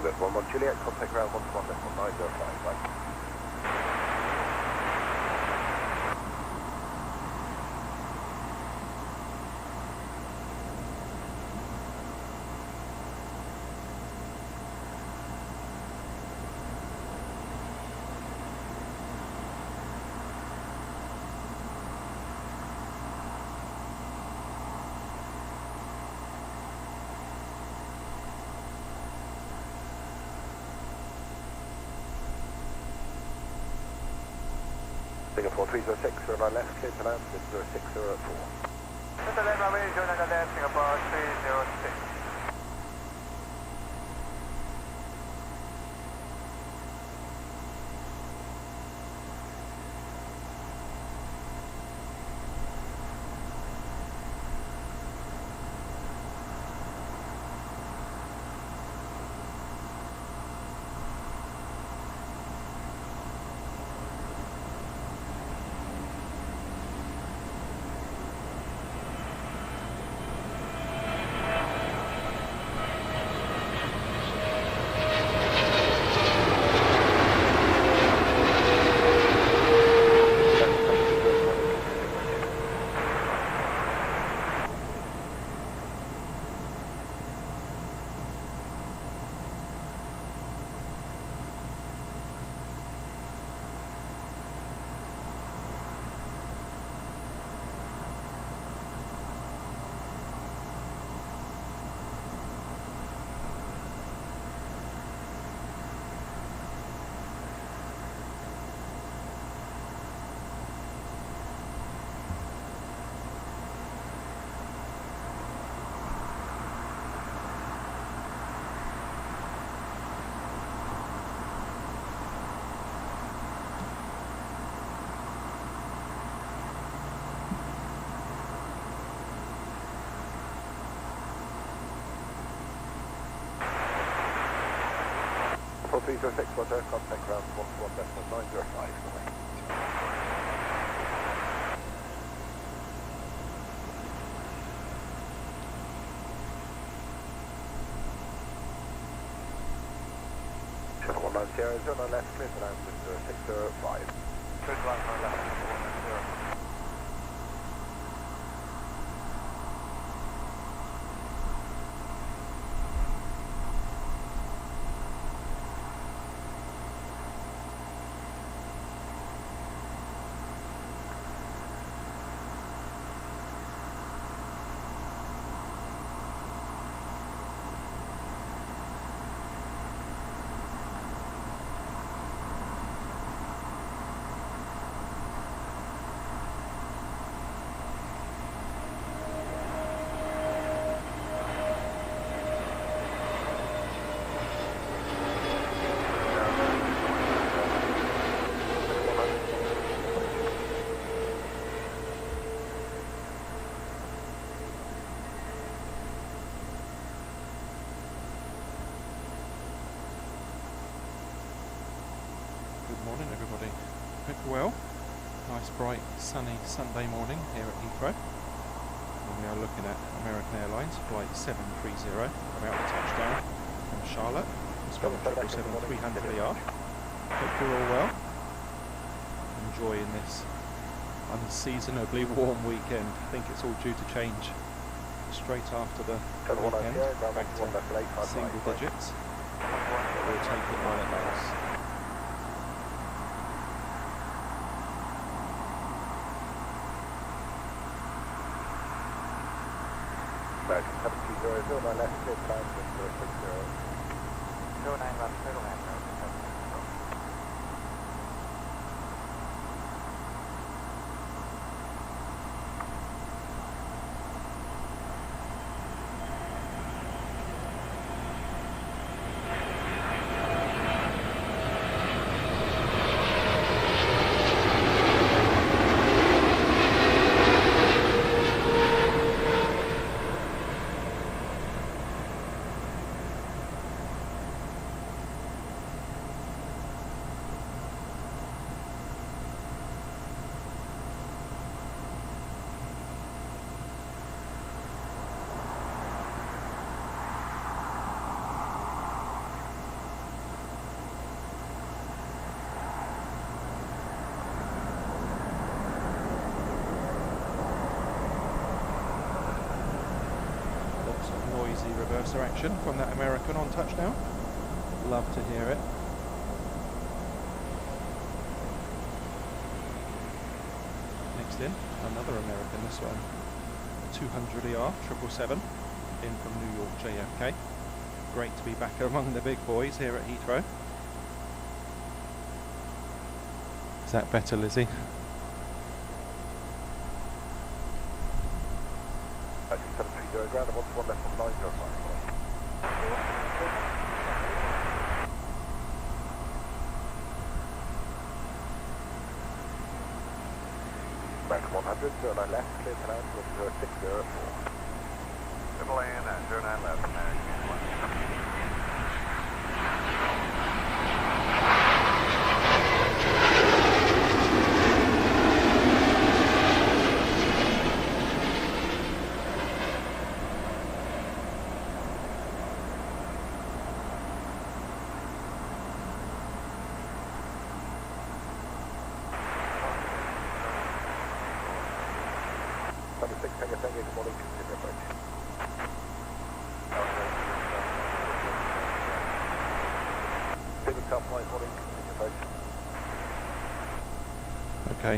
Lima 11 Juliet, contact ground 121.905, bye. Singapore 306, we're on left, clear to land, 0604. Mr. Lima, we're joining the land, Singapore 306. Singapore 306, Roger, contact ground 121.905, bye. Channel 190, zone on left, clear to land, 0605. Clear to land on left, 190. Good morning everybody, hope you're well. Nice bright sunny Sunday morning here at Heathrow. And we are looking at American Airlines flight 730 about to touchdown from Charlotte. It's got 777-300ER. Hope you're all well. Enjoying this unseasonably warm weekend. I think it's all due to change straight after the weekend, back to single digits. But we'll take it while it lasts. American 720, my left, clear to land, 060. 091, 091. Easy reverser action from that American on touchdown. Love to hear it. Next in, another American, this one 200 ER 777 in from New York JFK. Great to be back among the big boys here at Heathrow. Is that better, Lizzie? Ground of 1 left from 905. Back 100, 09 left, clear to land, 604. Triple A and 09 left, American 1. Good morning, continue approach. Top line, morning, continue approach. Okay,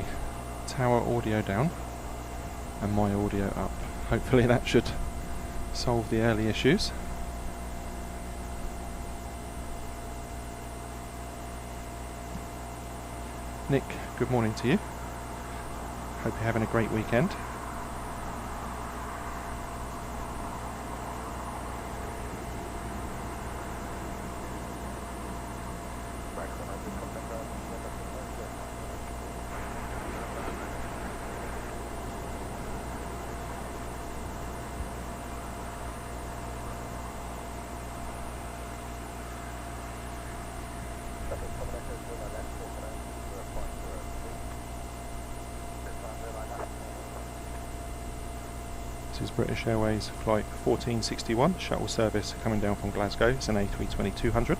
tower audio down and my audio up. Hopefully that should solve the early issues. Nick, good morning to you. Hope you're having a great weekend. This is British Airways flight 1461, shuttle service coming down from Glasgow. It's an A320-200.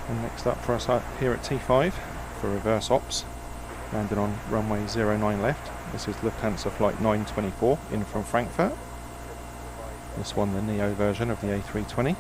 And next up for us here at T5 for reverse ops, landing on runway 09 left. This is Lufthansa flight 924 in from Frankfurt. This one the Neo version of the A320.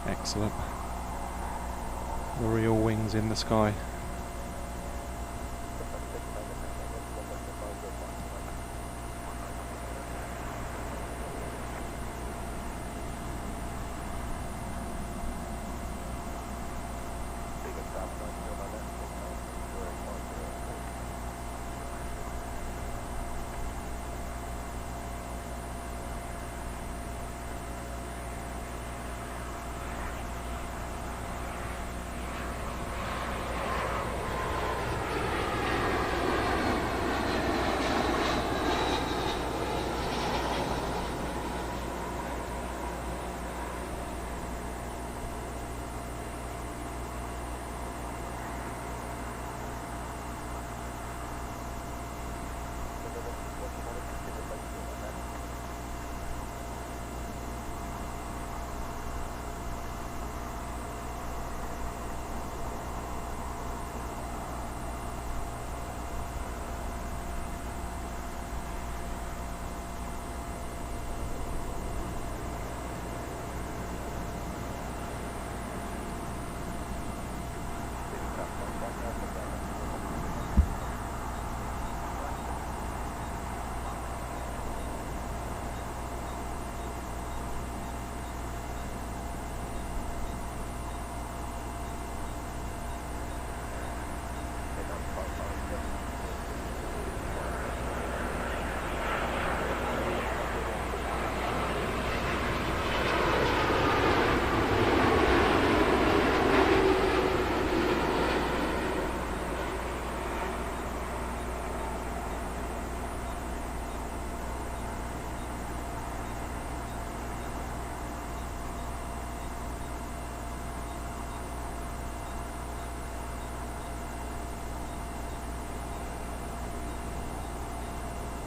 Excellent. The real wings in the sky.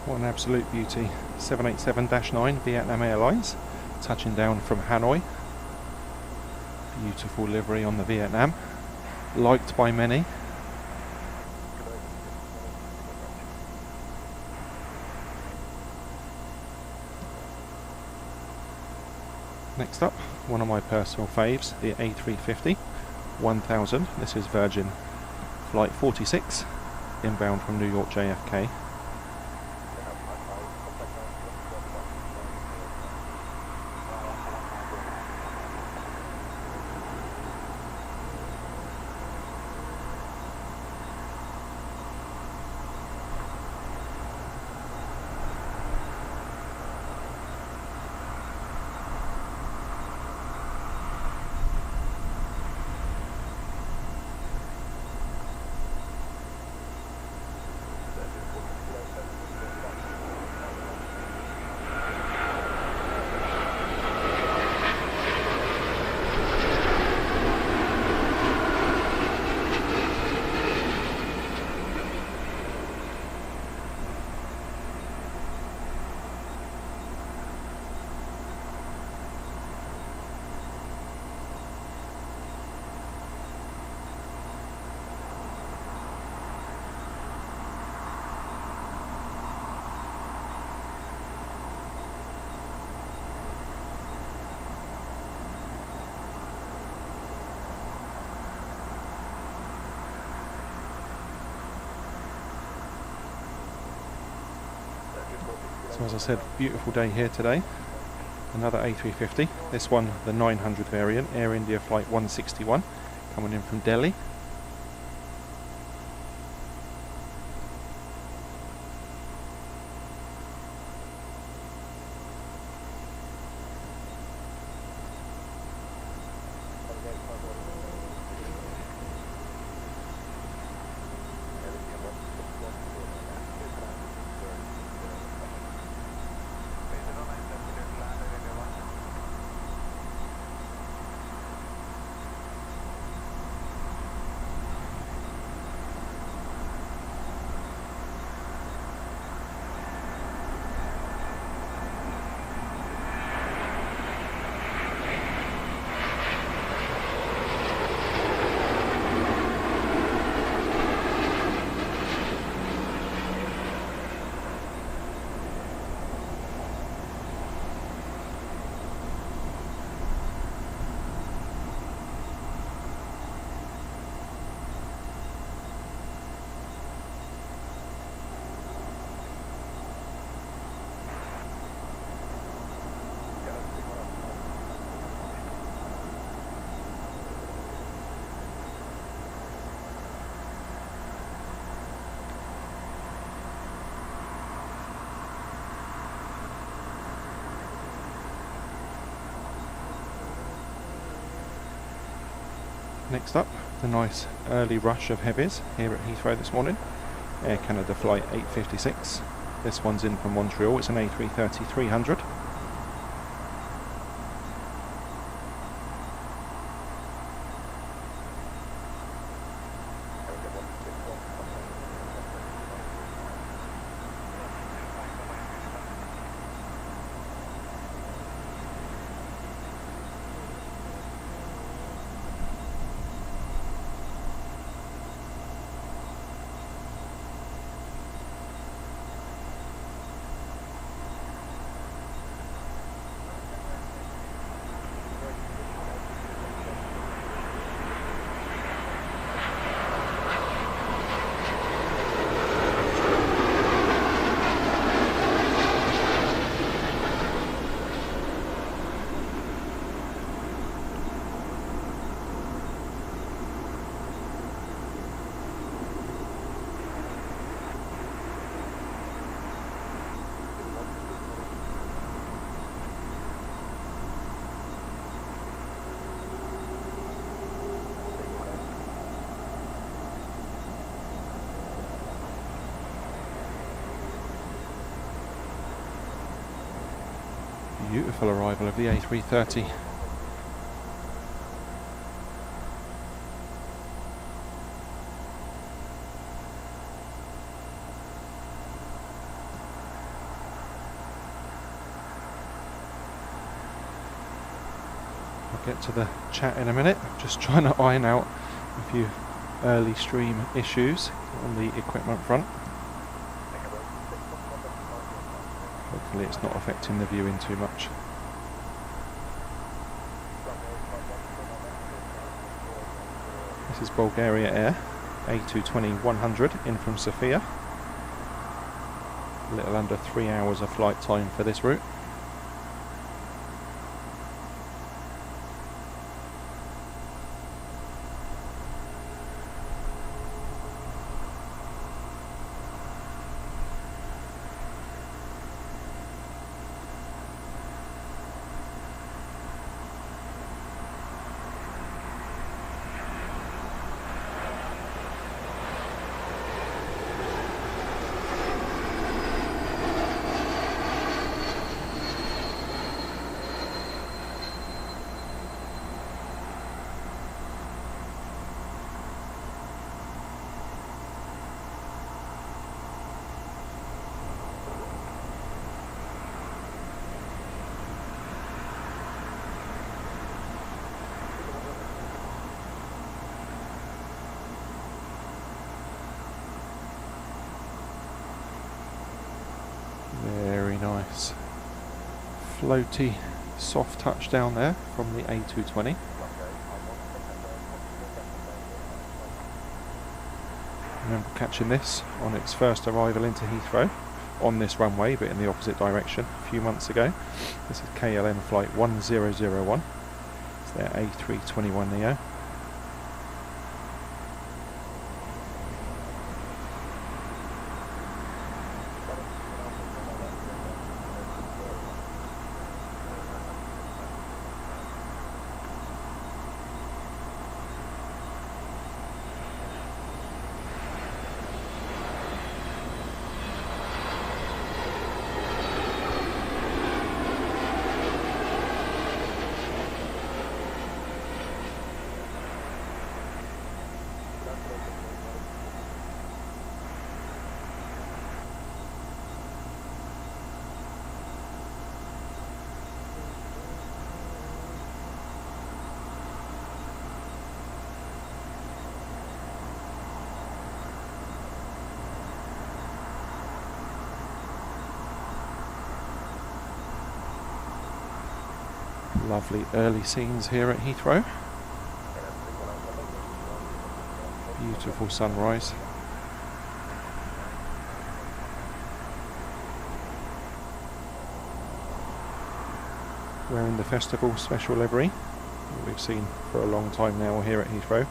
What an absolute beauty. 787-9 Vietnam Airlines, touching down from Hanoi. Beautiful livery on the Vietnam, liked by many. Next up, one of my personal faves, the A350 1000. This is Virgin Flight 46, inbound from New York JFK. So as I said, beautiful day here today. Another A350, this one the 900 variant, Air India Flight 161, coming in from Delhi. Next up, the nice early rush of heavies here at Heathrow this morning. Air Canada Flight 856. This one's in from Montreal, it's an A330-300. Beautiful arrival of the A330. I'll get to the chat in a minute. I'm just trying to iron out a few early stream issues on the equipment front. Hopefully it's not affecting the viewing too much. This is Bulgaria Air A220-100 in from Sofia. A little under 3 hours of flight time for this route. Very nice. Floaty, soft touchdown there from the A220. Remember catching this on its first arrival into Heathrow on this runway, but in the opposite direction a few months ago. This is KLM flight 1001. It's their A321neo. Lovely early scenes here at Heathrow. Beautiful sunrise. Wearing the festival special livery that we've seen for a long time now here at Heathrow.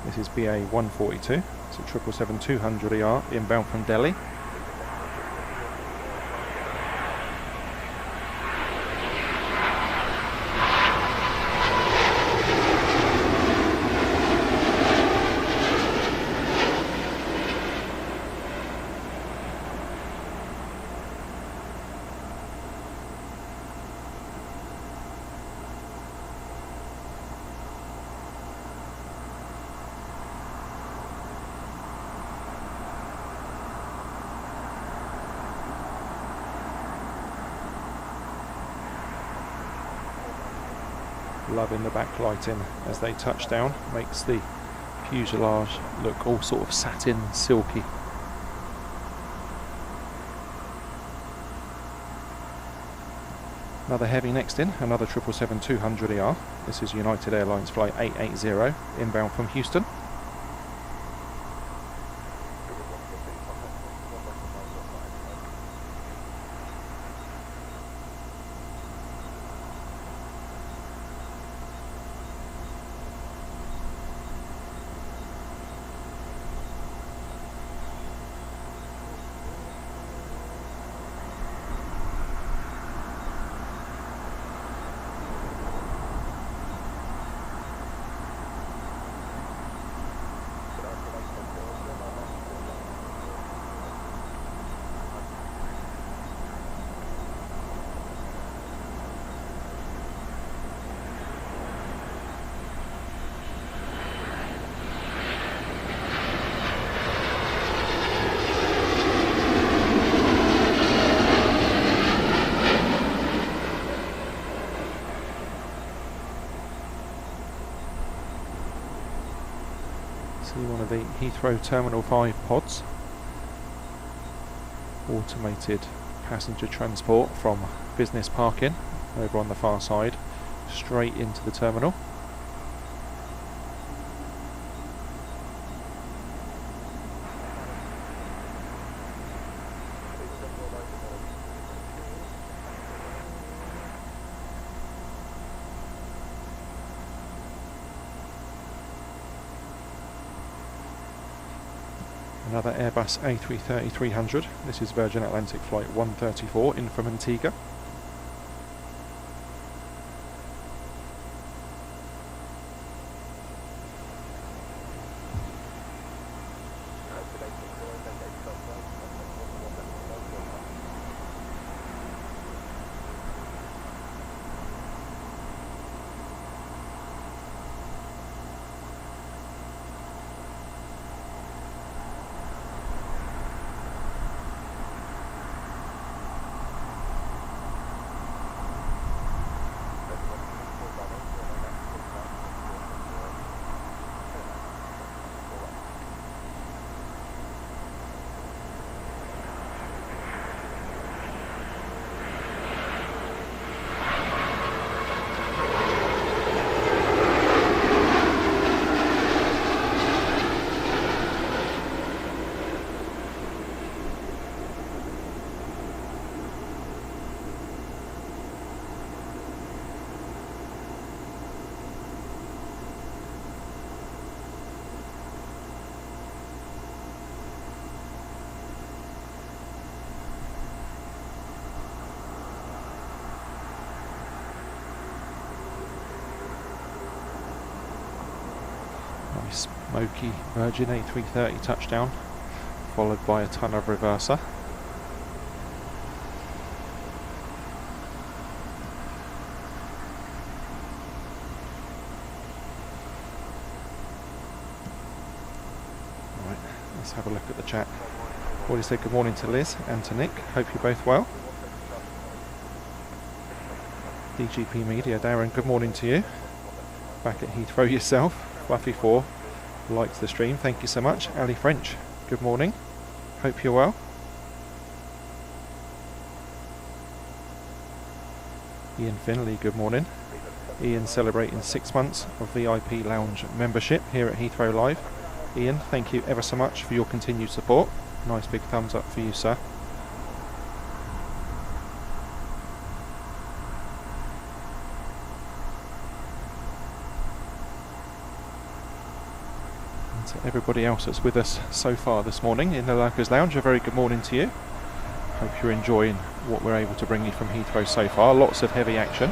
This is BA 142. It's a 777-200ER inbound from Delhi. Loving the backlighting as they touch down, makes the fuselage look all sort of satin silky. Another heavy next in, another 777-200ER. This is United Airlines flight 880 inbound from Houston. the Heathrow Terminal 5 pods. Automated passenger transport from business parking over on the far side straight into the terminal. Another Airbus A330-300. This is Virgin Atlantic flight 134 in from Antigua. Smoky Virgin A330 touchdown, followed by a ton of reverser. Right, let's have a look at the chat. Already said good morning to Liz and to Nick. Hope you're both well. DGP Media, Darren, good morning to you. Back at Heathrow yourself. Fluffy4 likes the stream, thank you so much. Ali French, good morning. Hope you're well. Ian Finley, good morning. Ian celebrating 6 months of VIP Lounge membership here at Heathrow Live. Ian, thank you ever so much for your continued support. Nice big thumbs up for you, sir. To everybody else that's with us so far this morning in the Lurkers Lounge, a very good morning to you. Hope you're enjoying what we're able to bring you from Heathrow so far. Lots of heavy action,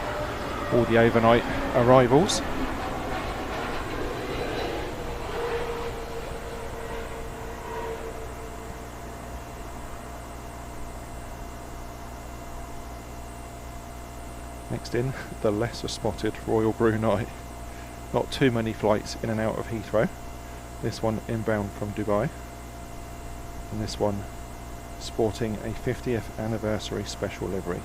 all the overnight arrivals. Next in, the lesser spotted Royal Brunei. Not too many flights in and out of Heathrow. This one inbound from Dubai, and this one sporting a 50th anniversary special livery.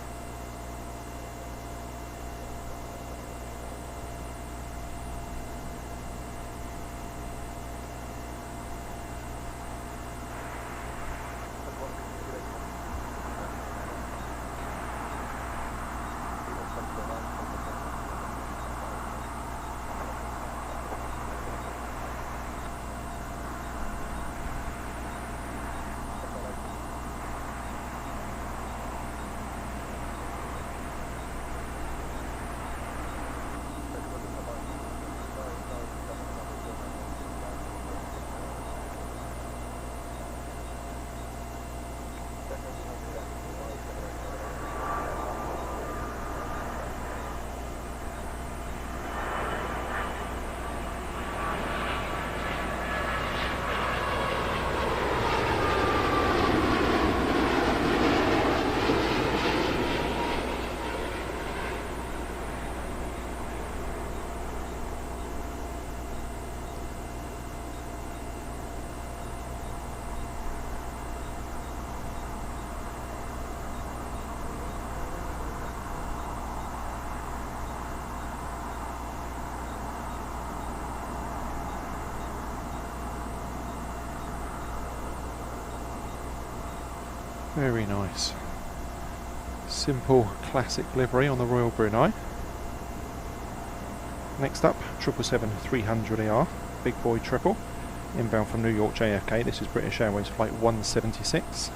Very nice. Simple classic livery on the Royal Brunei. Next up, 777-300ER, big boy triple, inbound from New York JFK. This is British Airways flight 176.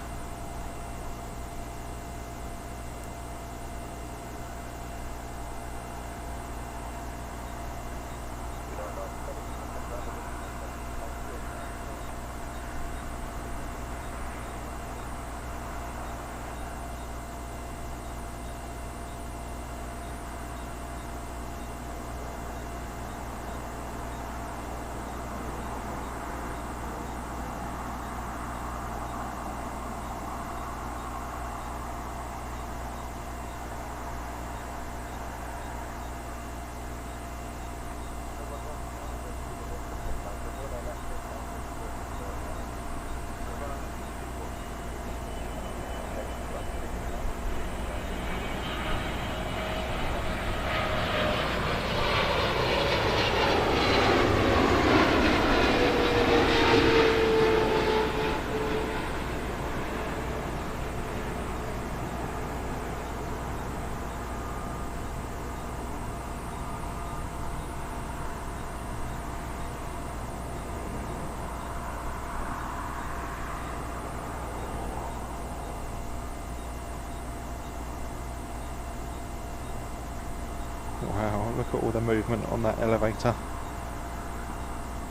Wow, look at all the movement on that elevator.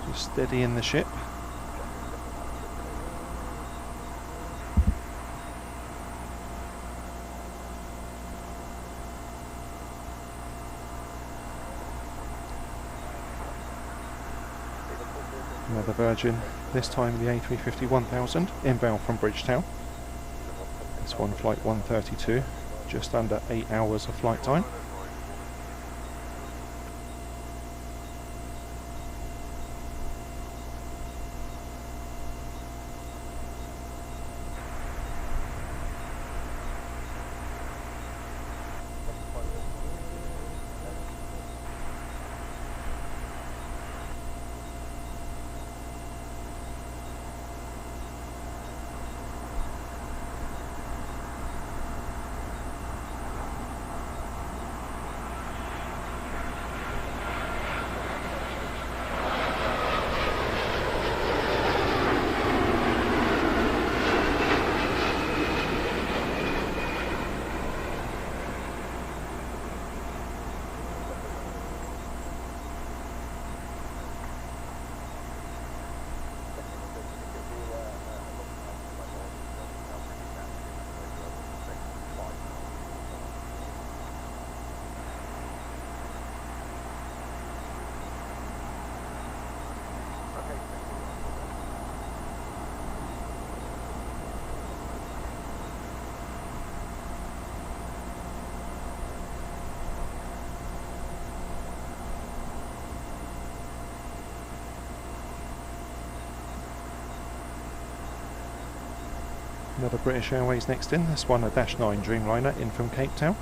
Just steadying the ship. Another Virgin, this time the A350-1000, inbound from Bridgetown. This one flight 132, just under 8 hours of flight time. Another British Airways next in, this one a Dash 9 Dreamliner in from Cape Town.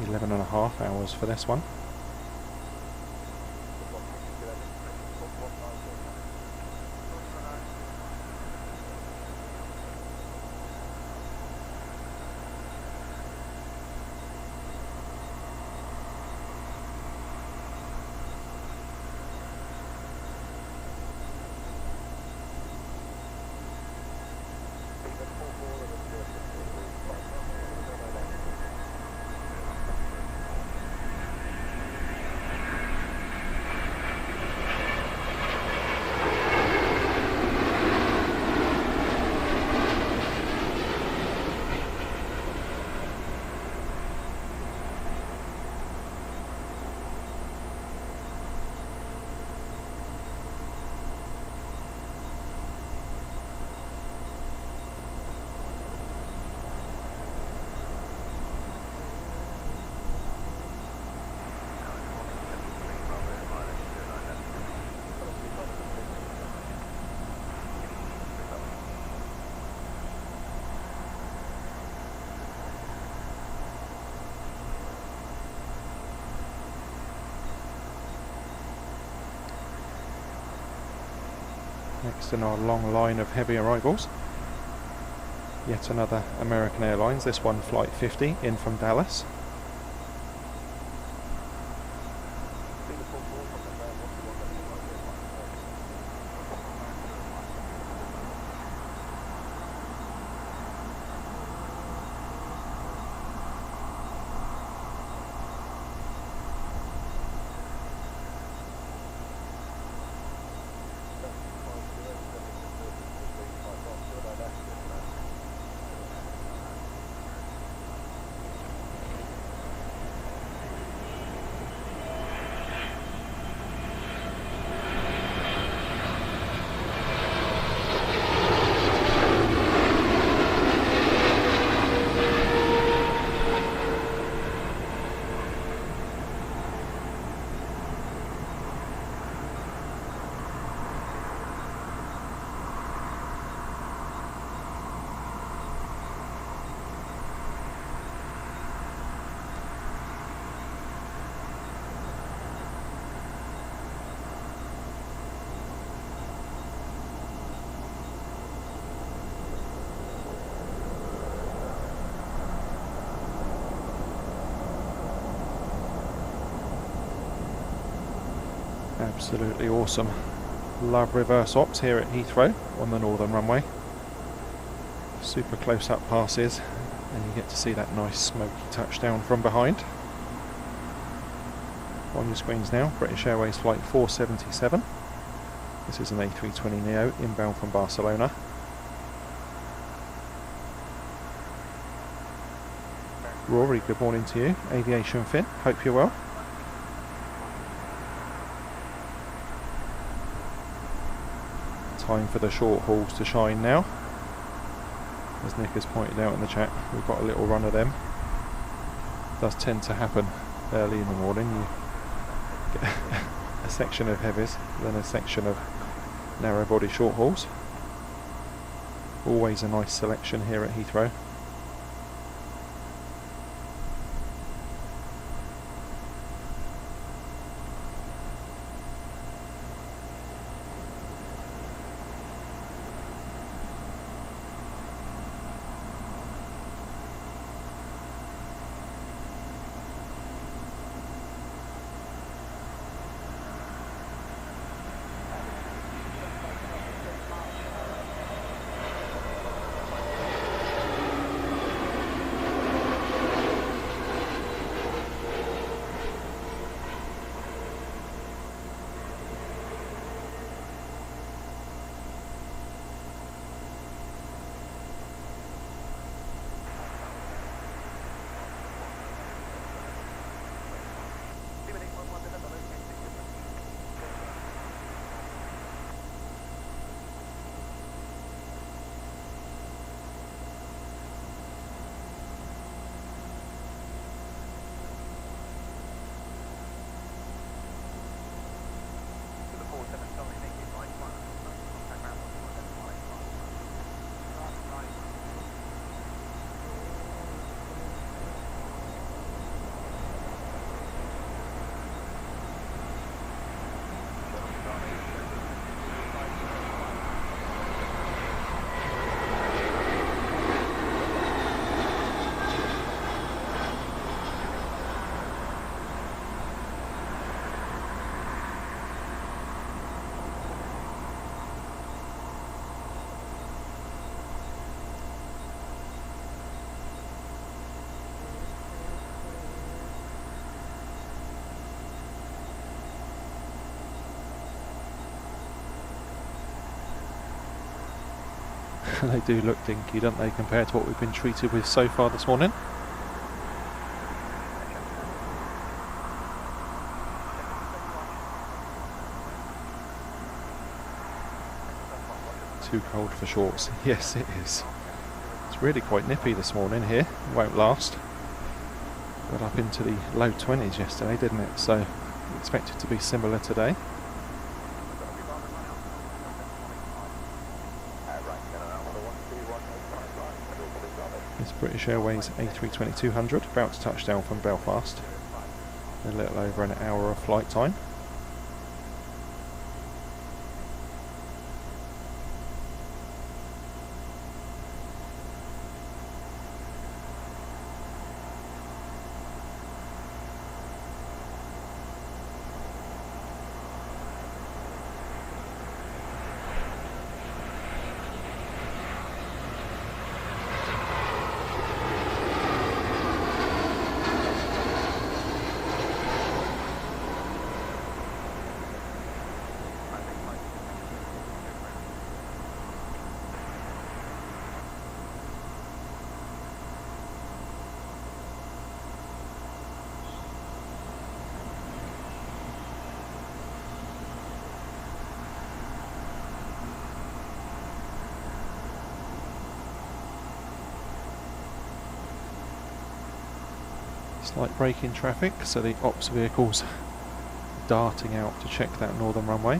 11.5 hours for this one. Next in our long line of heavy arrivals, Yet another American Airlines, this one flight 50 in from Dallas. Absolutely awesome. Love reverse ops here at Heathrow on the northern runway. Super close up passes, and you get to see that nice smoky touchdown from behind. On your screens now, British Airways flight 477. This is an A320neo inbound from Barcelona. Rory, good morning to you. Aviation Finn, hope you're well. Time for the short hauls to shine now. As Nick has pointed out in the chat, we've got a little run of them. It does tend to happen early in the morning. You get a section of heavies, then a section of narrow body short hauls. Always a nice selection here at Heathrow. They do look dinky, don't they, compared to what we've been treated with so far this morning. Too cold for shorts. Yes, it is. It's really quite nippy this morning here. It won't last. Got up into the low 20s yesterday, didn't it? So expect it to be similar today. It's British Airways A320-200, about to touch down from Belfast. A little over an hour of flight time. Slight break in traffic, so the ops vehicles darting out to check that northern runway.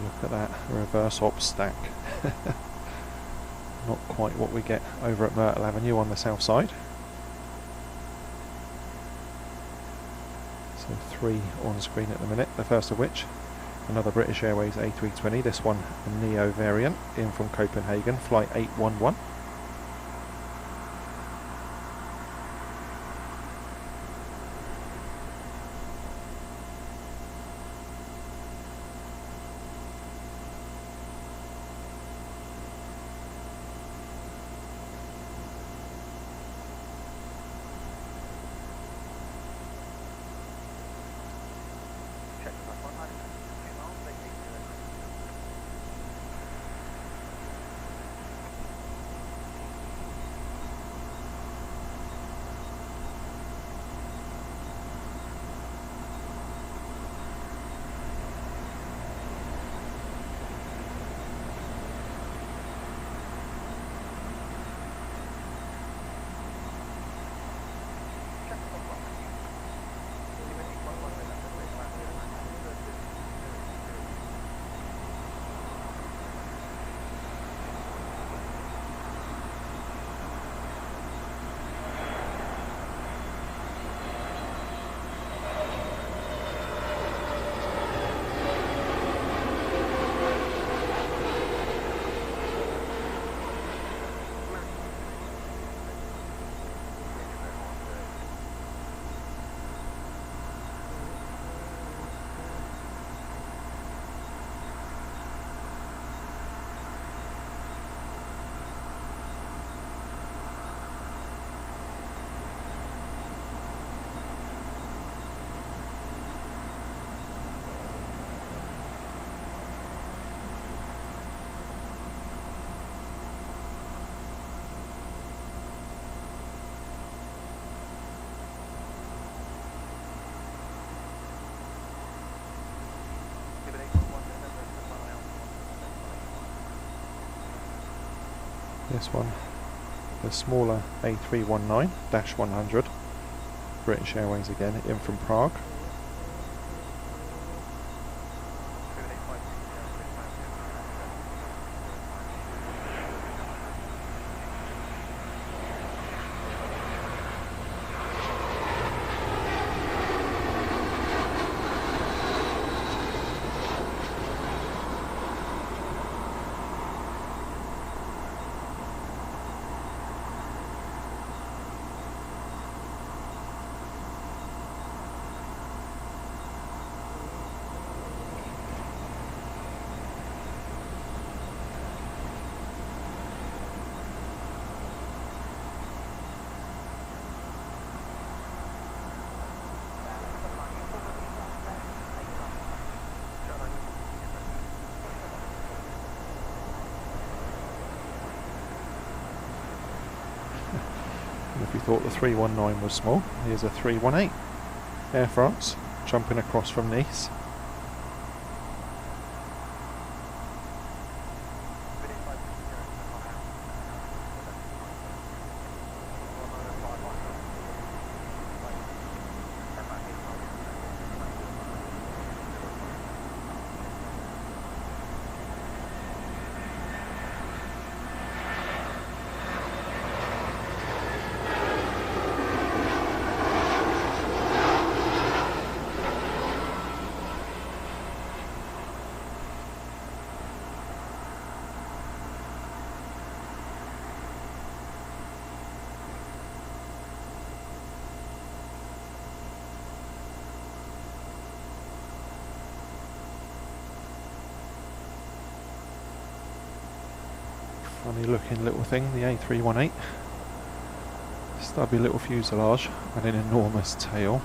Look at that reverse ops stack. Not quite what we get over at Myrtle Avenue on the south side. So 3 on screen at the minute, the first of which another British Airways A320, this one a Neo variant in from Copenhagen, flight 811. This one, the smaller A319-100, British Airways again, in from Prague. If you thought the 319 was small, here's a 318. Air France, jumping across from Nice. Funny looking little thing, the A318. Stubby little fuselage and an enormous tail.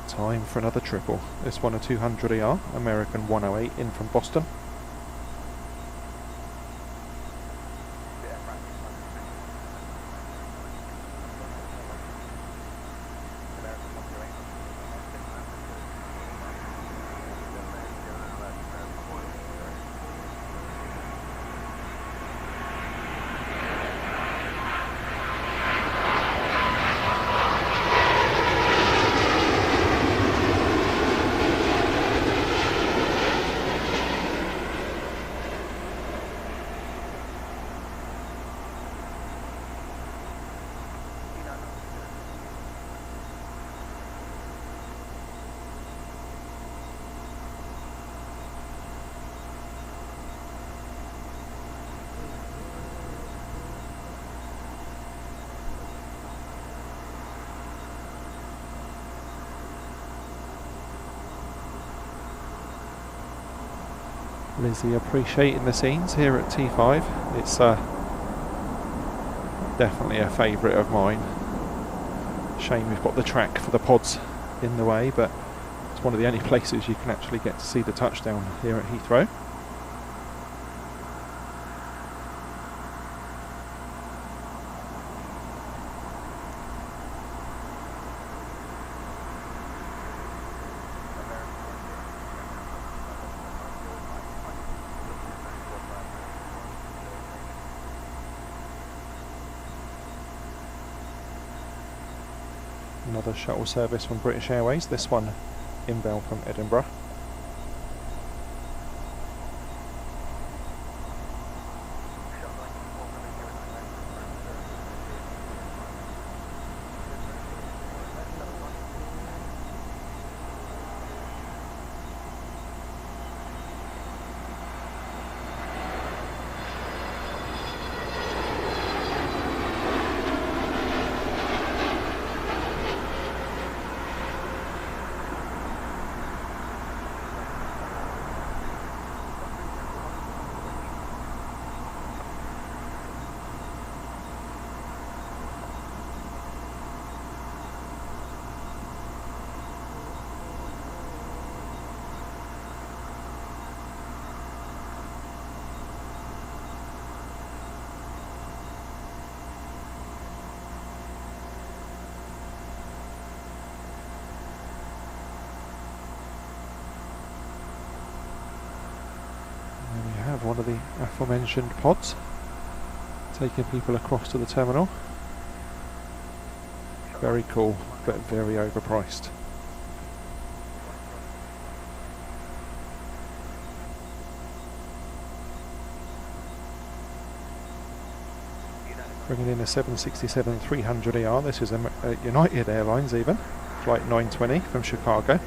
Time for another triple. This one a 200 ER, American 108 in from Boston. Lizzie appreciating the scenes here at T5. It's definitely a favourite of mine. Shame we've got the track for the pods in the way, but it's one of the only places you can actually get to see the touchdown here at Heathrow. Another shuttle service from British Airways, this one inbound from Edinburgh. One of the aforementioned pods taking people across to the terminal. Very cool, but very overpriced. Bringing in a 767-300ER. This is a United Airlines even, flight 920 from Chicago.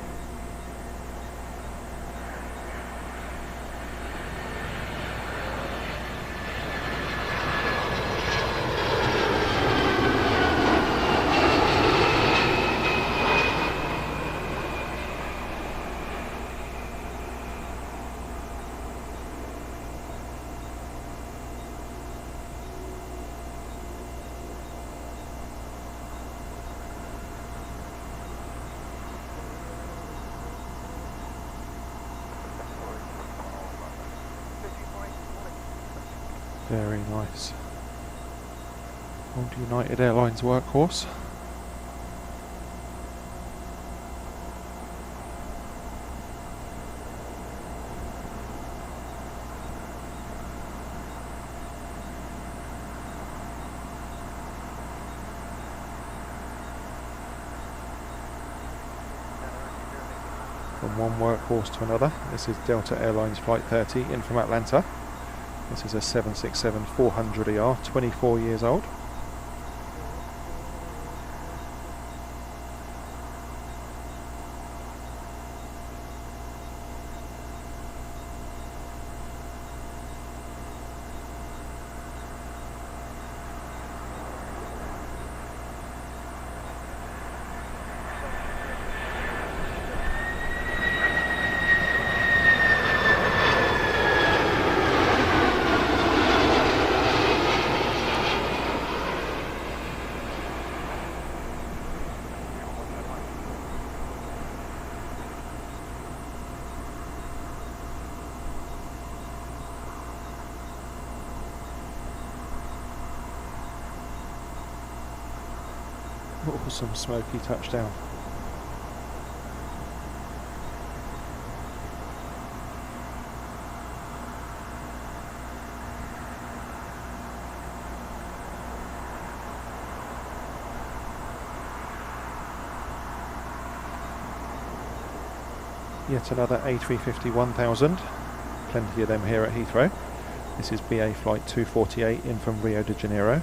Very nice. Old United Airlines workhorse. From one workhorse to another. This is Delta Airlines Flight 30 in from Atlanta. This is a 767-400ER, 24 years old. Awesome Smoky touchdown. Yet another A350 1000, plenty of them here at Heathrow. This is BA flight 248 in from Rio de Janeiro.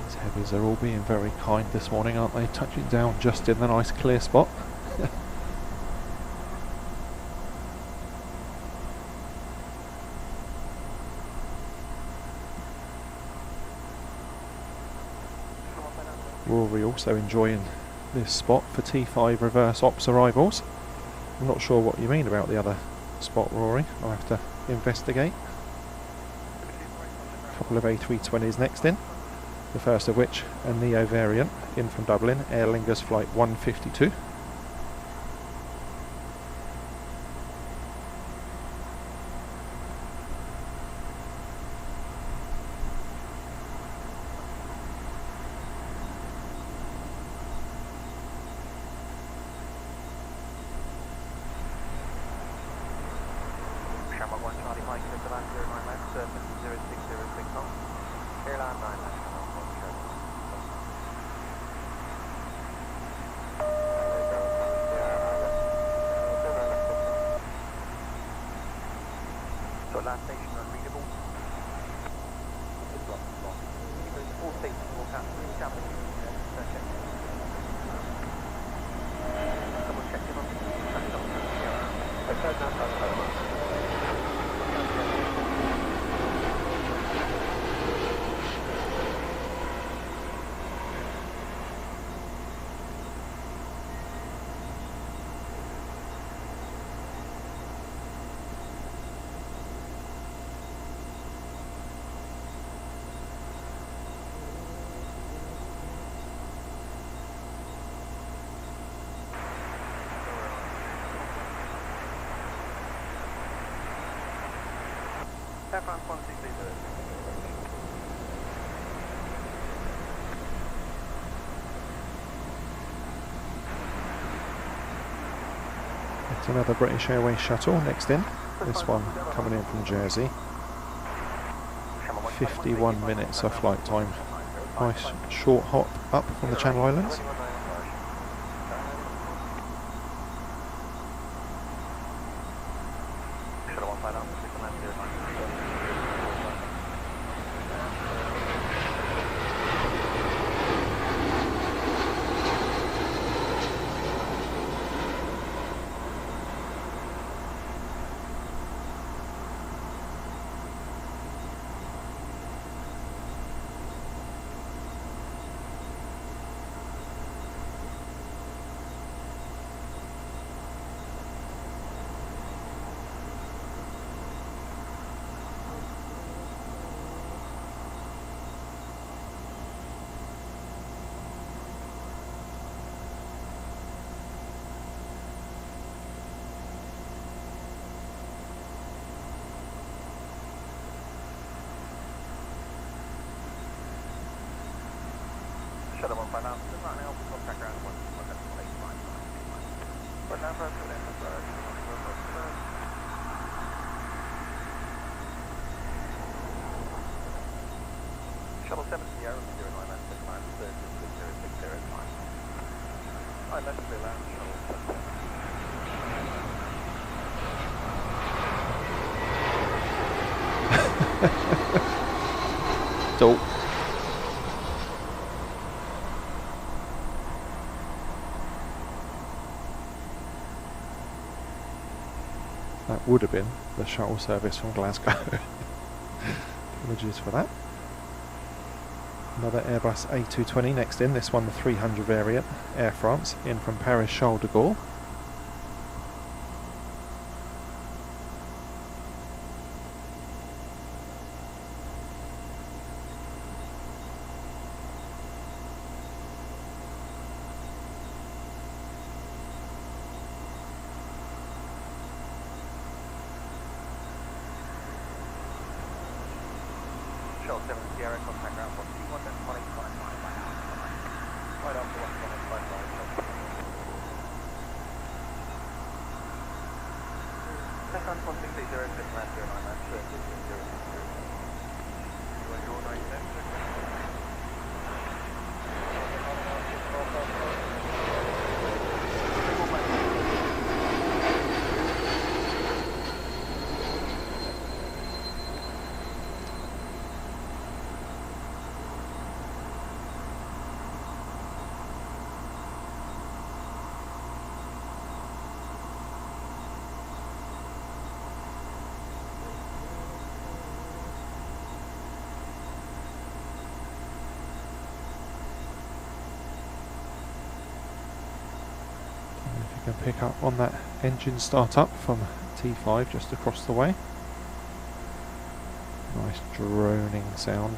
These heavies are all being very kind this morning, aren't they? Touching down just in the nice clear spot. Rory also enjoying this spot for T5 reverse ops arrivals. I'm not sure what you mean about the other spot, Rory. I'll have to investigate. A couple of A320s next in. The first of which, a Neo variant in from Dublin, Aer Lingus flight 152. Last station unreadable. All stations will have to double check. Double check him on. France 163. It's another British Airways shuttle next in. This one coming in from Jersey. 51 minutes of flight time. Nice short hop up from the Channel Islands. Shuttle 7 Sierra, 09 left, climb 3060 climb. Right, left clear land, shuttle 7. Dope. That would have been the shuttle service from Glasgow. Apologies for that. Another Airbus A220 next in, this one the 300 variant, Air France, in from Paris Charles de Gaulle. Shuttle 7 Sierra, contact ground 121, then 1855 by hour. Right after 1855. Second 160, 06, land 09, land 30, 060. You want your 9 left, Can pick up on that engine startup from T5 just across the way. Nice droning sound.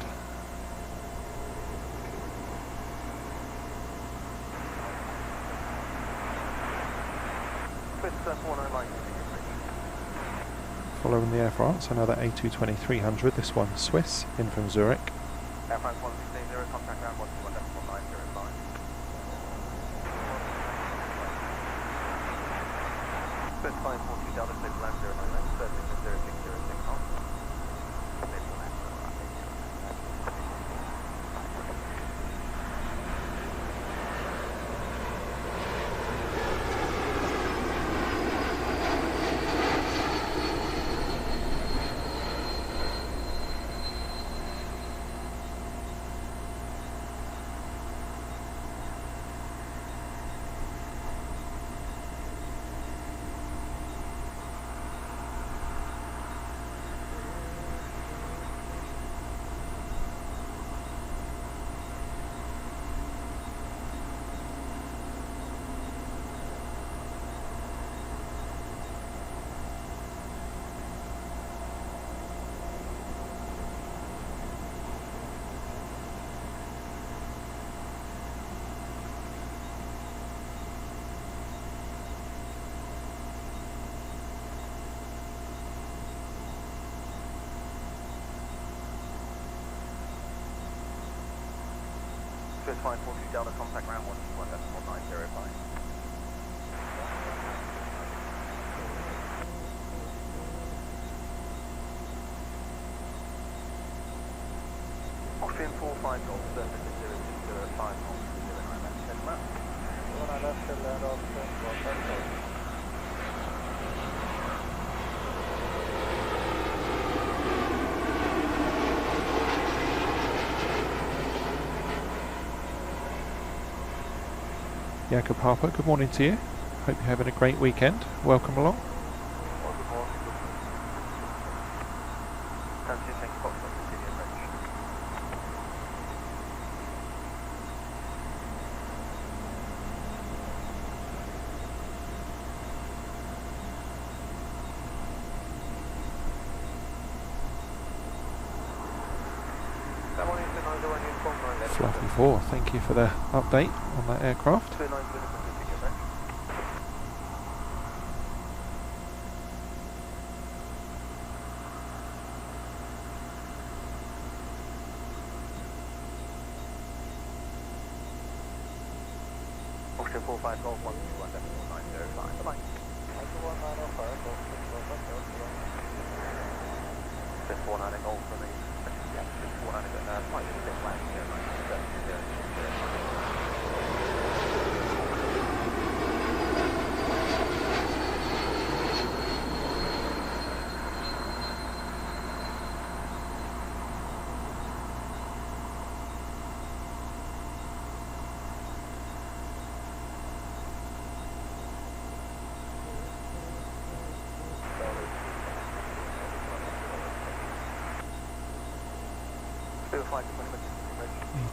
Following the Air France, another A220-300, this one Swiss, in from Zurich. Air France 160, contact ground 121.905. First 540 Delta, clear land 09 left, 3060 on. Swiss 540 Delta, contact ground 121.905. Austrian 45 Golf, surface 06005 knots, 09 left, 10 left. 09 left, 10 left, 10 left. Jakob Harper, good morning to you. Hope you're having a great weekend. Welcome along. Fluffy 4, thank you for the update on that aircraft. Austrian 45 Golf 121.905. Bye-bye. 121.905, Golf 6 Golf 6 Golf 49 Golf for me. Yeah, 649, flight 6 land 09, 70, 0, 0, 0.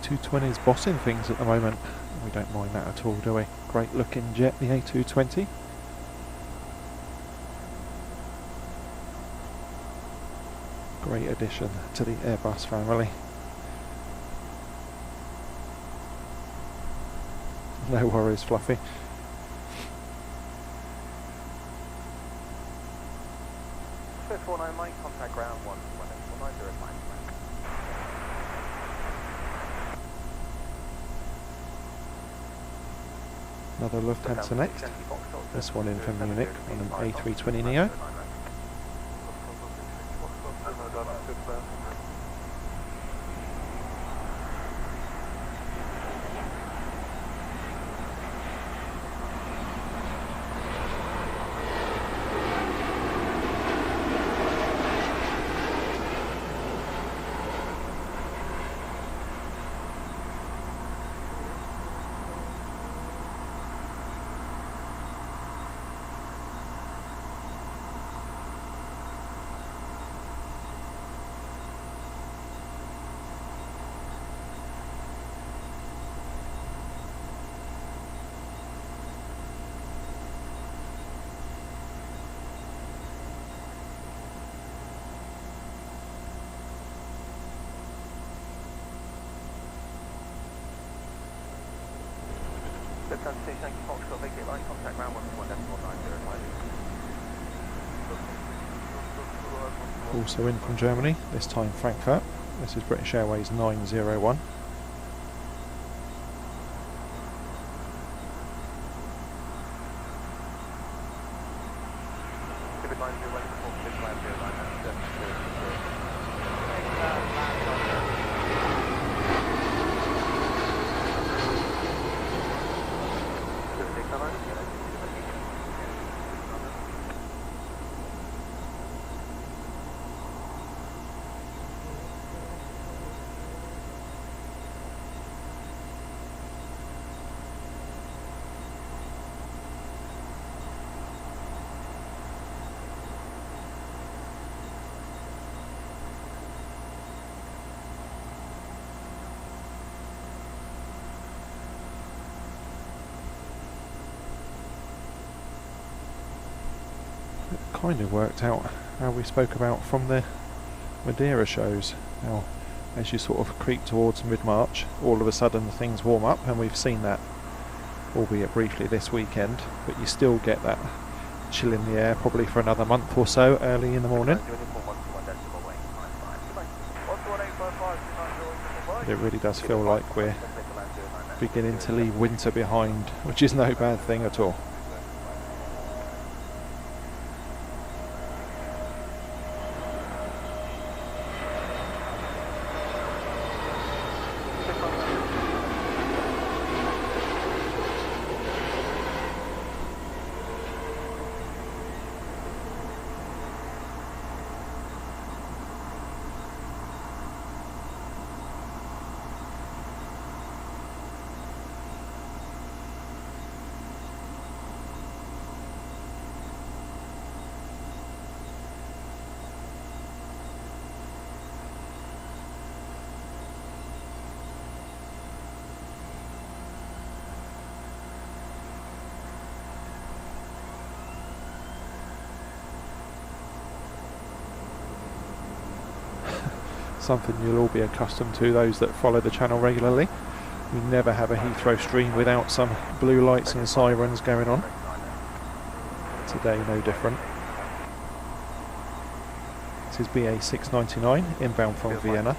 The A220 is bossing things at the moment. We don't mind that at all, do we? Great looking jet, the A220. Great addition to the Airbus family. No worries, Fluffy. Swift 49, Mike, contact ground 11905. Another Lufthansa next. This one in from Munich on an A320neo. Also in from Germany, this time Frankfurt. This is British Airways 901. Kind of worked out how we spoke about from the Madeira shows. Now, as you sort of creep towards mid-March, all of a sudden things warm up, and we've seen that, albeit briefly this weekend, but you still get that chill in the air probably for another month or so early in the morning. It really does feel like we're beginning to leave winter behind, which is no bad thing at all. Something you'll all be accustomed to, those that follow the channel regularly. We never have a Heathrow stream without some blue lights and sirens going on. Today no different. This is BA 699 inbound from Vienna.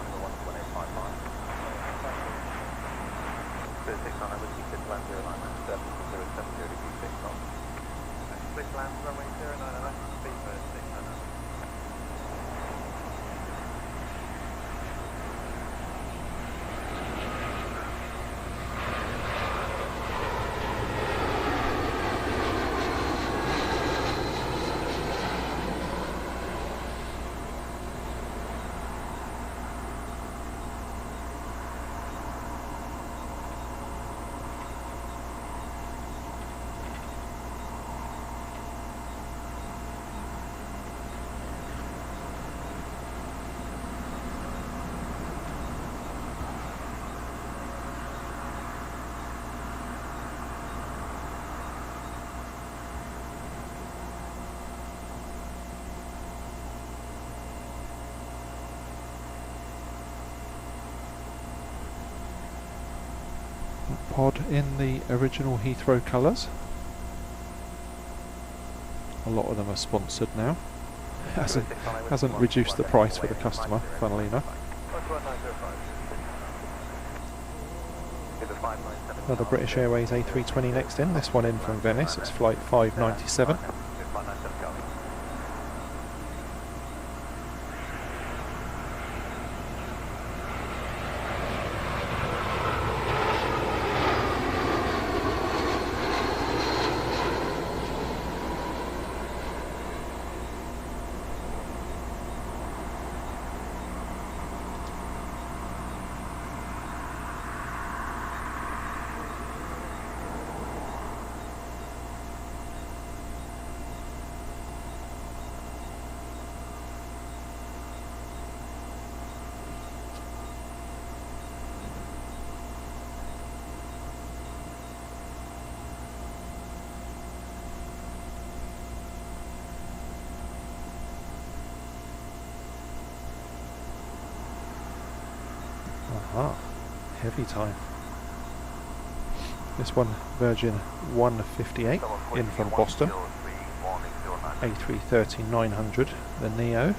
pod in the original Heathrow colours. A lot of them are sponsored now. Hasn't reduced the price for the customer, funnily enough. Another British Airways A320 next in, this one in from Venice, it's flight 597. Aha, heavy time. This one, Virgin 158 in from Boston. A330-900, the Neo.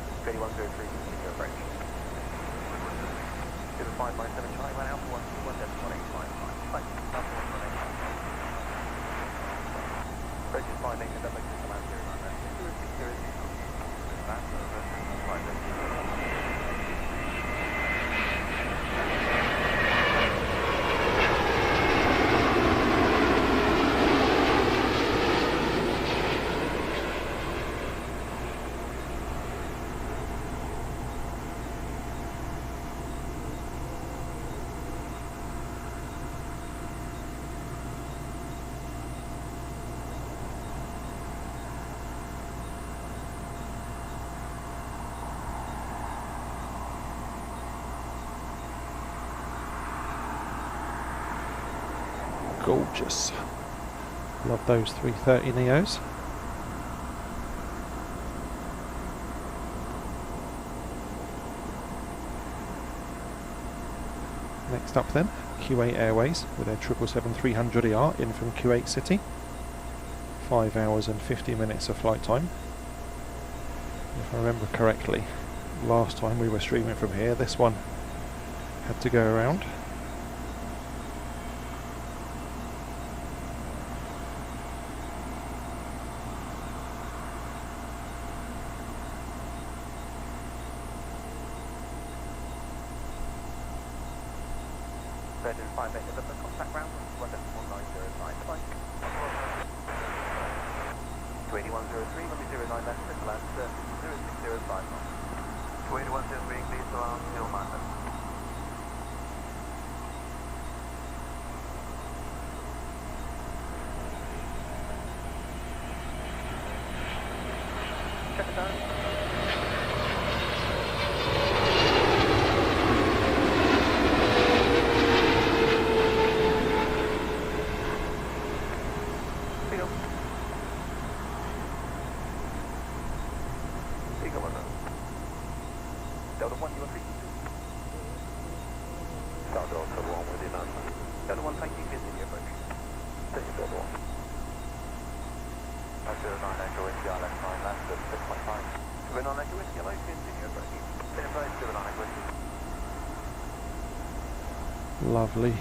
Gorgeous. Love those 330 Neos. Next up then, Kuwait Airways with their 777-300ER in from Kuwait City. 5 hours and 50 minutes of flight time. If I remember correctly, last time we were streaming from here, this one had to go around. Lovely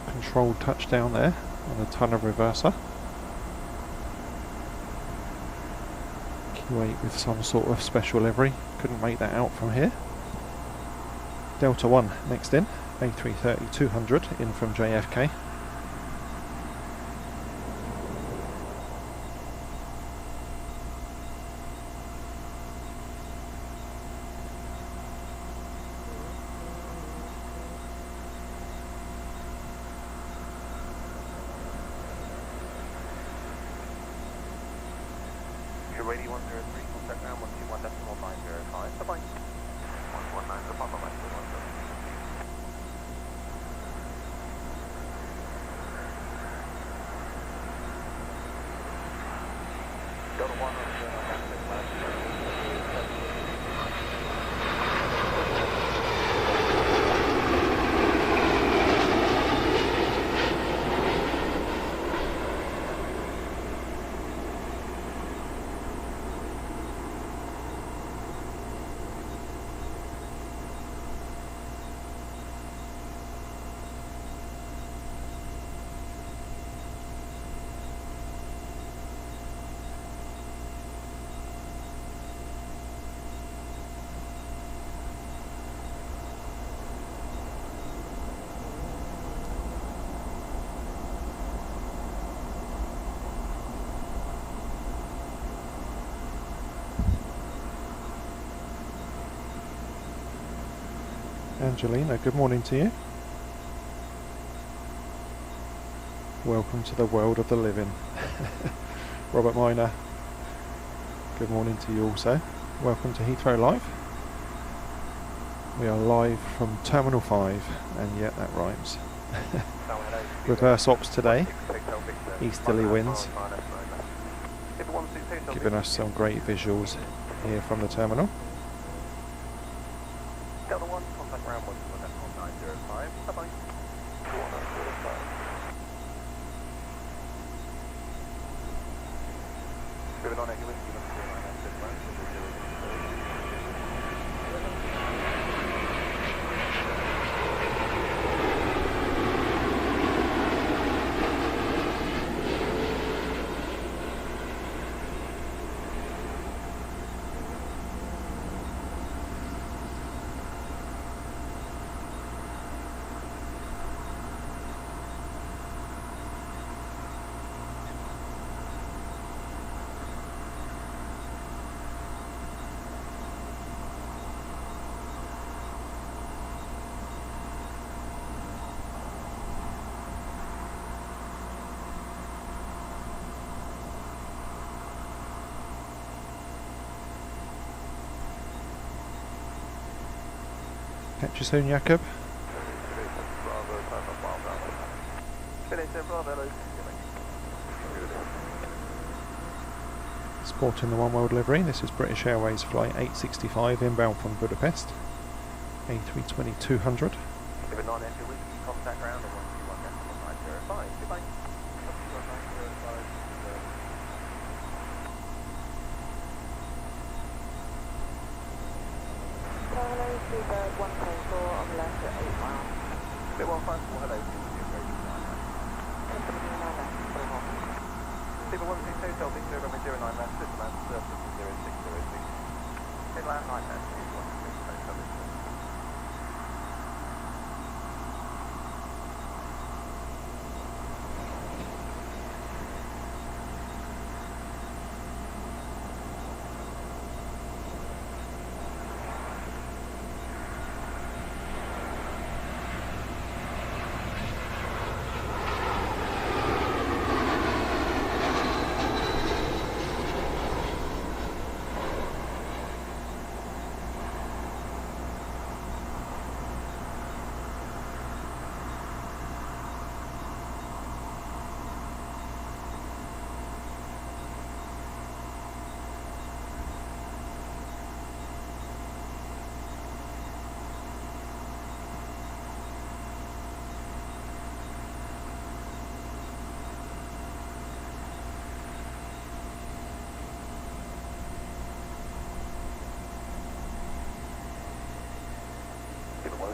controlled touchdown there on a ton of reverser. Kuwait with some sort of special livery, couldn't make that out from here. Delta 1 next in, A330-200 in from JFK. Angelina, good morning to you. Welcome to the world of the living. Robert Miner, good morning to you also. Welcome to Heathrow Live. We are live from Terminal 5, and yet that rhymes. Reverse ops today, easterly winds, giving us some great visuals here from the terminal. Delta 1, contact ground 1 to decimal 905. Bye-bye. 1905. Moving on, Echo Whiskey, 109, Catch you soon, Jakob. Sporting the One World livery, this is British Airways flight 865 inbound from Budapest. A320-200. contact ground 121, 905. Goodbye. Hello, Seabird 144 on the left at 8 miles. Bit 154, hello. Seabird 162, Hotel Victor, runway 09 left, Switzerland, surface 0606. Inland 9 left, 162, Hotel Victor.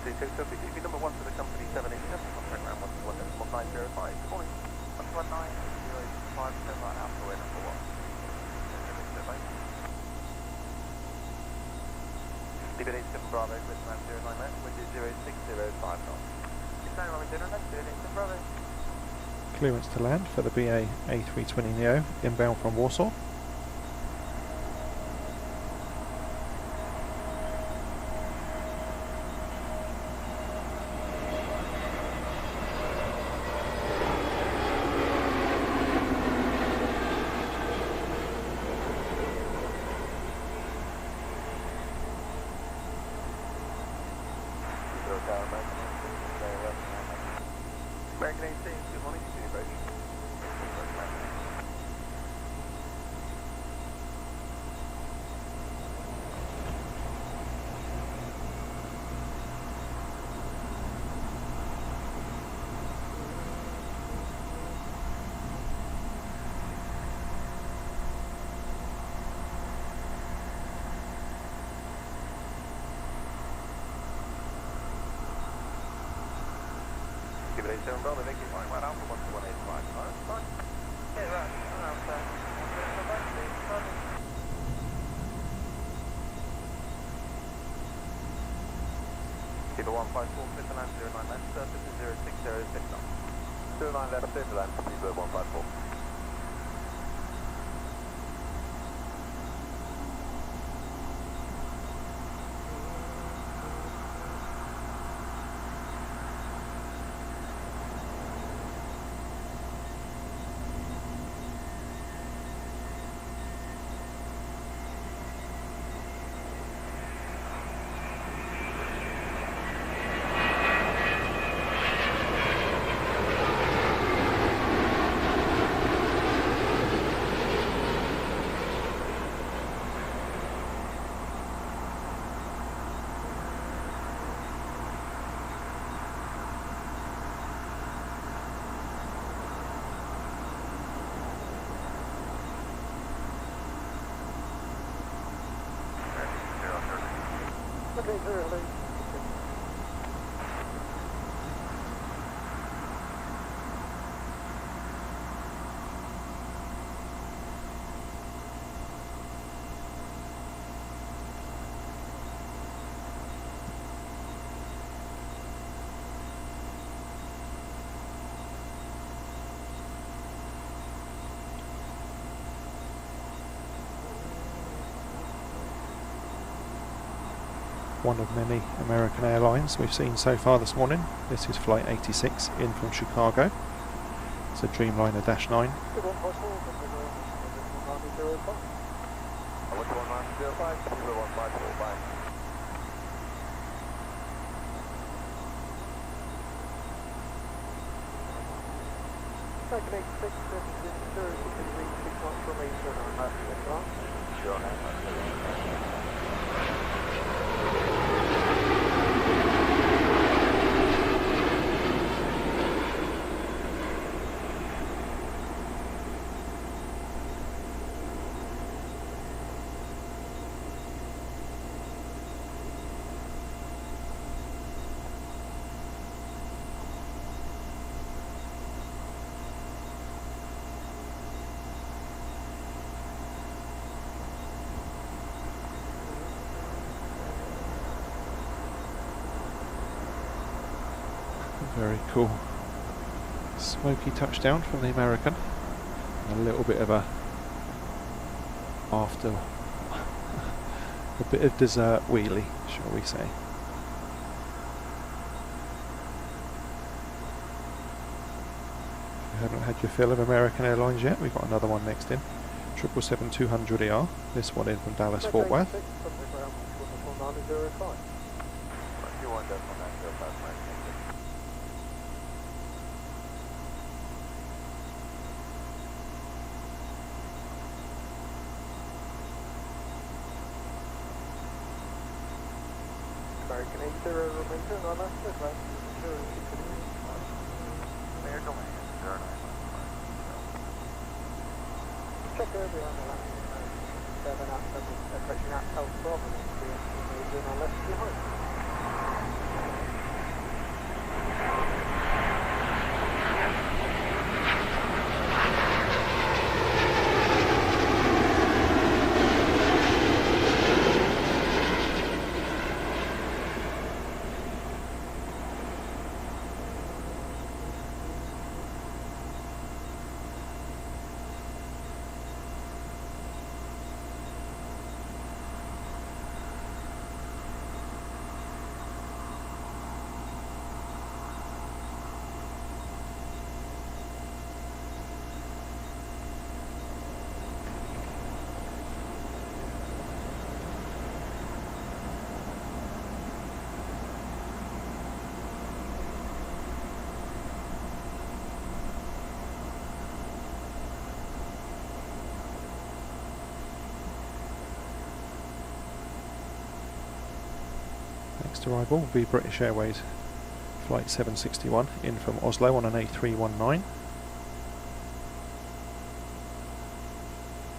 If number 1 for the company 787, contact ground 121.905. Good morning. 119.05, right out for number 1. Leave it 87 Bravo, Switzerland 09 left, wind is 0605 knots. It's now runway 09 left, 87 Bravo. Clearance to land for the BA A320neo inbound from Warsaw. American 18, good morning, you see approach. Give it 87 Bravo, thank you, right out for 12185. Fine. Yeah, right, around there. Keep it 154, Switzerland 09 left, surface is 0606 knots. 09 left, Switzerland, keep it 154. Okay, sir, hello. One of many American Airlines we've seen so far this morning. This is Flight 86 in from Chicago. It's a Dreamliner -9. I went to 1905, 154, Second 86, sir, you can reach 6 knots from me, sir, on left, Sure. Very cool. Smoky touchdown from the American. A little bit of a bit of dessert wheelie, shall we say. If you haven't had your fill of American Airlines yet, we've got another one next in. 777-200ER, this one in from Dallas Fort Worth. American 80 remain on left, sir, left, sure. Mayor Domain, 09. Check earlier on the line, 7 after approaching at South Providence, on left behind. Next arrival will be British Airways Flight 761 in from Oslo on an A319.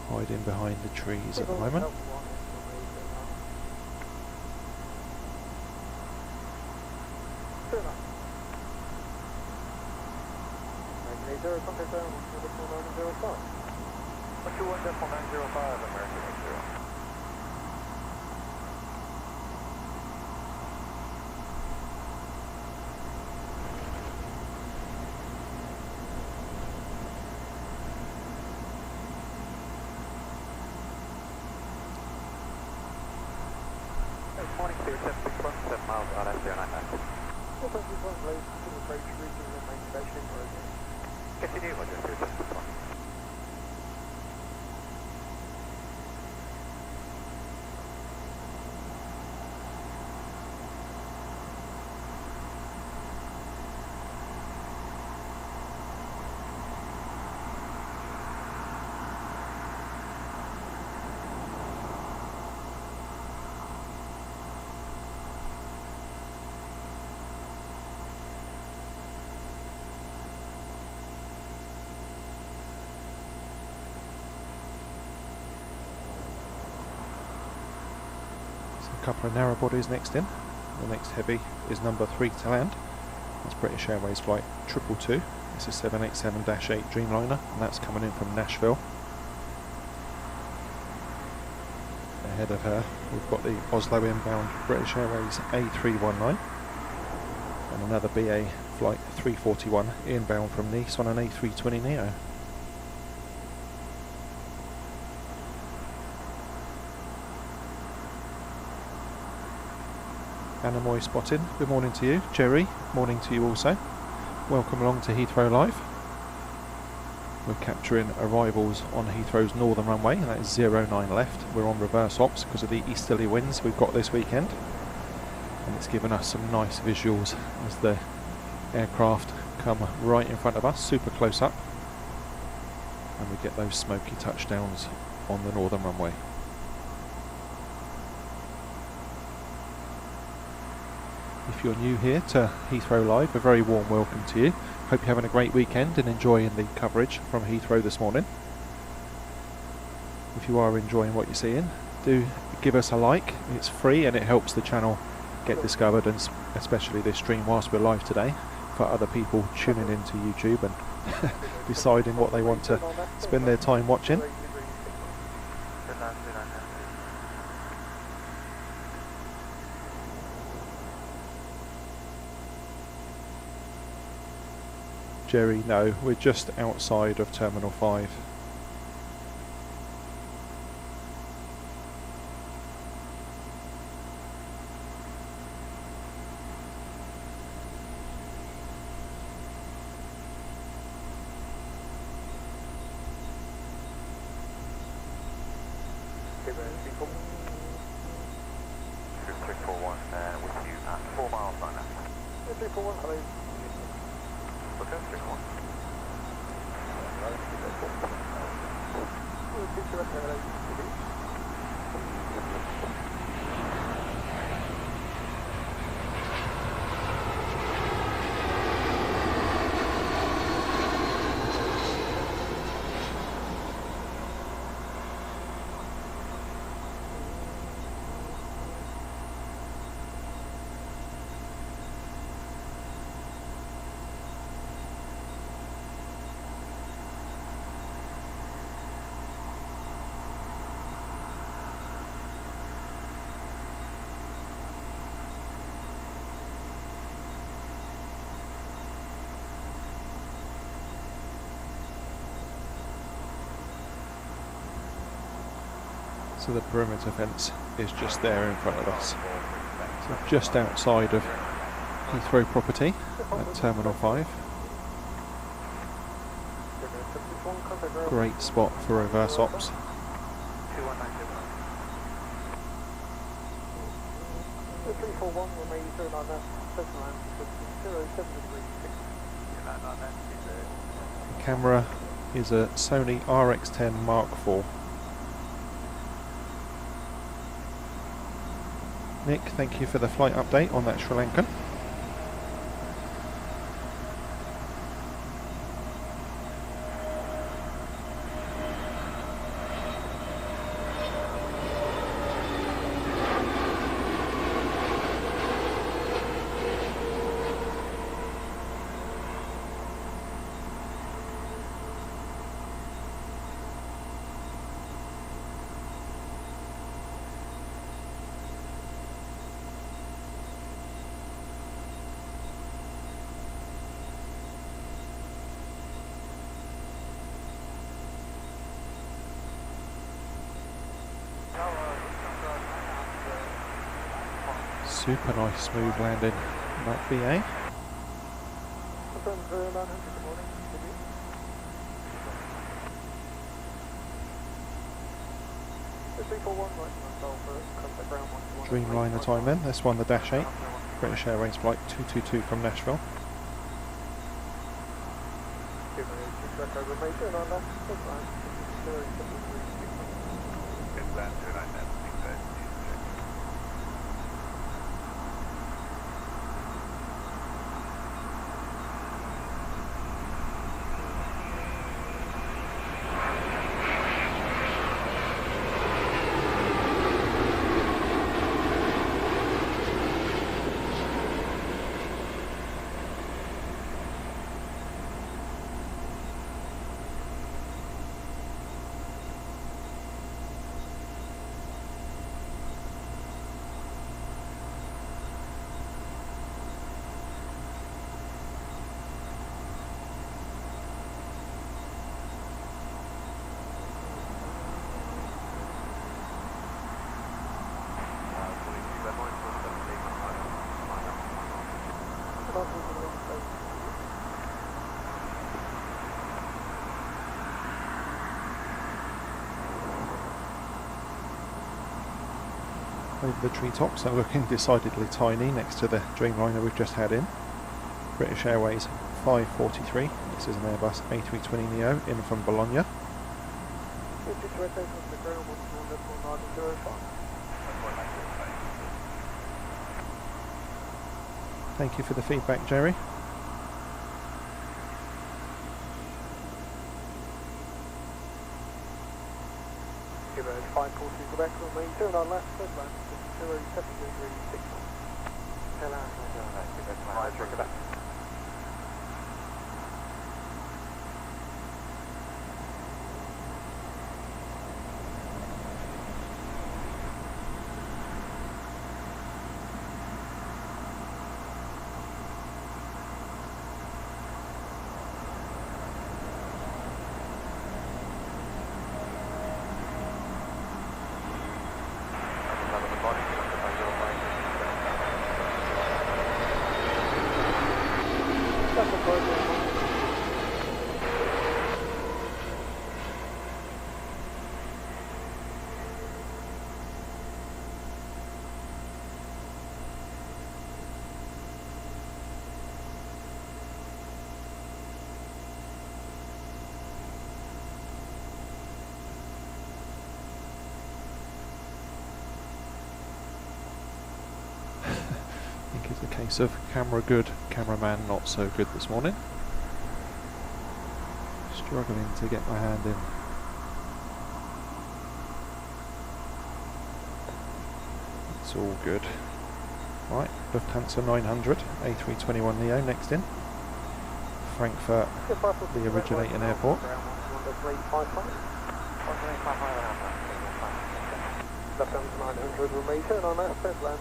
Hiding behind the trees at the moment. What's your 1.905 American 80? Morning, 761, 7 miles on S09. Continue, Roger, 761. couple of narrow bodies next in. The next heavy is number 3 to land. That's British Airways flight 222. This is 787-8 Dreamliner, and that's coming in from Nashville. Ahead of her, we've got the Oslo inbound British Airways A319, and another BA flight 341 inbound from Nice on an A320neo. Anamoy spotted, good morning to you. Jerry, morning to you also. Welcome along to Heathrow Live. We're capturing arrivals on Heathrow's northern runway, and that is 09 left. We're on reverse ops because of the easterly winds we've got this weekend. And it's given us some nice visuals as the aircraft come right in front of us, super close up. And we get those Smoky touchdowns on the northern runway. If you're new here to Heathrow Live, a very warm welcome to you. Hope you're having a great weekend and enjoying the coverage from Heathrow this morning. If you are enjoying what you're seeing, do give us a like. It's free and it helps the channel get discovered, and especially this stream whilst we're live today, for other people tuning into YouTube and deciding what they want to spend their time watching. Jerry, no, we're just outside of Terminal 5. So the perimeter fence is just there in front of us. So just outside of Heathrow property at Terminal 5. Great spot for reverse ops. The camera is a Sony RX10 Mark IV. Nick, thank you for the flight update on that Sri Lankan. Super nice smooth landing, that BA. Dreamliner time then, this one the Dash 8, British Airways flight 222 from Nashville. over the treetops and looking decidedly tiny next to the Dreamliner we've just had in. British Airways 543, this is an Airbus A320neo in from Bologna. Thank you for the feedback, Jerry. Kilo 540 Quebec, runway 09 left, first line, 0736. Hello, Quebec. I think it's a case of camera good, cameraman not so good this morning. Struggling to get my hand in. It's all good. Right, Lufthansa 900, A321neo next in. Frankfurt, the originating airport. Lufthansa 900, runway 09 left, first land,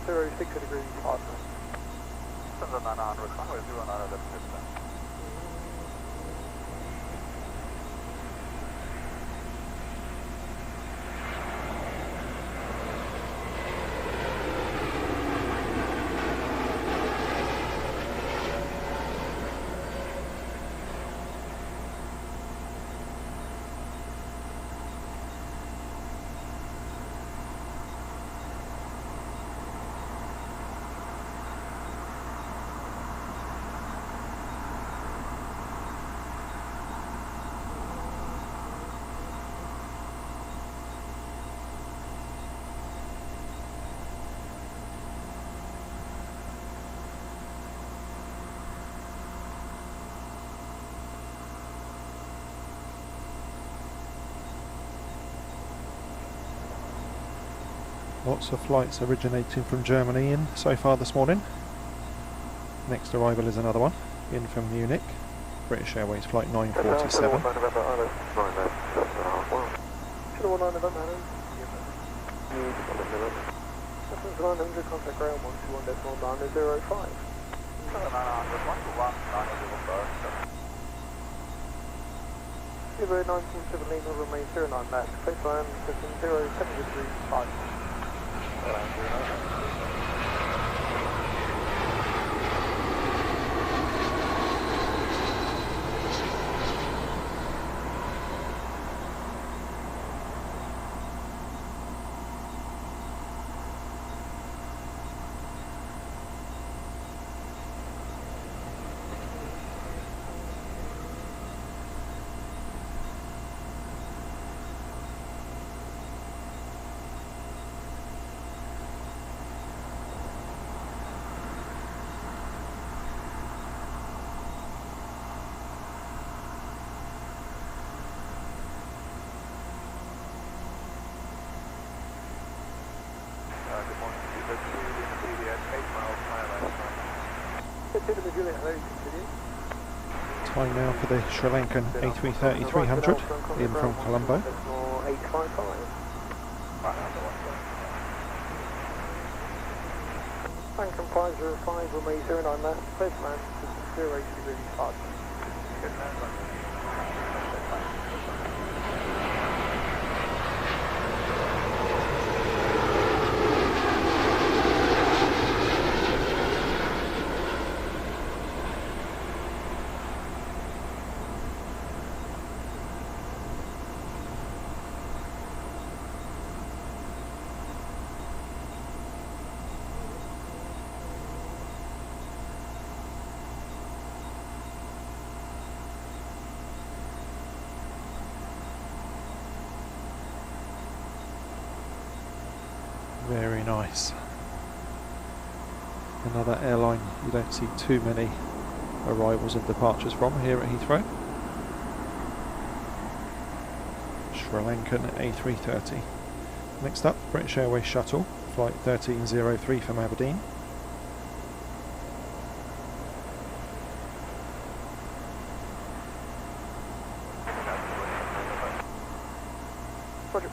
06 degrees, 5 knots. Lufthansa 900, runway 09 left, first land. Lots of flights originating from Germany in so far this morning. Next arrival is another one, in from Munich. British Airways flight 947. Contact ground 121.905. Kilo 947 Lima, remain 09 left, face line, 07 degrees, 5. Time now for the Sri Lankan A330-300 in from Colombo. Lankan 505, runway 09 left, first land, 08 degrees 5. Very nice. Another airline you don't see too many arrivals and departures from here at Heathrow. Sri Lankan A330. Next up, British Airways shuttle, flight 1303 from Aberdeen. Roger.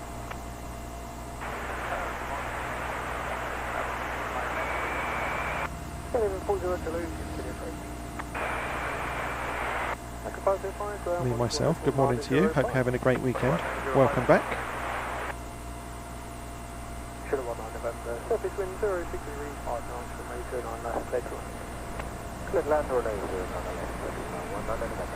Me myself, good morning to you. Hope you're having a great weekend. Welcome back. Sugar 19 November, surface wind 06 degrees 5 knots from me, 29 left, clear to land. Clear to land or no, 09 left, 19 November.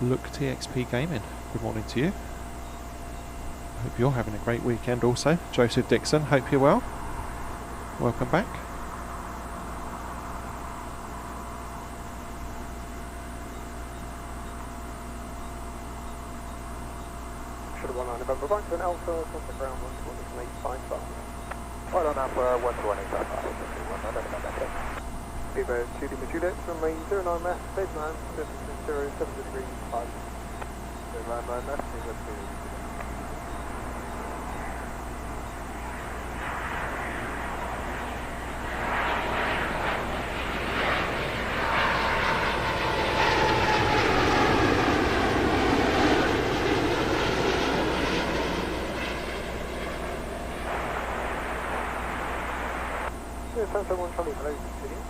Look TXP Gaming, good morning to you. Hope you're having a great weekend also. Joseph Dixon, hope you're well. Welcome back. Sugar 19 November, right to an Alpha, on the ground 120 from 855. Right on Alpha, 120, 19 Vivo 2 Lima Juliet, runway 09 left, clear to land, surface wind 07 degrees 5. 09 left, Vivo 2. Sunset 1 Charlie, hello, continue.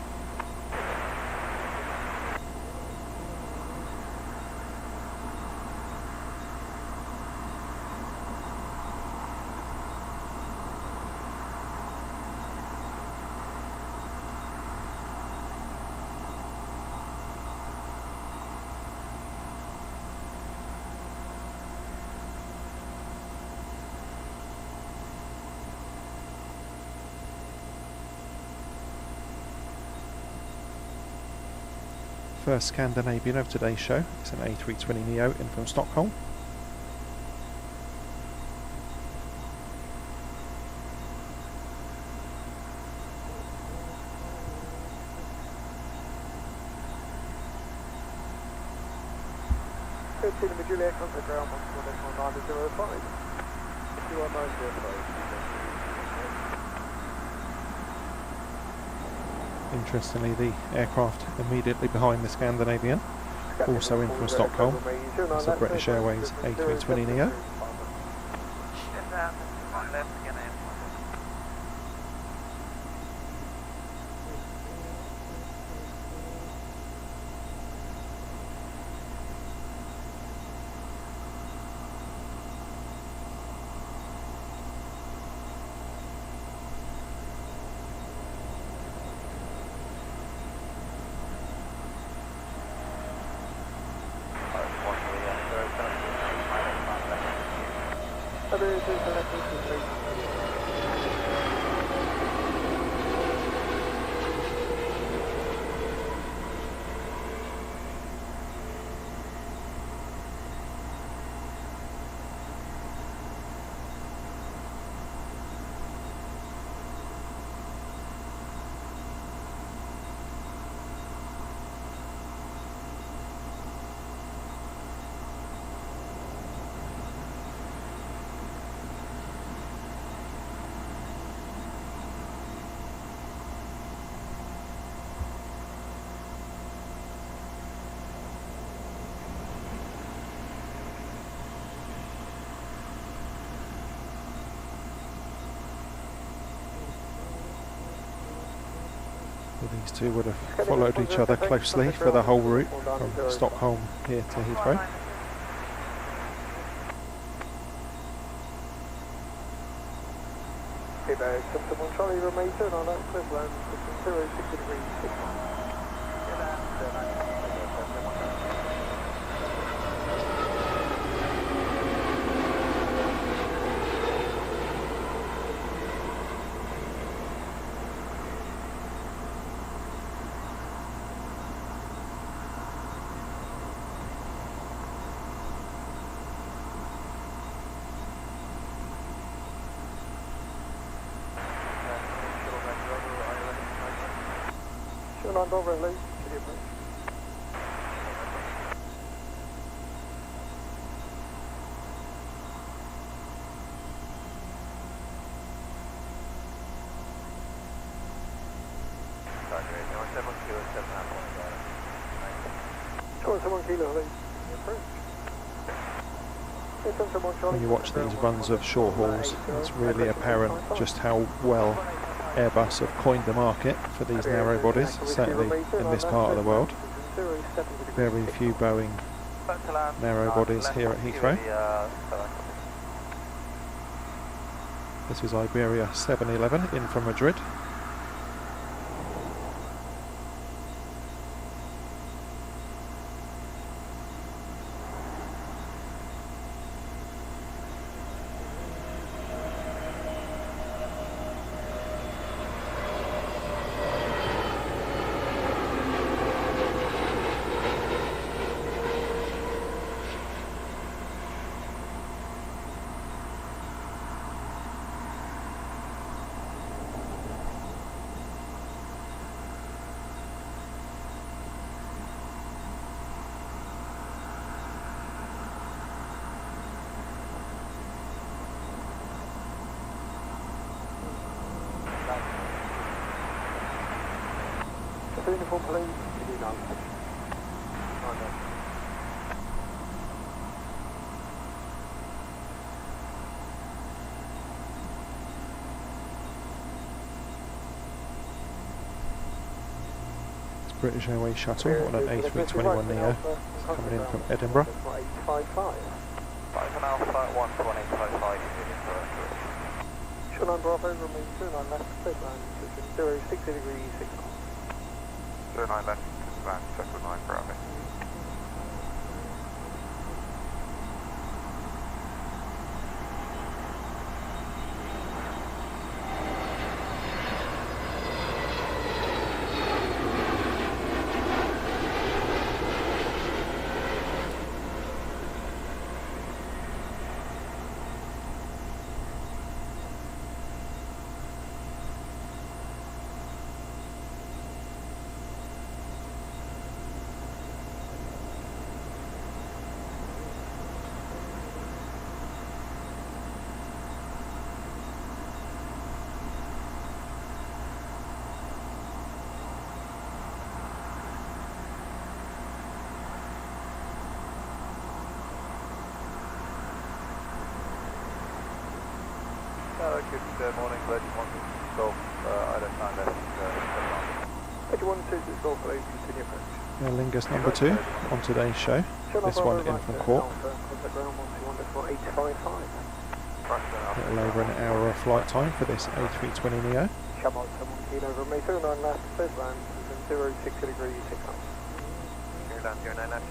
First Scandinavian of today's show. It's an A320neo in from Stockholm. Juliet, contact ground 11905. 21905. Interestingly, the aircraft immediately behind the Scandinavian, also in from Stockholm, is a British Airways A320neo. So these two would have followed each other closely for the whole route from Stockholm here to Heathrow. Midday, come to Charlie, remain turn on that cliff land, 060 degrees, 6 miles. On over, Lee. Should you approach? When you watch these runs of short hauls, it's really apparent just how well Airbus have coined the market for these narrow bodies, certainly in this part of the world. Very few Boeing narrow bodies here at Heathrow. This is Iberia 711 in from Madrid. Uniform police, you do know. It's British Airways shuttle on an A321neo coming in from Edinburgh. 855. 5 Alpha 11855. Shoreline Bravo, remain 29 left, clear land, 060 degrees, 6 miles. 09 left, land, circle 9 Bravo. Good morning, Legend 1 Golf, Idaho 9 left, 81 Golf, please, continue approach. Aer Lingus number 2 on today's show. This one in from Cork. A little over an hour of flight time for this A320neo. Come on, someone keen over me, 09 left, third land, 060 degrees, 6 miles. You're down 09 left.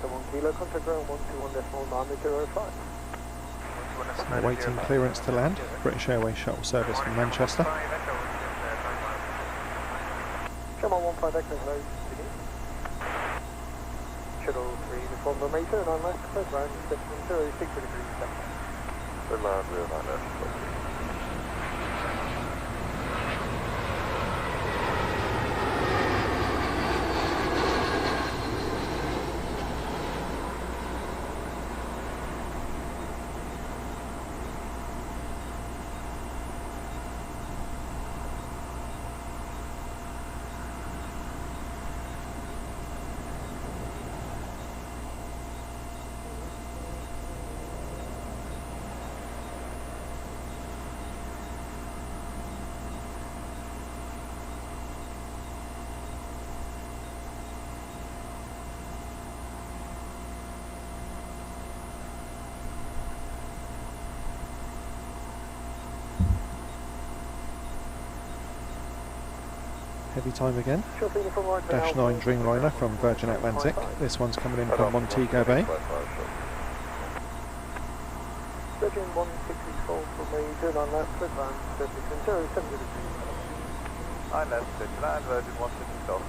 Delta 1 Kilo, contact ground 121.905. Awaiting clearance to land. British Airways shuttle service from Manchester. Come on, 15 Echo, load, continue. Shuttle 3, uniform meter, and on left, close ground, 6 degrees left. Good land, real 9 left. Heavy time again. Dash 9 Dreamliner from Virgin Atlantic. This one's coming in from Montego Bay. Virgin 164 from me, turn on left, close ground, 7 degrees. 9 left, clear to land, Virgin 164.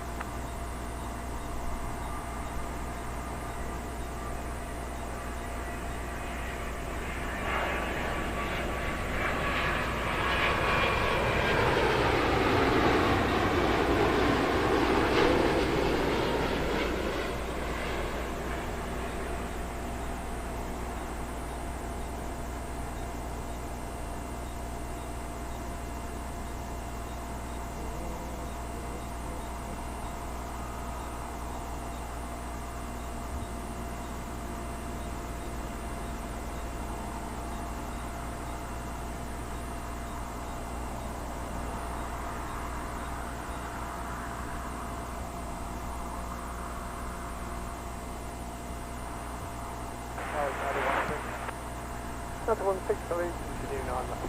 Delta 16, please, continue 9 left.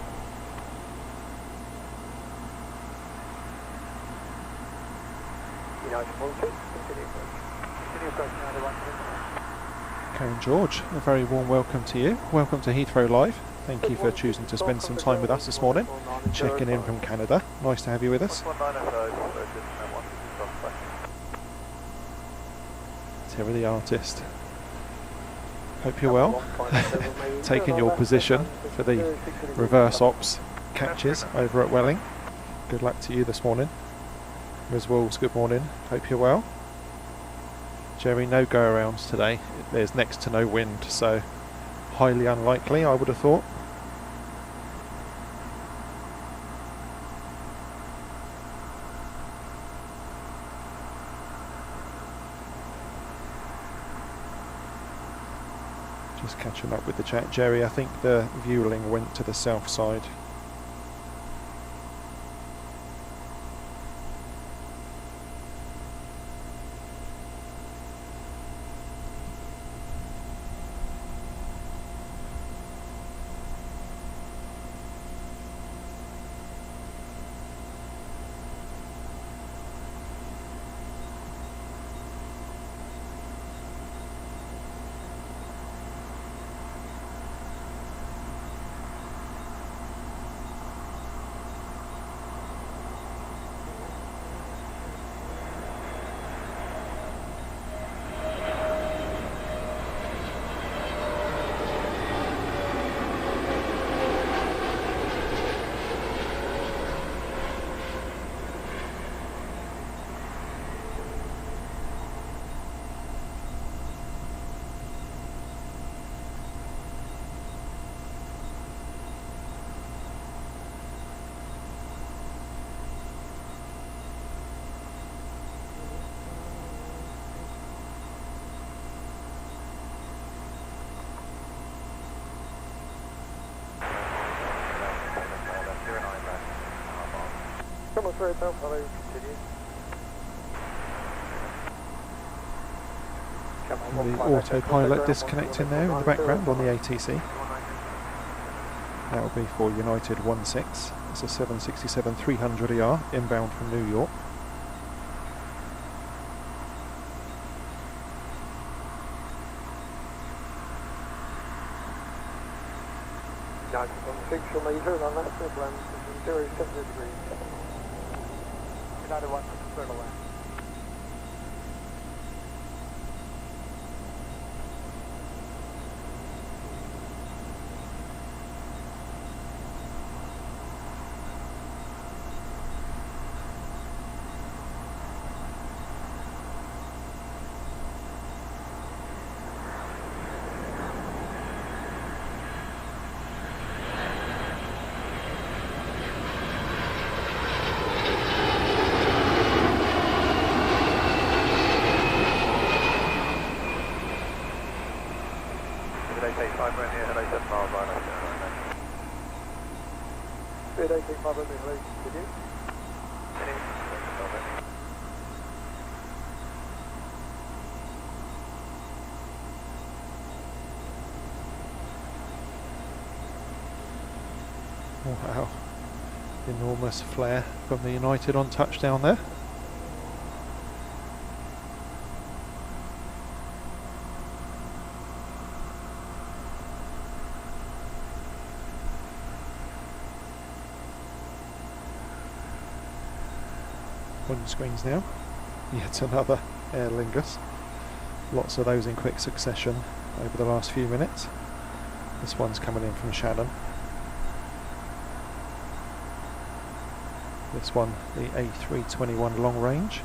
United 16, continue approach. Continue approach, United 16. Karen George, a very warm welcome to you. Welcome to Heathrow Live. Thank you for choosing to spend some time with us this morning. Checking in from Canada. Nice to have you with us. Terry the artist. Hope you're well. Taking your position for the reverse ops catches over at Welling. Good luck to you this morning. Ms Wolves, good morning. Hope you're well. Jerry, no go-arounds today. There's next to no wind, so highly unlikely, I would have thought. Just catching up with the chat. Jerry, I think the Vueling went to the south side. Come on, through Delta, hello, continue. The autopilot disconnecting there in the background on the ATC. That will be for United 16. It's a 767-300ER inbound from New York. United 16 shall meter and on left Midland, 070 degrees. United 1, clear to land. Midday, take 5 over, hello, continue. Wow, enormous flare from the United on touchdown there. On screens now, yet another Aer Lingus. Lots of those in quick succession over the last few minutes. This one's coming in from Shannon. This one, the A321 long range.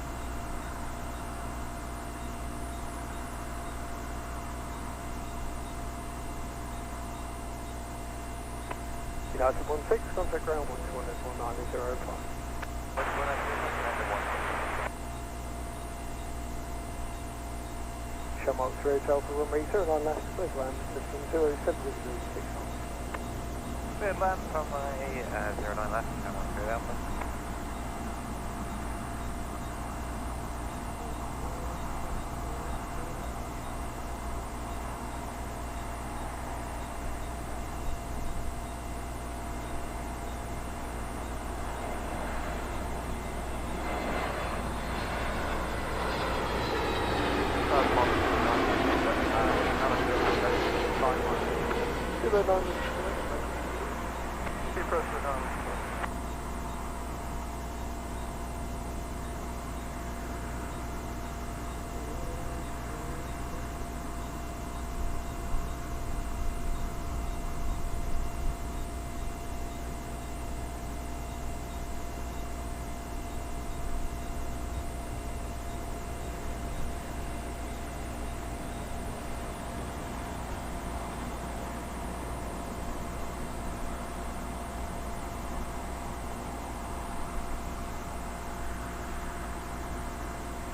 United 16, contact ground 121.905. Shamrock 3 Hotel for 1 meter and on left Midland, system 070 degrees 6 knots. Midland from 09 left, and 1 Alpha.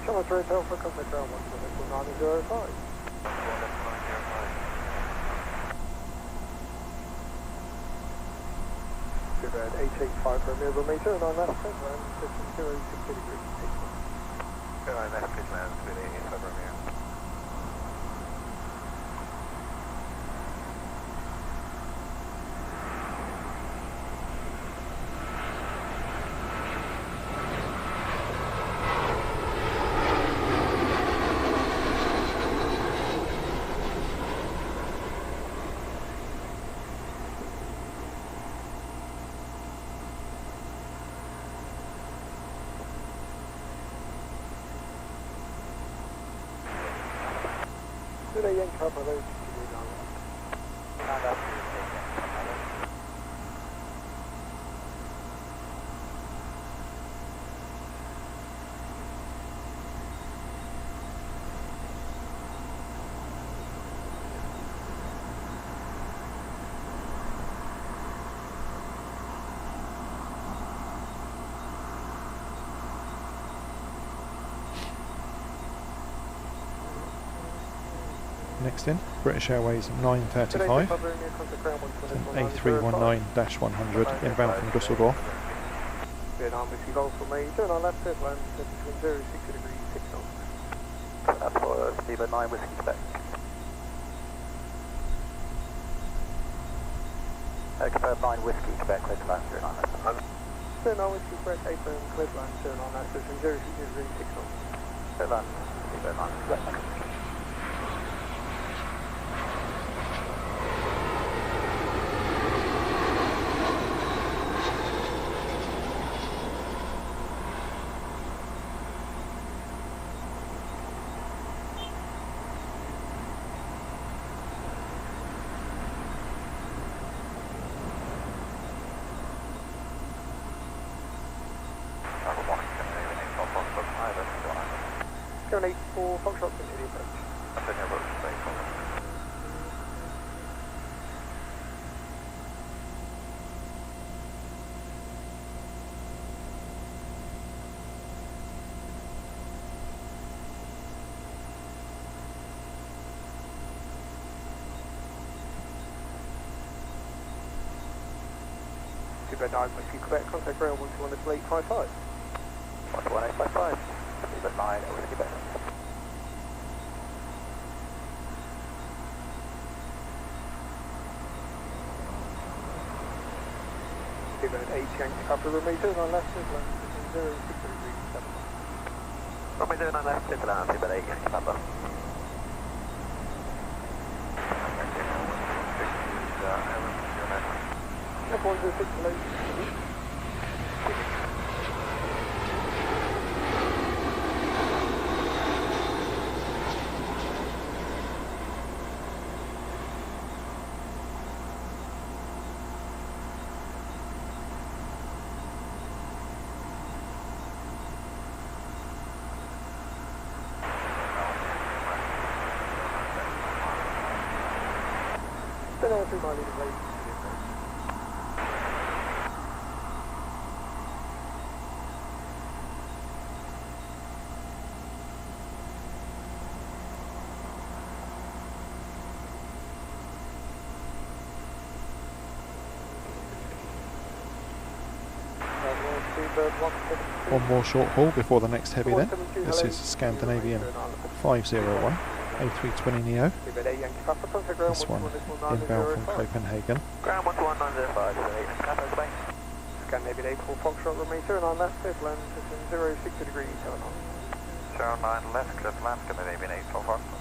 Shamrock 3 Hotel for contact ground 121.905. Good at 885 for a meter and on left Midland, system 060 degrees 6 knots. Good on left Midland, 85 for a meter. Good day, Yankee Papa, hello, continue on left. Next in, British Airways 935, A319-100 inbound from Dusseldorf. Vietnam Whiskey Golf for me, turn on left Midland, between 060 degrees 6 knots. That's for Steve 9 Whiskey Quebec. Confirm 9 Whiskey Quebec, clear to land, 09 left. Turn on Whiskey Quebec, apron, Midland, turn on left, between 060 degrees 6 knots. Clear land, Steve 9 Quebec. for Foxtrot, continue approach. Continue approach, stay focused. Bed 9, Whiskey Quebec, contact ground 121 11855. Bed 9, Whiskey Quebec. Bed 8, change a couple of meters on left, is 0, 6 degrees, 7. Runway 09 left, clear to land, Bed 8, Yankee Papa. F106 below. Then 3 mile lead late. One more short haul before the next heavy then. This is Scandinavian 501 A320neo. This one inbound from Copenhagen. Ground 12195, Scandinavian 84 Foxtrot, Remeter, and on left, safe land, position 060 degrees, 09 left, clear to land, Scandinavian 84 Foxtrot.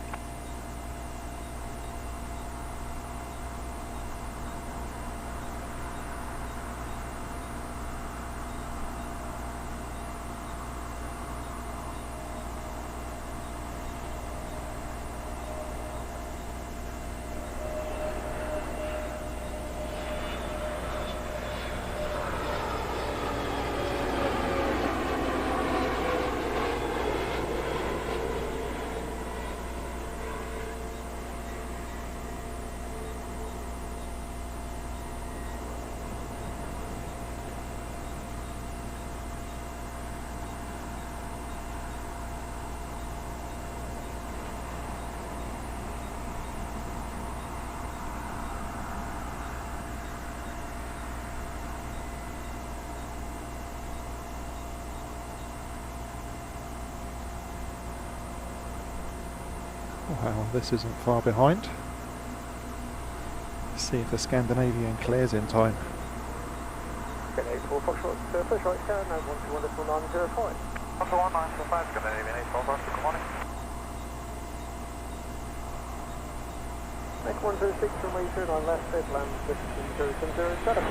Wow, this isn't far behind. Let's see if the Scandinavian clears in time. Scandinavian 84 Foxtrot, first right scan, and 121.905. 12195, Scandinavian 84 Foxtrot, good morning. Next 106 from Remeter, and on left, safe land, position 070, set up.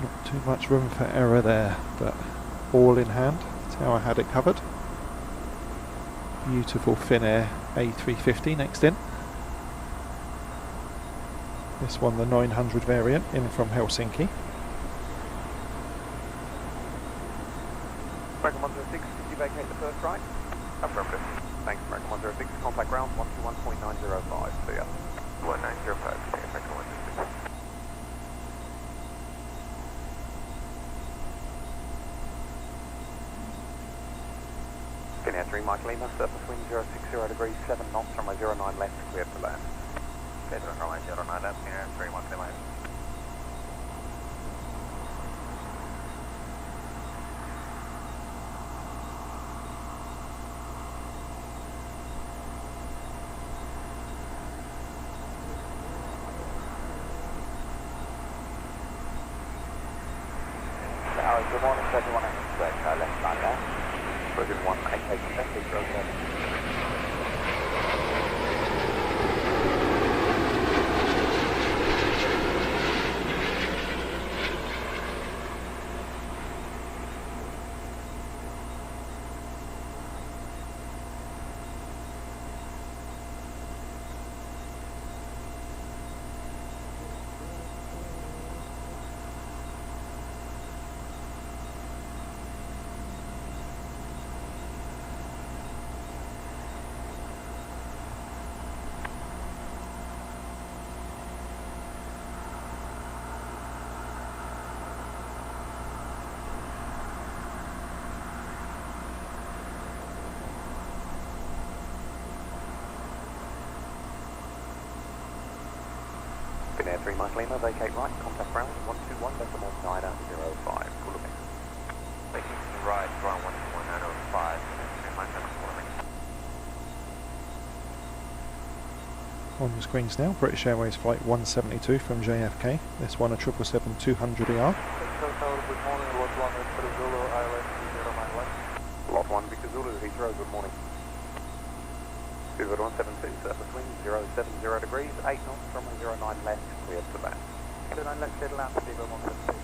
Not too much room for error there, but all in hand. That's how I had it covered. Beautiful Finnair A350 next in. This one the 900 variant in from Helsinki. American 106, did you vacate the first right? Affirmative. Thanks, American 106, contact ground 121.905, see ya. 1905, American 106. Finnair 3, Mike Lima, surface wind 060 degrees, 7 knots, runway 09 left, clear to land. Okay, runway 09 left, Finnair 3, Mike Lima. Good morning, 31 left line there. Virgin 188 Quebec, Heathrow, Air 3 Mike Lima, vacate right, contact ground 121.905. Cool looking. Taking right, ground 121.905, 3 Mike Lima, cool looking. On the screens now, British Airways Flight 172 from JFK. This one a 777-200ER. Hotel, good morning, Lot 1, Victor Zulu, Island 209 left. Lot 1, Victor Zulu, Heathrow, good morning. Good 172, surface wind 070 degrees, 8 knots, runway 09 left, cleared to land. 09 left, cleared to land, Viva 172.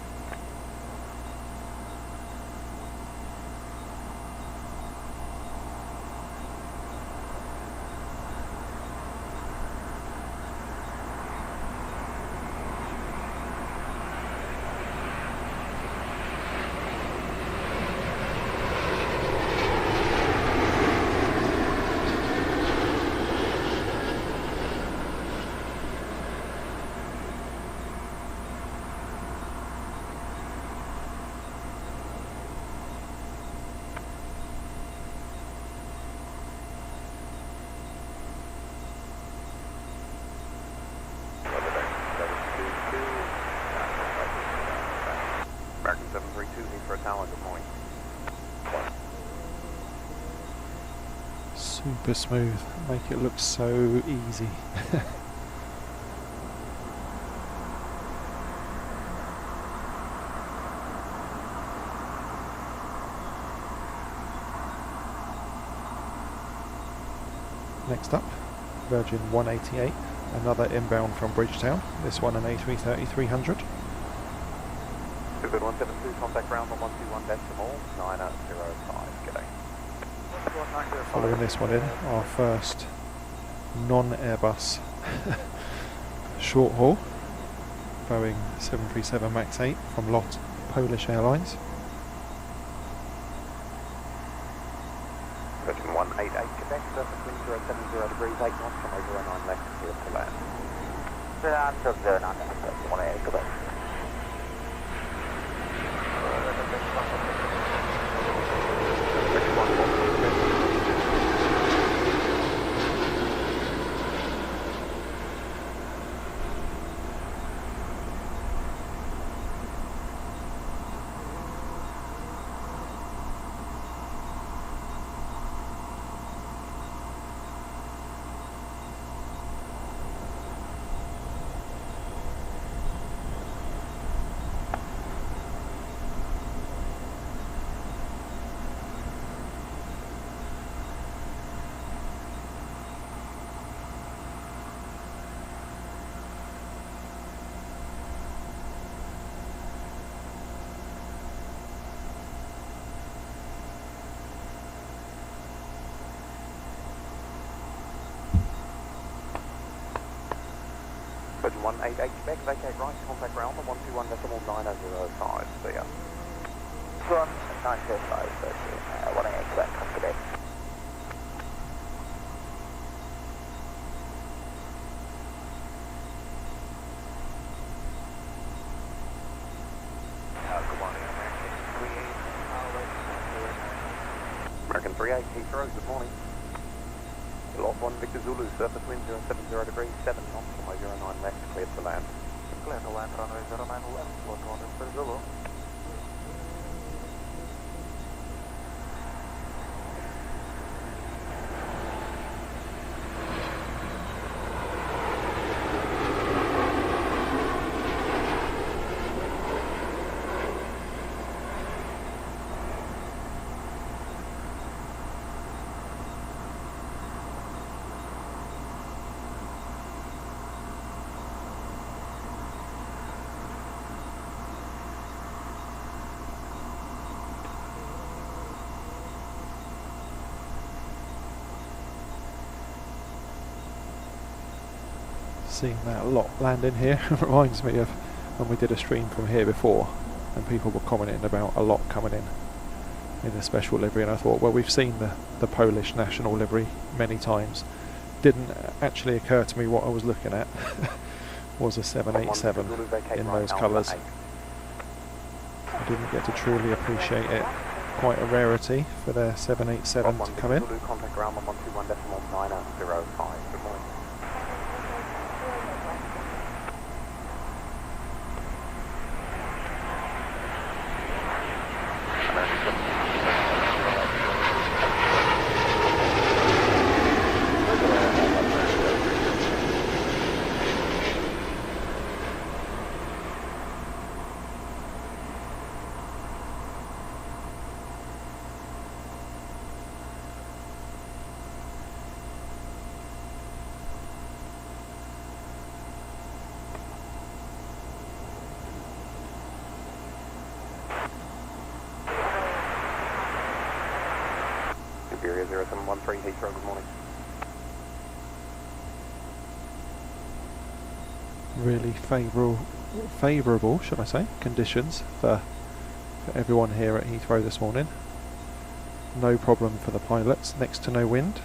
American 732, Heathrow Tower, good morning. Super smooth, make it look so easy. Next up, Virgin 188, another inbound from Bridgetown, this one an A330-300. Good 172, contact ground on 121 decimal 905, g'day. Following this one in, our first non-Airbus short haul, Boeing 737 MAX 8 from LOT Polish Airlines. Virgin 188 Quebec, surface wind 070 degrees, 8 knots, runway 09 left, clear to land. 09 left, 188 Quebec. Virgin 188 Quebec, vacate right, contact ground on 121.905, see ya. 905, Virgin 188 Quebec, come Quebec. Good morning, American 38, Heathrow, good morning. Lot 1, Victor Zulu, surface wind 070 degrees, 7 knots, runway 09 left, cleared to land. Cleared to land, runway 09 left, Lot 1, Victor Zulu. Seeing that a lot landing here reminds me of when we did a stream from here before and people were commenting about a lot coming in the special livery, and I thought, well, we've seen the Polish national livery many times. Didn't actually occur to me what I was looking at was a 787 in those colours. I didn't get to truly appreciate it. Quite a rarity for their 787 to come in. Contact ground 121.905. Good morning. Iberia 0713 Heathrow, good morning. Really favourable, should I say, conditions for everyone here at Heathrow this morning. No problem for the pilots, next to no wind.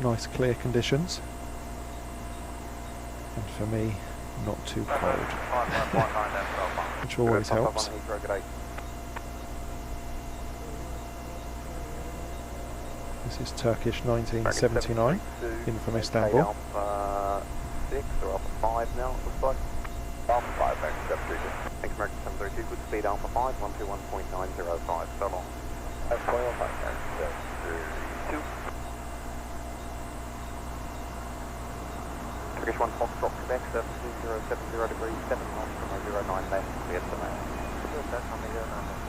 Nice clear conditions. And for me, not too cold. Which always helps. This is Turkish 1979 in from Istanbul. Alpha 6 or Alpha 5 now, it looks like. Alpha 5, thanks, thanks American 732, good speed Alpha 5, 121.905, so long. Alpha 5, thanks, 732. Turkish 1 Foxtrot, Quebec, surface 2070 degrees, 7 knots from 09 left, clear to land. Good, that's on the 09 left.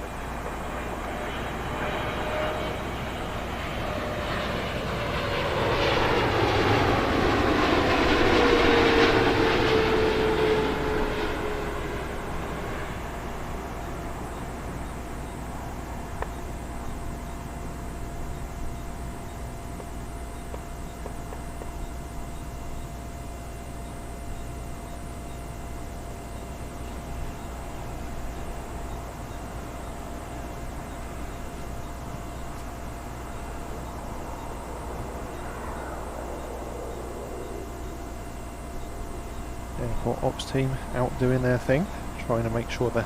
Airport ops team out doing their thing, trying to make sure the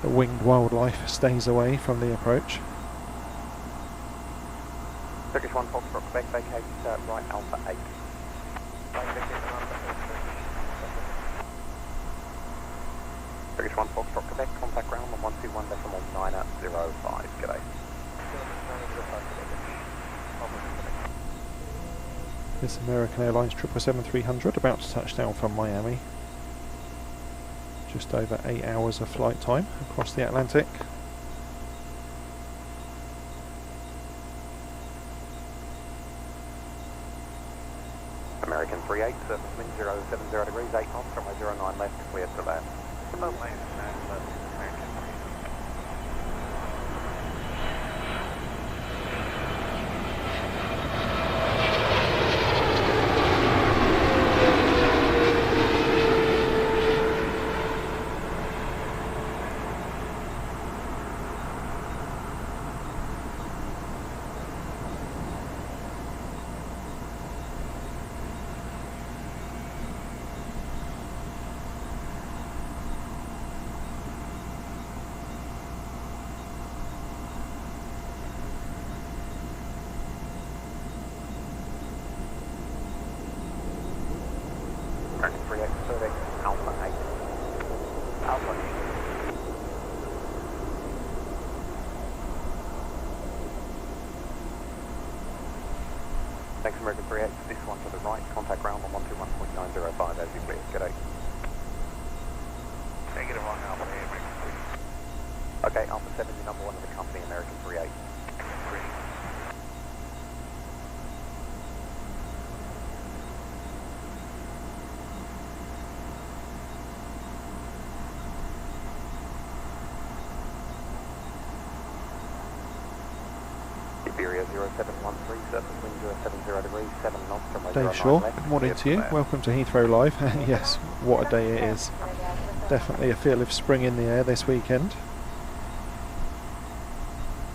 winged wildlife stays away from the approach. Turkish 1 Foxtrot, Quebec, vacate right Alpha 8. Turkish 1 Foxtrot, Quebec, contact ground on 121.905, g'day. This American Airlines 777-300 about to touch down from Miami. Just over 8 hours of flight time across the Atlantic. American 38, surface wind 070 degrees, 8 knots, runway 09 left, clear to land. American 38, Survey, Alpha 8. Alpha 8. Thanks American 38, this one to the right, contact ground on 121.905 as you please, g'day. Negative 1 Alpha 8, American 3. Okay, Alpha 7, your number 1 in the company, American 38. 3. Iberia 0713, surface wind 070 degrees, 7 knots from Dave Shaw, good morning to you. Welcome to Heathrow Live. Yes, what a day it is. Definitely a feel of spring in the air this weekend.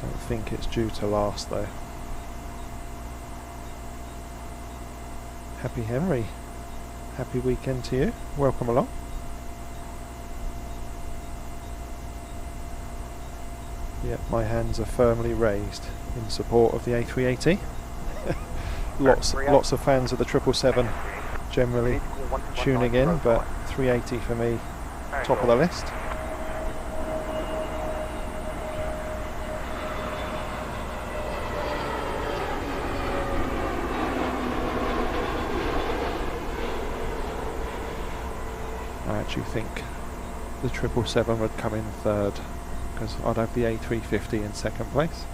Don't think it's due to last though. Happy Henry. Happy weekend to you. Welcome along. Yep, my hands are firmly raised in support of the A380. Lots of fans of the 777 generally tuning in, but 380 for me, top of the list. I actually think the 777 would come in third, because I'd have the A350 in second place.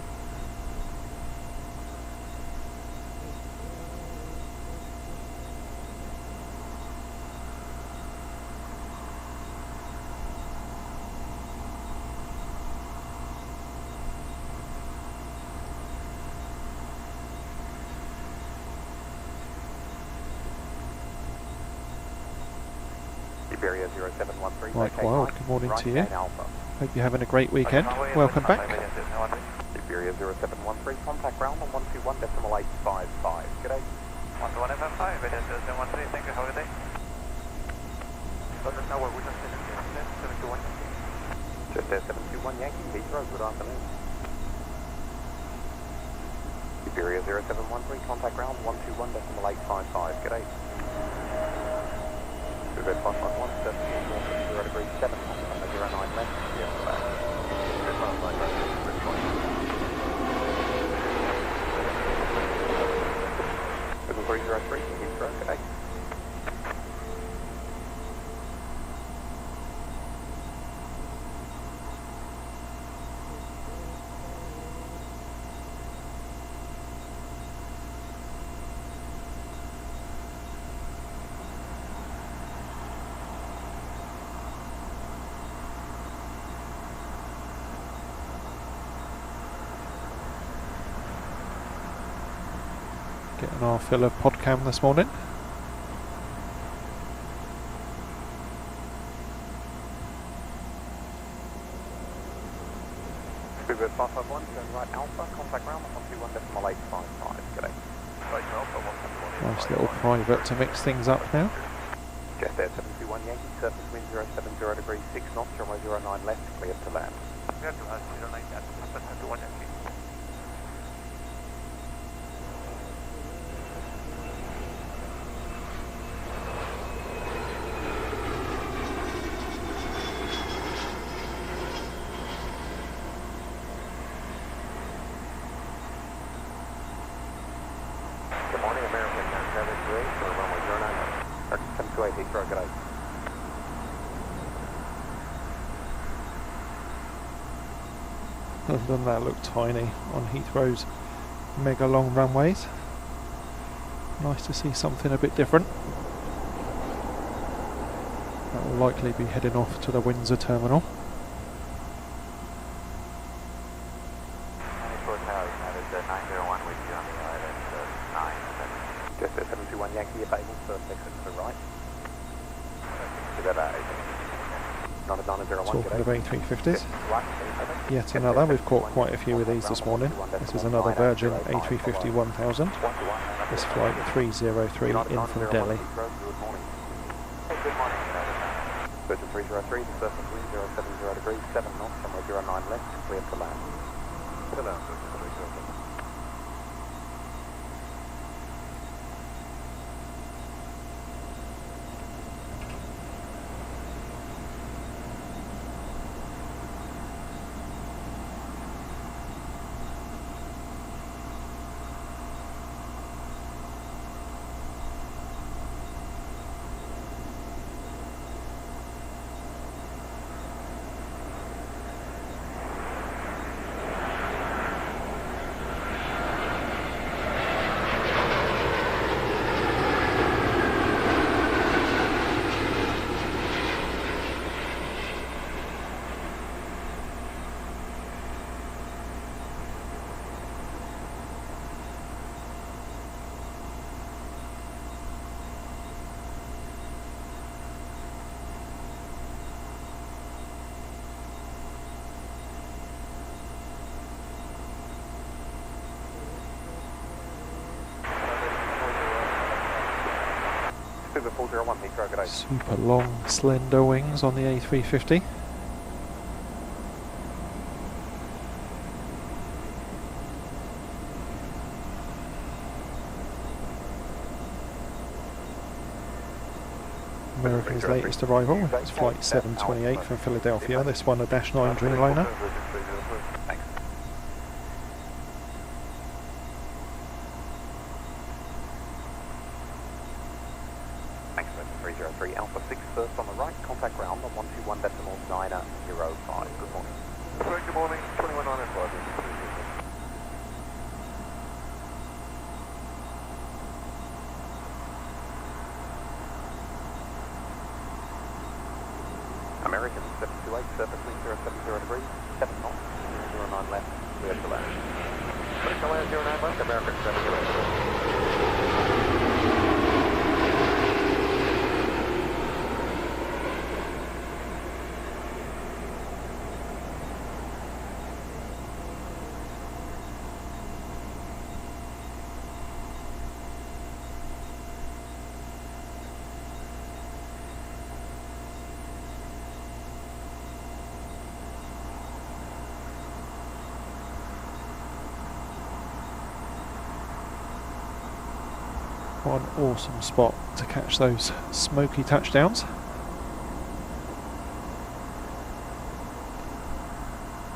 Iberia 0713. Mike Wild, good morning to you. Alpha. Hope you're having a great weekend. Welcome back. Iberia 0713, contact ground on 121.855. G'day. 121.855, Iberia 0713, thank you, have a good day. Let us know what we're just in 721. Just there, 721 Yankee, Heathrow, good afternoon. Iberia 0713, contact ground 121.855, g'day. Good 551, 0 degrees 7, 09 left, yeah, back. Good 551, good point. 7303, Heathrow, g'day. Getting our fill of podcam this morning. Speedbird 551, turn right Alpha, contact ground on 121.855, g'day. Nice little private to mix things up now. Just there, 721 Yankee, surface wind 070 degrees, 6 knots, runway 09 left, cleared to land. Cleared to land, 09 left, 721 Yankee. Good morning, American 978 for runway 09 left. 728 Heathrow, g'day. Doesn't that look tiny on Heathrow's mega long runways? Nice to see something a bit different. That will likely be heading off to the Windsor terminal. Just at 721 Yankee, available, first exit to the right. Talking of A350s, yet another. We've caught quite a few of these this morning. This is another Virgin A350 1000. This flight 303 in from Delhi. Virgin 303, the surface wind 070 degrees, 7 knots, runway 09 left, cleared to land. Super 401 Heathrow, good day. Super long, slender wings on the A350. American's latest arrival is flight 728 from Philadelphia. This one a Dash 9 Dreamliner. Thanks. Thanks, 303 Alpha 6 first on the right, contact ground on 121.905. Good morning. Sorry, good morning, 21905. American 728, surface wind 070 degrees, 7 knots, 009 left, clear to land. Clear to land 09 left, American 728. What an awesome spot to catch those Smoky touchdowns.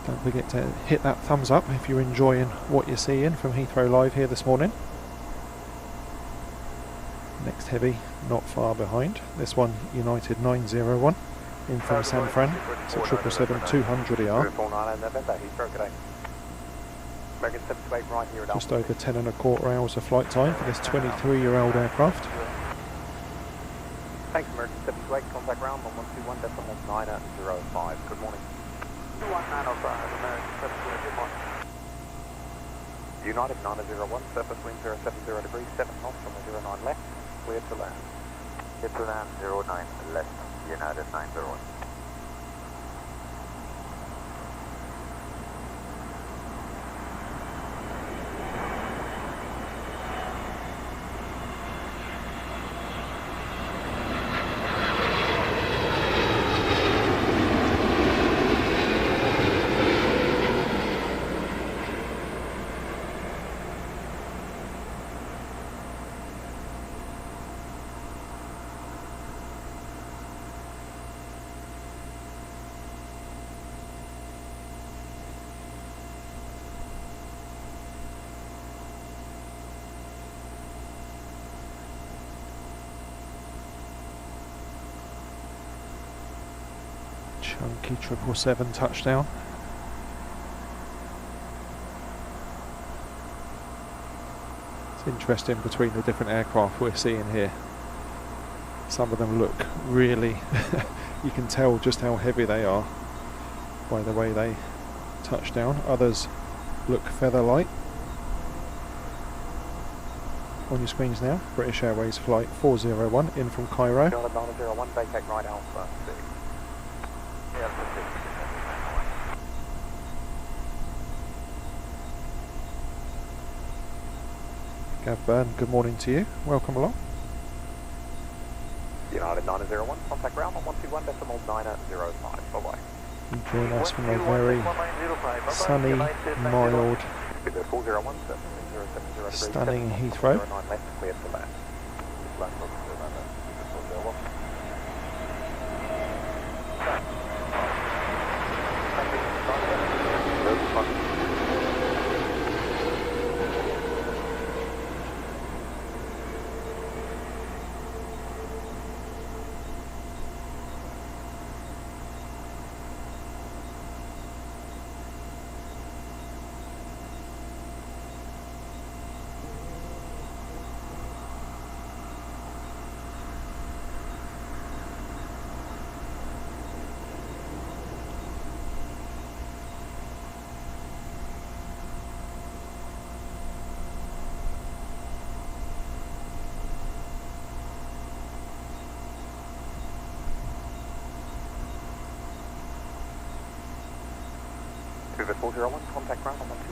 Don't forget to hit that thumbs up if you're enjoying what you're seeing from Heathrow Live here this morning. Next heavy, not far behind. This one, United 901 in from San Fran. It's a 777-200ER. American 728 right here at Just over 10 and a quarter hours of flight time for this 23-year-old aircraft. Thanks, American 728, contact ground on 121.905. Good morning. 21905, American 728, good morning. United 901, surface wind 070 degrees, 7 knots on the 09 left, clear to land. Clear to land 09 left, United 901. Chunky 777 touchdown. It's interesting between the different aircraft we're seeing here. Some of them look really, you can tell just how heavy they are by the way they touch down. Others look feather light. On your screens now, British Airways flight 401 in from Cairo. 901, vacate right Alpha 6. Gav Byrne, good morning to you. Welcome along. United 901, contact ground on 121.905. Bye-bye. You join us from a very sunny, mild, stunning Heathrow.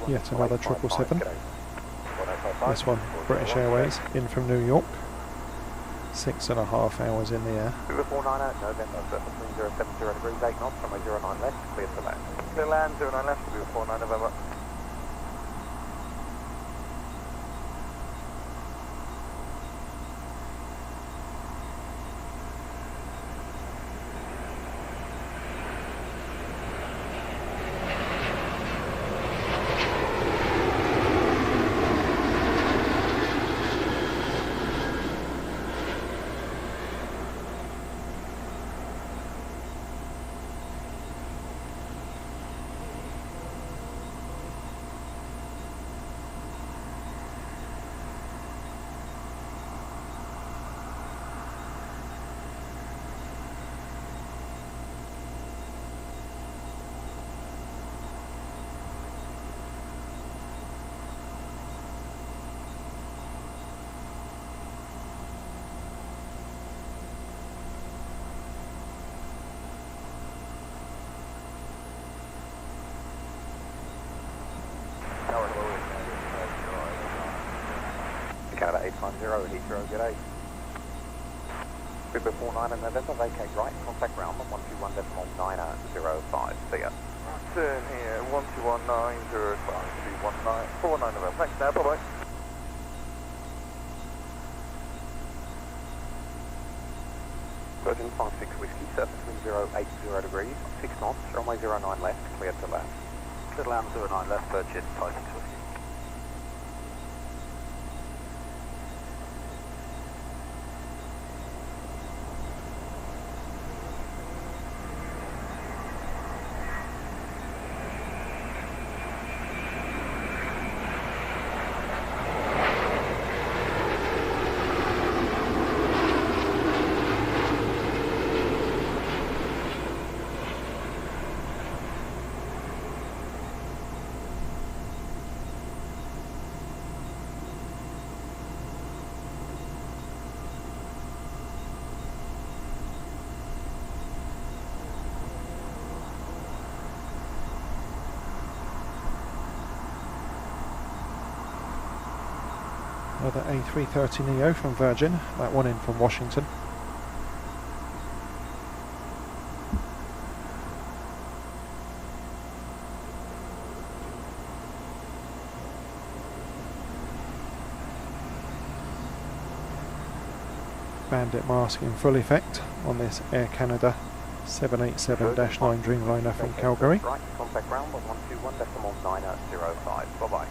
Yet another 777. This one, British Airways, in from New York. 6.5 hours in the air. 2490 November, surface wind 070 degrees, 8 knots, runway 09 left, clear to land. Clear land, 09 left, 2490 November. Canada 850 Heathrow, g'day. Super 49 November, vacate right, contact ground on 121.905, see ya. Turn here, 121905219, 49 November. Thanks now, bye-bye. Virgin 56 Whiskey, surface wind 080 degrees, 6 knots, runway 09 left, clear to land. Clear land, 09 left, Virgin 56 Whiskey. Another A330neo from Virgin, that one in from Washington. Bandit mask in full effect on this Air Canada 787-9 Dreamliner from Calgary. Right, contact ground on 121.905, bye-bye.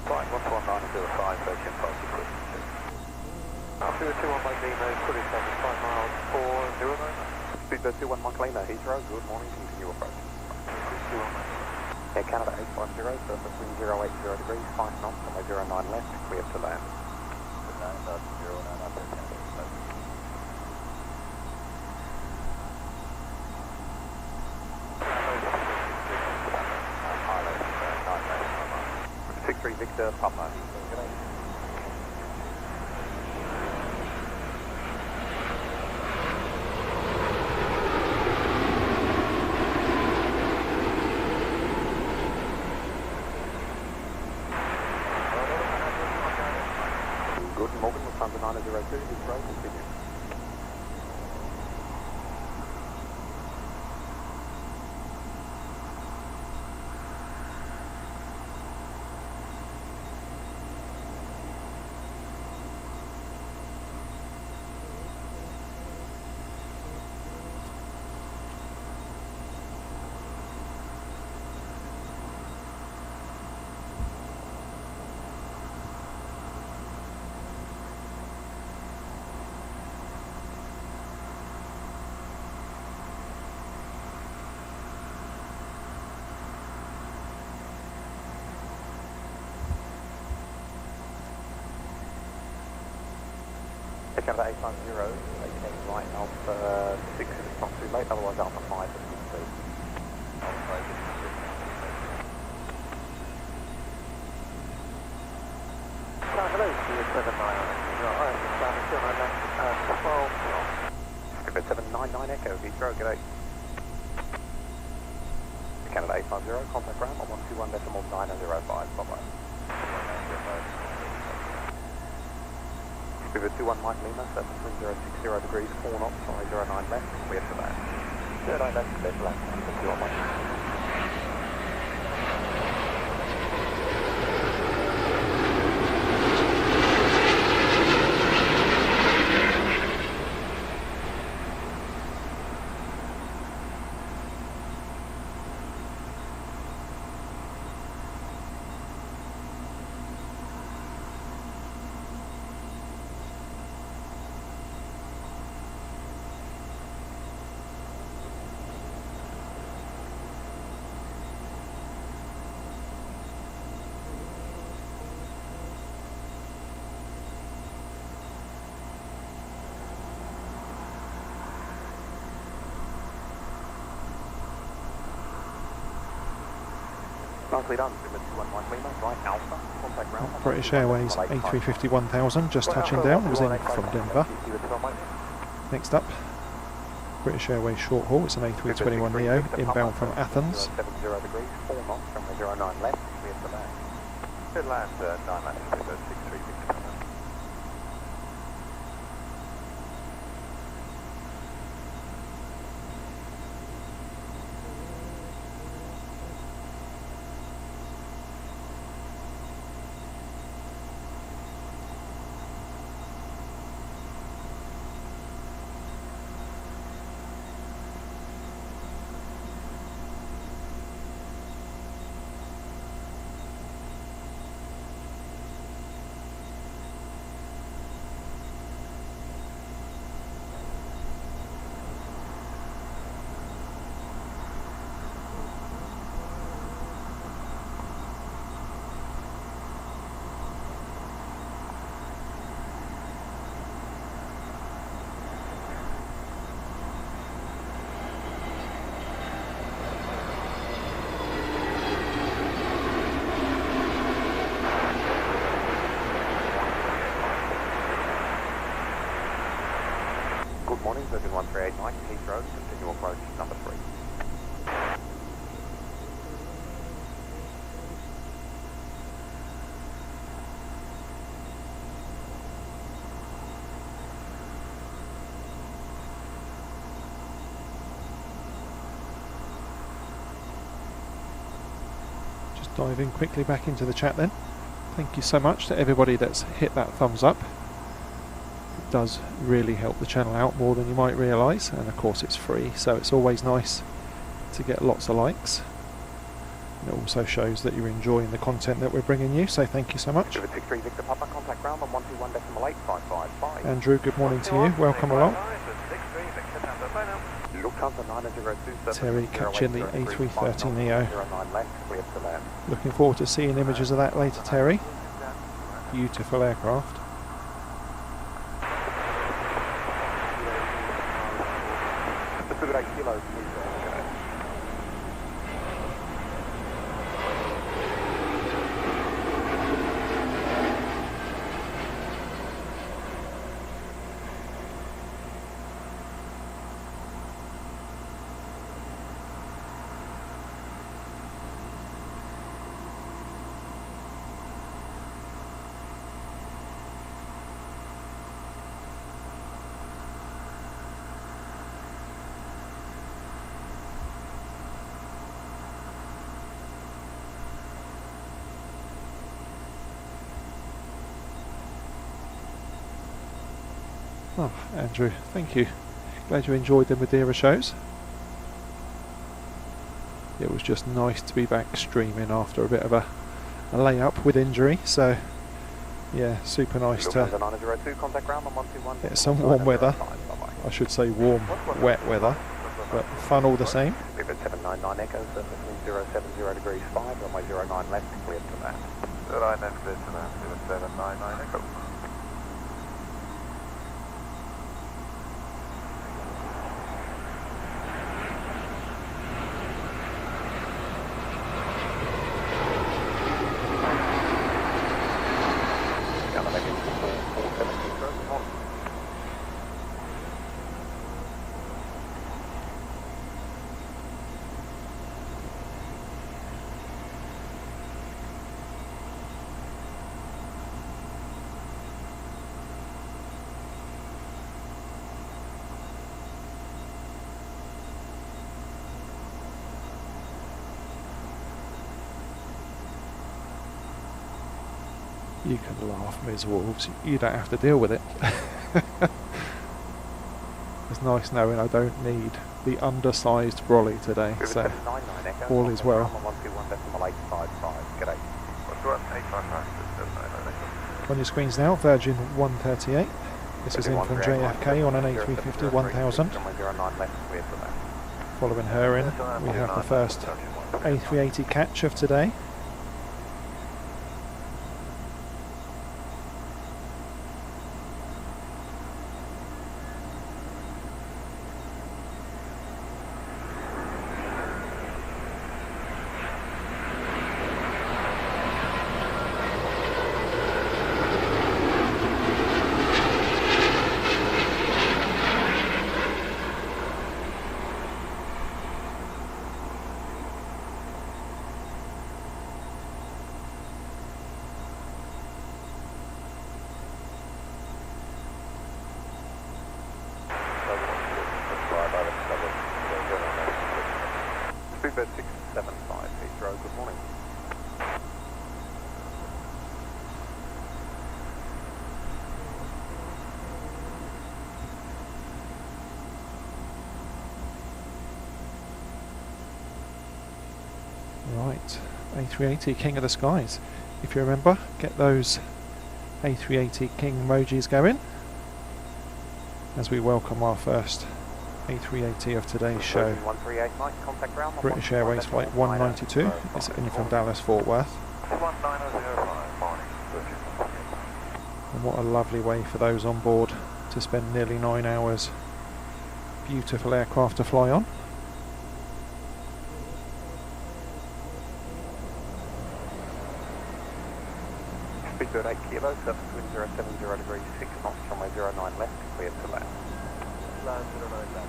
Right, 11905, Virgin 56. After the 21 by Lima, fully 75 miles, 409. Speedbird 21 Mike Lima, Heathrow, good morning, continue approach. Air Canada 850, surface wind 080 degrees, 5 knots, runway 09 left, clear to land. 63 Victor, Papa. Good, Morgan, Lufthansa 902, Heathrow, continue. Canada 850, vacate right Alpha 6 if it's not too late, otherwise Alpha 5 if it's too. Hello, Stuart 79, I understand it's 12 knots. 799 Echo, Heathrow, g'day. Canada 850, contact ground on 121.905, bye-bye. River 21 Mike Lima, surface wind 060 degrees, 4 knots, runway 09 left, clear for land. 09 left, clear for land, 21 Mike. Nicely done, River 21 Mike Lima, right Alpha, contact ground. British Airways A350 1000 just touching down, was in from Denver. Next up, British Airways short haul, it's an A321neo inbound from Athens. 70 degrees, 4 knots, runway 09 left, clear for land. Good land, 9 latitude, 63 Victor. Good morning, Virgin 138 Mike, Heathrow, continue approach number 3. Just diving quickly back into the chat then. Thank you so much to everybody that's hit that thumbs up. It does really help the channel out more than you might realise, and of course it's free, so it's always nice to get lots of likes. And it also shows that you're enjoying the content that we're bringing you, so thank you so much. Victor Victor Papa, contact ground on 121.8555. Andrew, good morning to you, welcome along. Terry catching the A330neo. Looking forward to seeing images of that later, Terry. Beautiful aircraft. Oh, Andrew, thank you. Glad you enjoyed the Madeira shows. It was just nice to be back streaming after a bit of a lay-up with injury, so yeah, super nice to get some warm weather. I should say warm, wet weather, but fun all the same. 799 Echo, surface wind 070 degrees 5, runway 09 left, cleared to land. 09 left, cleared to land, 799 Echo. You can laugh, Ms. Wolves. You don't have to deal with it. It's nice knowing I don't need the undersized brolly today, so all is well. On your screens now, Virgin 138. This is in from JFK on an A350 1000. Following her in, we have the first A380 catch of today. Bed 675 Heathrow, good morning. Right, A380 King of the Skies. If you remember, get those A380 King emojis going as we welcome our first A380 of today's show. British Airways Flight 192. It's in from Dallas Fort Worth. And what a lovely way for those on board to spend nearly 9 hours. Beautiful aircraft to fly on. Speed bird 8 kilos, surface wind 070 degrees, 6 knots, runway 09 left, cleared to land. Land 09 left.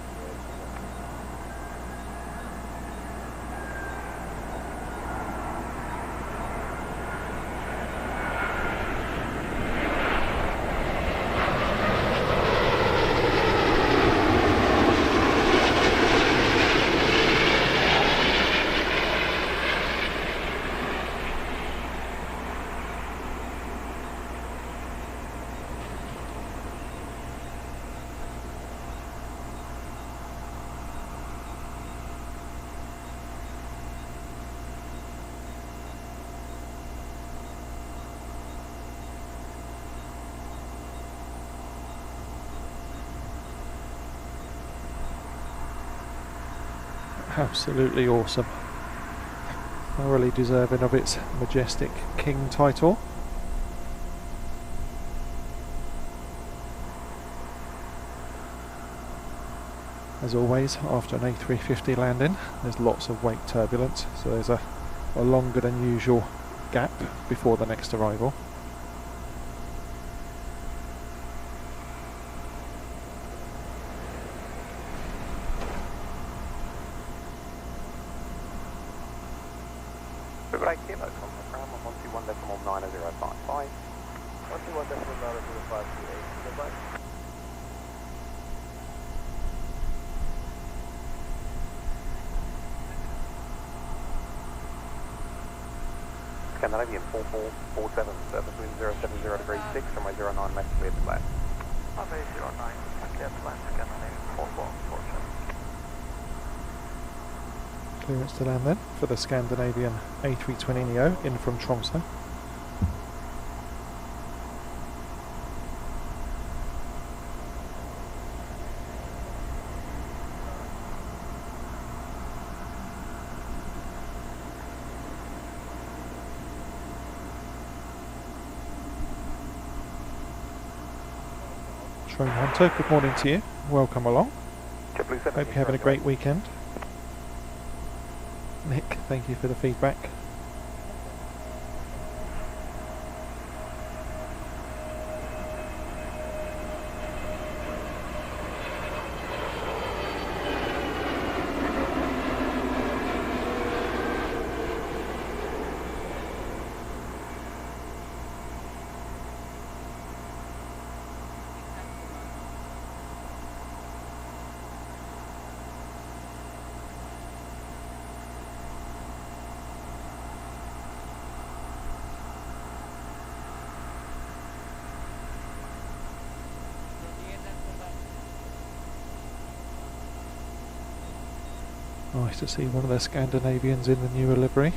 Absolutely awesome. Thoroughly deserving of its majestic King title. As always, after an A350 landing, there's lots of wake turbulence, so there's a longer than usual gap before the next arrival. Right, kilo, contact ground 121.9055. 121.9055. Scandinavian 4447, surface wind 070 degrees 6, runway 09 left, cleared to land. Runway 09, cleared to land, Scandinavian 4447. Clearance to land then for the Scandinavian A320neo in from Tromsø. Shrone Hunter, good morning to you. Welcome along. Hope you're having a great weekend. Nick, thank you for the feedback. Nice to see one of the Scandinavians in the newer livery.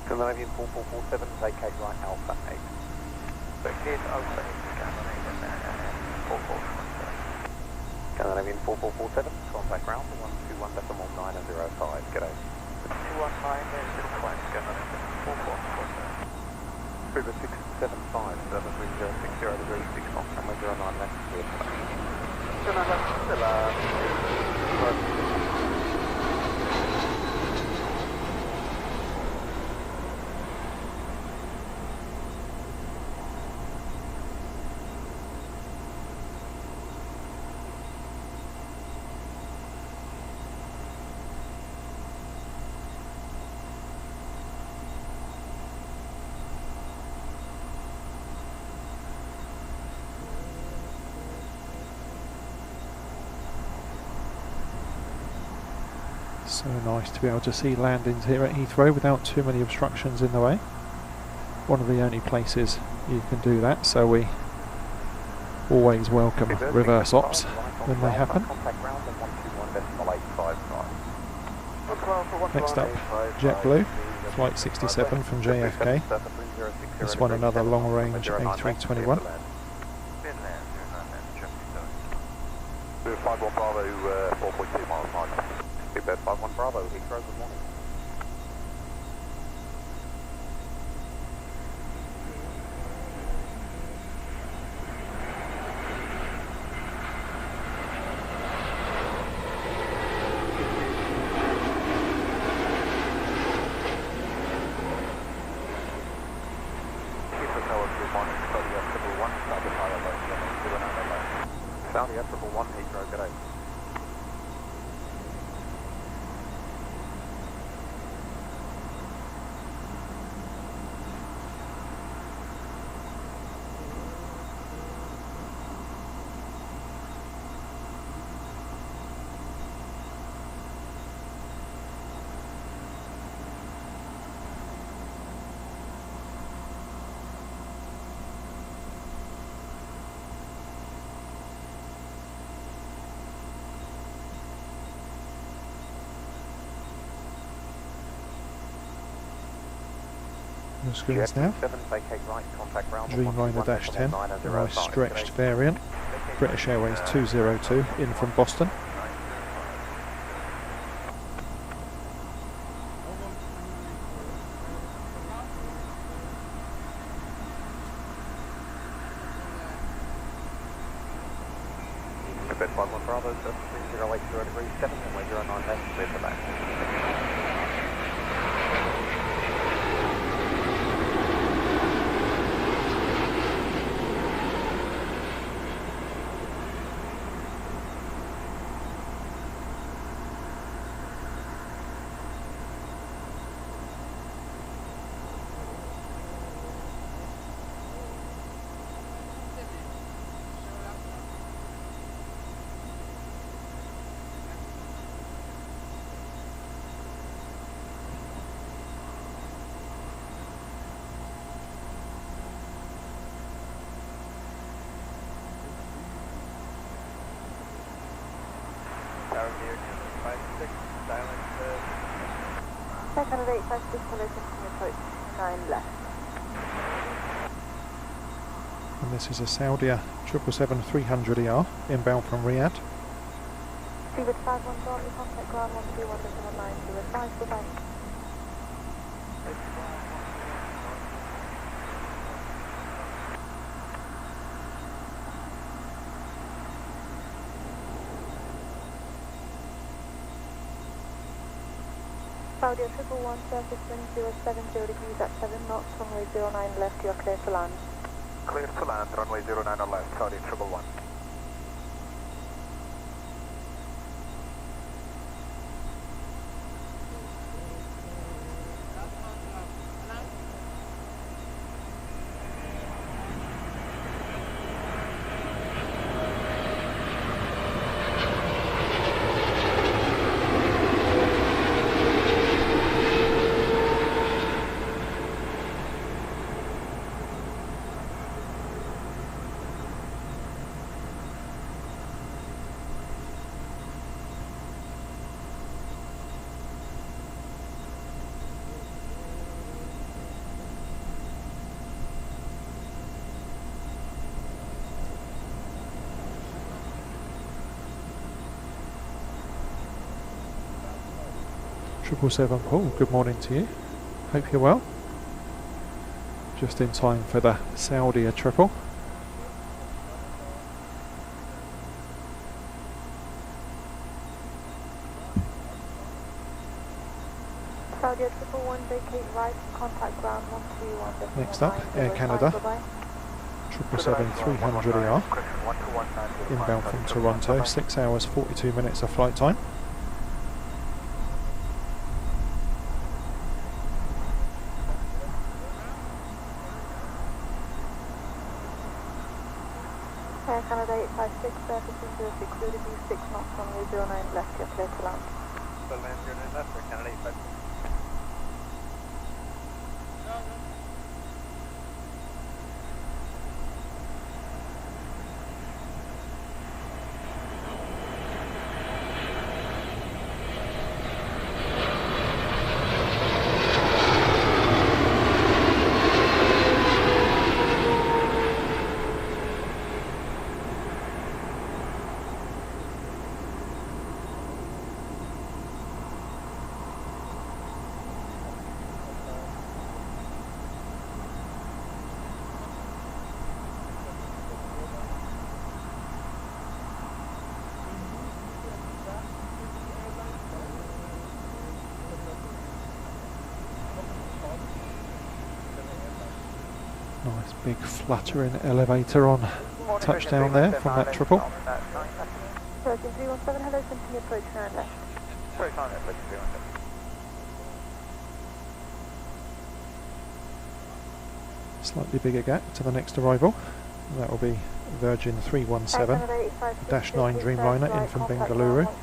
Scandinavian 4447, vacate right Alpha 8. Vacate Alpha 8, Scandinavian 4447. Scandinavian 4447, contact ground 121.905, g'day. 219.05, Scandinavian 4447. Cougar 675, service wind 060 degrees 6 knots, runway 09 left, clear for that. So nice to be able to see landings here at Heathrow without too many obstructions in the way. One of the only places you can do that, so we always welcome reverse ops when they happen. Next up, JetBlue, flight 67 from JFK. This one another long range A321. 51 Bravo, 4.2 miles high. Big Bird 51 Bravo, Heathrow, good morning. Heathrow Tower, good morning, Saudi F1, starboard high level, 709 Saudi F1, Heathrow, g'day. The screens now. Dreamliner -10, a nice stretched variant. British Airways 202 in from Boston. Bed 51 Bravo, 3080 degrees 7, runway 09 left, clear for that. Second 856, hello, continue approach 9 left. And this is a Saudia 777-300ER inbound from Riyadh. Seaward 51 Charlie, contact ground 121.905, goodbye. Saudia 111, surface wind 070 degrees at 7 knots, runway 09 left, you are clear to land. Clear to land, runway 09 left, Saudi 111. 777 Paul, good morning to you. Hope you're well. Just in time for the Saudi triple. Saudi triple one, vacate right, contact ground 121. Next up, Air Canada. 777-300ER. Inbound from Toronto, 6 hours 42 minutes of flight time. Air Canada 856, surface 06, clear to be 6 knots, runway 09 left, you're clear to land. Land 09 left, Air Canada 856. Nice big fluttering elevator on touchdown there from that triple. Virgin 317, hello, continue approach 9 left. Approach 9 left, Virgin 317. Slightly bigger gap to the next arrival. That will be Virgin 317, -9 Dreamliner in from Bengaluru. First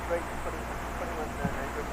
rate 2199, good.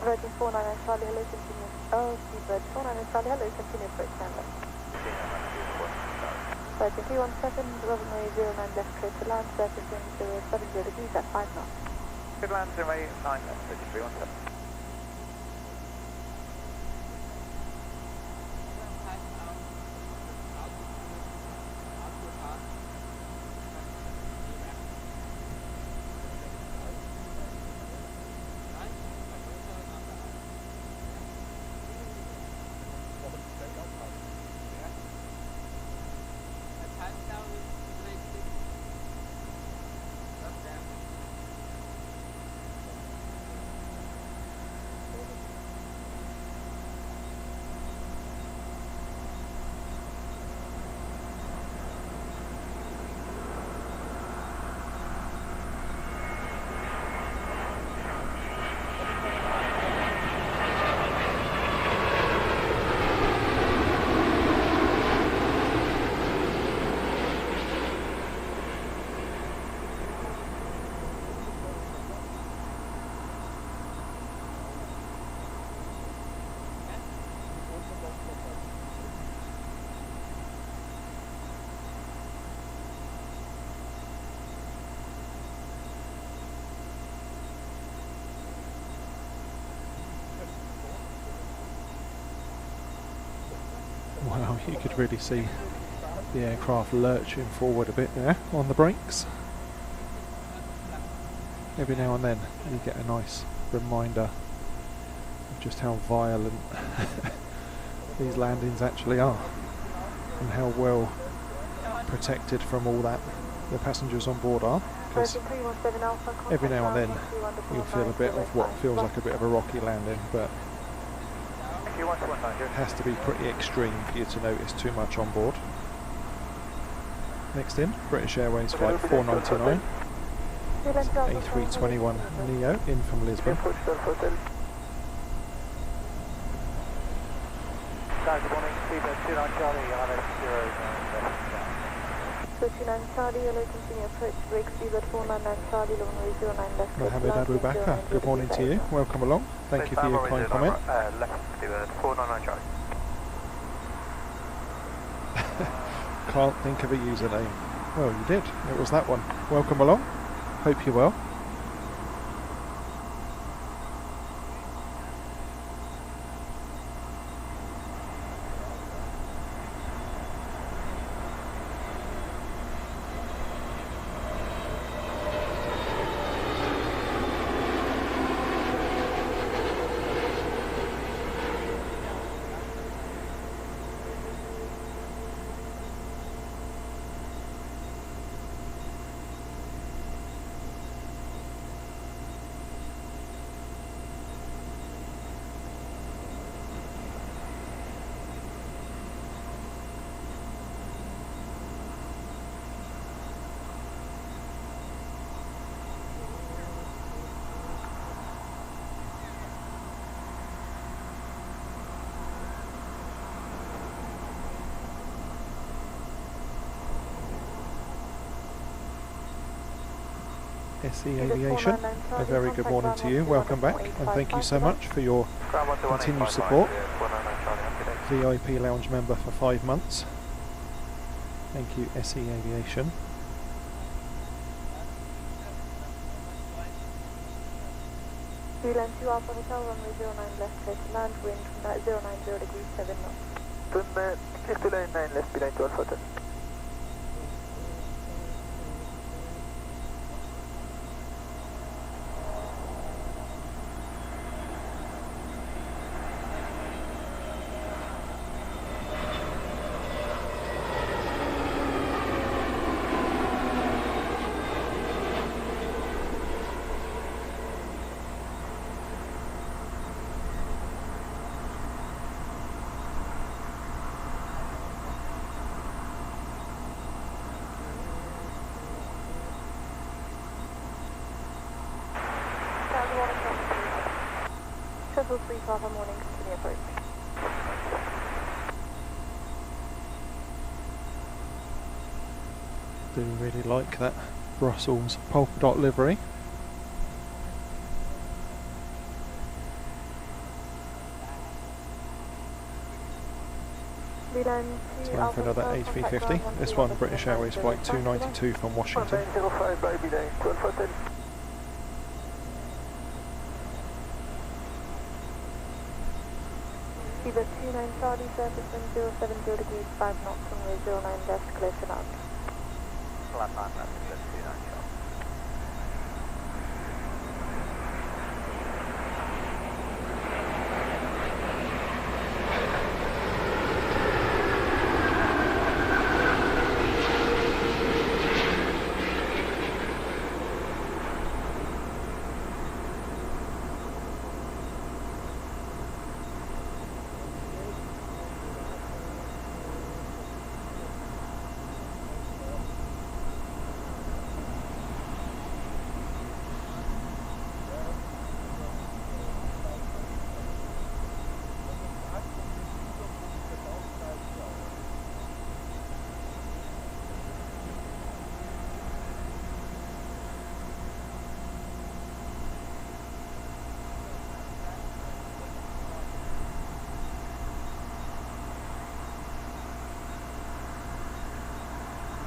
Virgin 499 Charlie, hello, continue. Oh, Virgin 499 Charlie, hello, continue approach 9 left. Virgin 317, runway 09 left, clear to land, surface wind 070 degrees at 5 knots. Good land, runway 9 left, Virgin 317. Wow, you could really see the aircraft lurching forward a bit there on the brakes. Every now and then you get a nice reminder of just how violent these landings actually are and how well protected from all that the passengers on board are, because every now and then you'll feel a bit of what feels like a bit of a rocky landing, but it has to be pretty extreme for you to notice too much on board. Next in, British Airways flight 499, A321neo in from Lisbon. Good morning, Speedbird 29 Charlie, RS 09 left. 29 Charlie, yellow, continue approach, break speed at 499 Charlie, runway 09 left. Mohammed Abu Bakr, good morning to you. Welcome along. Thank you for your kind comment. Left to 499 Charlie. Can't think of a username. Well, you did. It was that one. Welcome along. Hope you're well. SE Aviation, a very good morning to you. Welcome back, and thank you so much for your continued support. VIP Lounge member for 5 months. Thank you, SE Aviation. VLAN 2 Alpha Hotel, runway 09 left, clear to land, wind 090 degrees 7 knots. Clear to lane 9 left, behind 12 Hotel. Triple 3 Papa morning, continue approach. Do really like that Brussels polka dot livery. Time for another A350. This one British Airways flight 292 from Washington. 05 by Midday, 12 Hotel. Either 29 Charlie, surface wind 070 degrees 5 knots, runway 09 left, clear to land. Flat 9 left, 29 Charlie.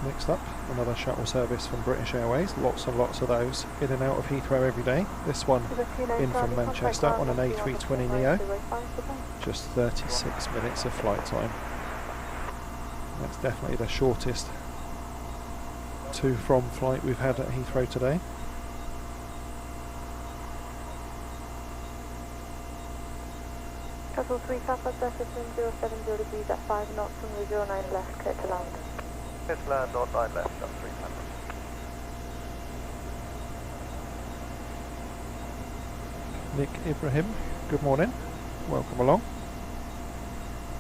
Next up, another shuttle service from British Airways, lots and lots of those in and out of Heathrow every day. This one in from Manchester on an A320neo, just 36 minutes of flight time. That's definitely the shortest to from flight we've had at Heathrow today. Triple 3 Papa, surface wind 070 degrees at 5 knots, runway 09 left, clear to land. Clear to land, 09 left, up 3 Papa. Nick Ibrahim, good morning, welcome along.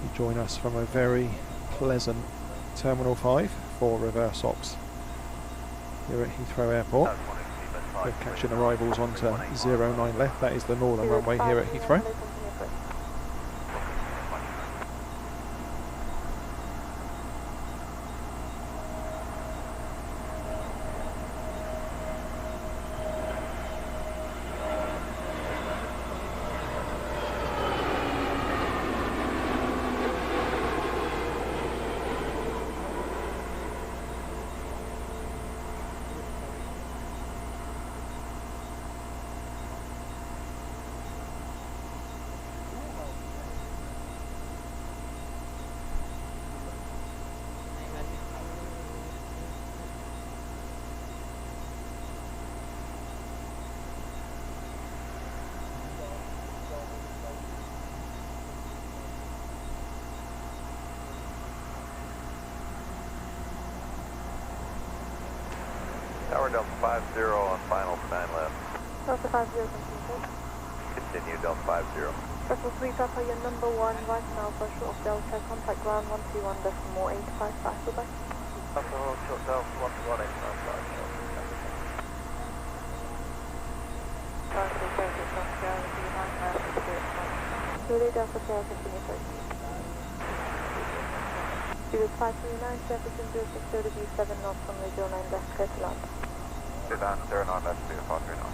You join us from a very pleasant Terminal 5 for reverse ops here at Heathrow Airport. We're catching arrivals onto 09 left, that is the northern runway here at Heathrow. Tower Delta 50 on final for 9 left. Delta 50 completed. Continue Delta 50. Vessel 3 Papa, your number 1, right now for short of Delta, contact ground 131.855, bye-bye. Papa, hold short Delta 11855. Midday Delta Sierra, continue first. Speed 539, surface 06 degrees 7 knots, runway 09 left, clear to land. Clear to land, 09 left, speed 539.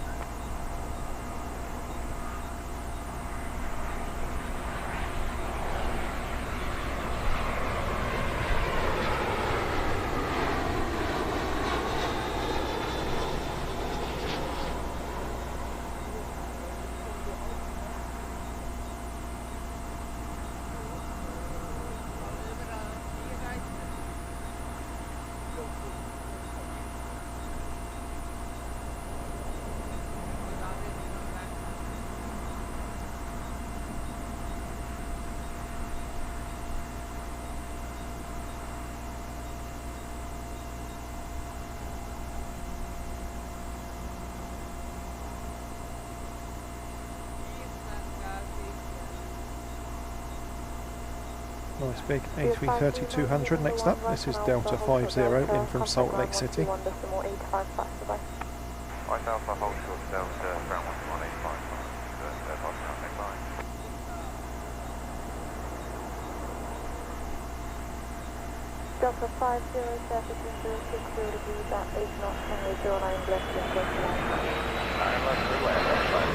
Nice big A330-200 next up. This is Delta 50 in from Salt Lake City. 1.855, bye-bye. Right Alpha, hold short Delta, ground 11855. Next line. Delta 50, surface 060 degrees at 8 knots, runway 09 left, clear to land. 9 left, freeway, left side.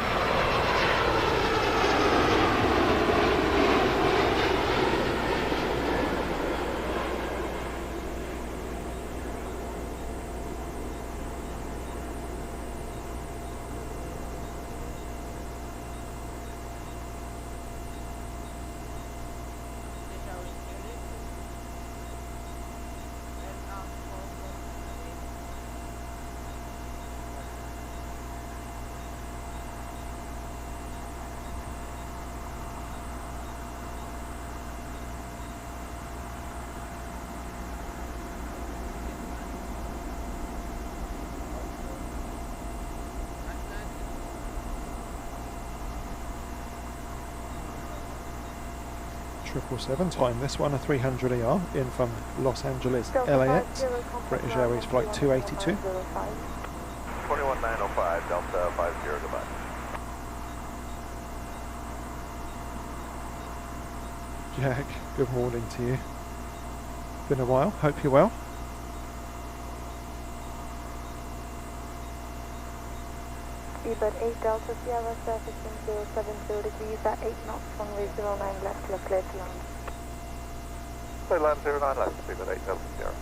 Triple seven time. This one a 300 ER in from Los Angeles, LAX. British Airways flight 282. 21905 Delta 50 goodbye. Jack, good morning to you. Been a while. Hope you're well. Seabird 8 Delta Sierra, surface 070 degrees at 8 knots, runway 09 left, clear to land. So land 09 left, speed at 8 Delta Sierra.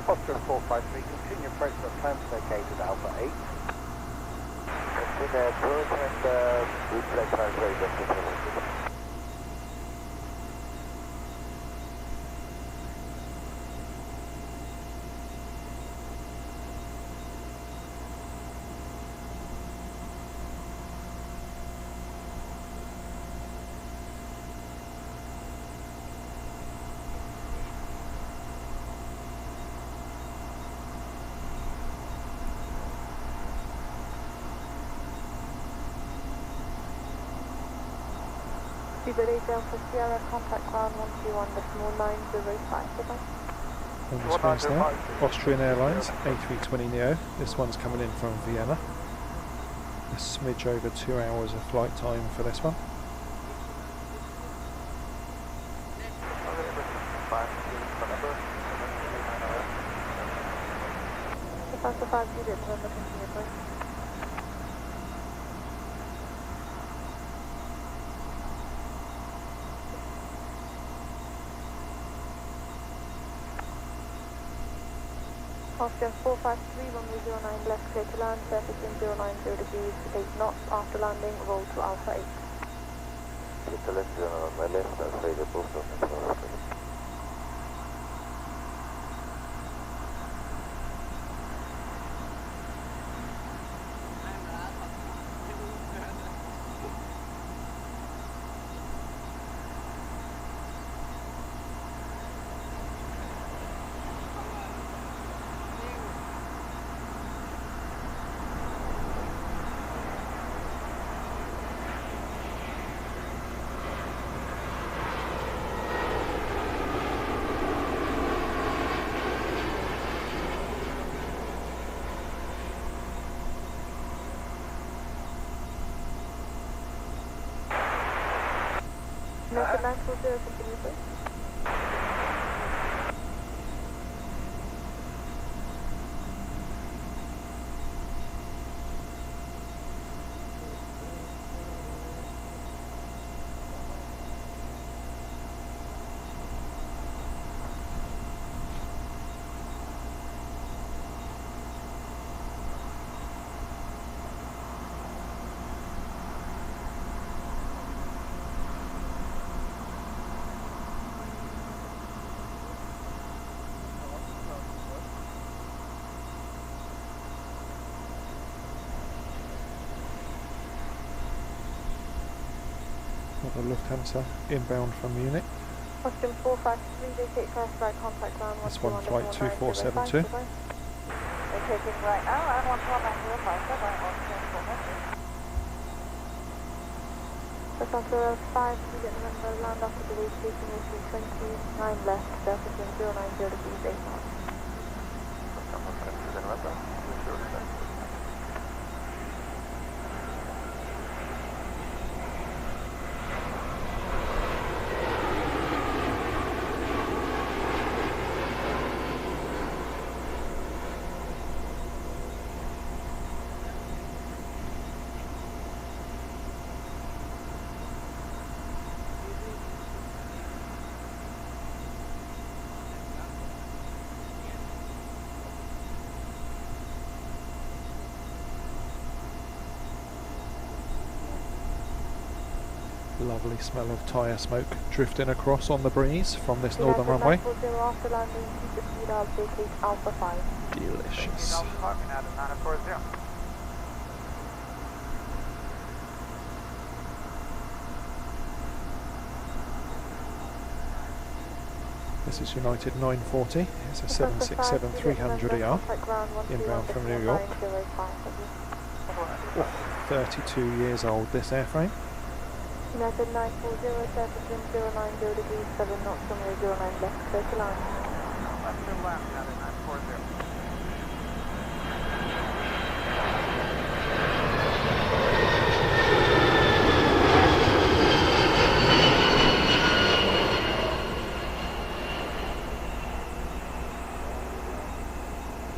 Foster 453, continue approach for plans located Alpha 8. It's in there, turn and reflect our grade up to 200. Seabird 8 Delta Sierra, contact ground 121.905, bye-bye. On the screens now, Austrian Airlines A320neo. This one's coming in from Vienna. A smidge over 2 hours of flight time for this one. The faster 5 units, remember continue approach. Austin 453, runway 09 left, clear to land, surface wind 090 degrees, 8 knots, after landing, roll to Alpha 8. Keep the left on my left, I'll say the both of them. United 940, continue please. Another Lufthansa inbound from Munich. Austin 453, vacate first right contact ground. This one flight 2472. They're taking right now, and 11905, right Austin 400. Lufthansa 5, you remember, land after the way, station is 29 left, surface wind 090 degrees, 8 knots. Lovely smell of tyre smoke drifting across on the breeze from this northern runway. After landing, keep the speed out, vacate Alpha 5. Delicious. This is United 940. It's a 767-300ER inbound from New York. Oh, 32 years old this airframe. United 940, surface wind 090 degrees, 7 knots, runway 09 left, clear to land. Left to land, United 940.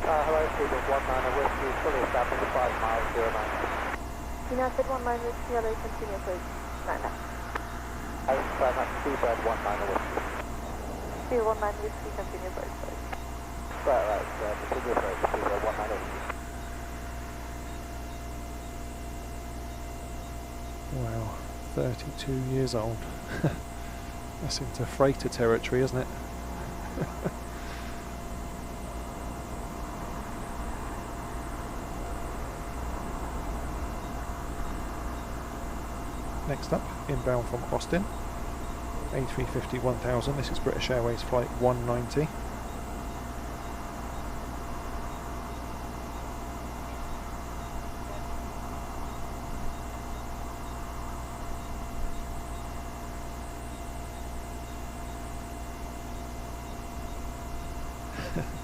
Hello, Speed 19 Whiskey, fully established 5 miles, 09. United 19 Whiskey, LA, continue please. 9 left. Seabird 19 Whiskey. Speed 19 Whiskey, continue please. Right, continue please, Seabird 19 Whiskey. Wow, 32 years old. That's into freighter territory, isn't it? Next up, inbound from Austin, A350-1000. This is British Airways flight 190.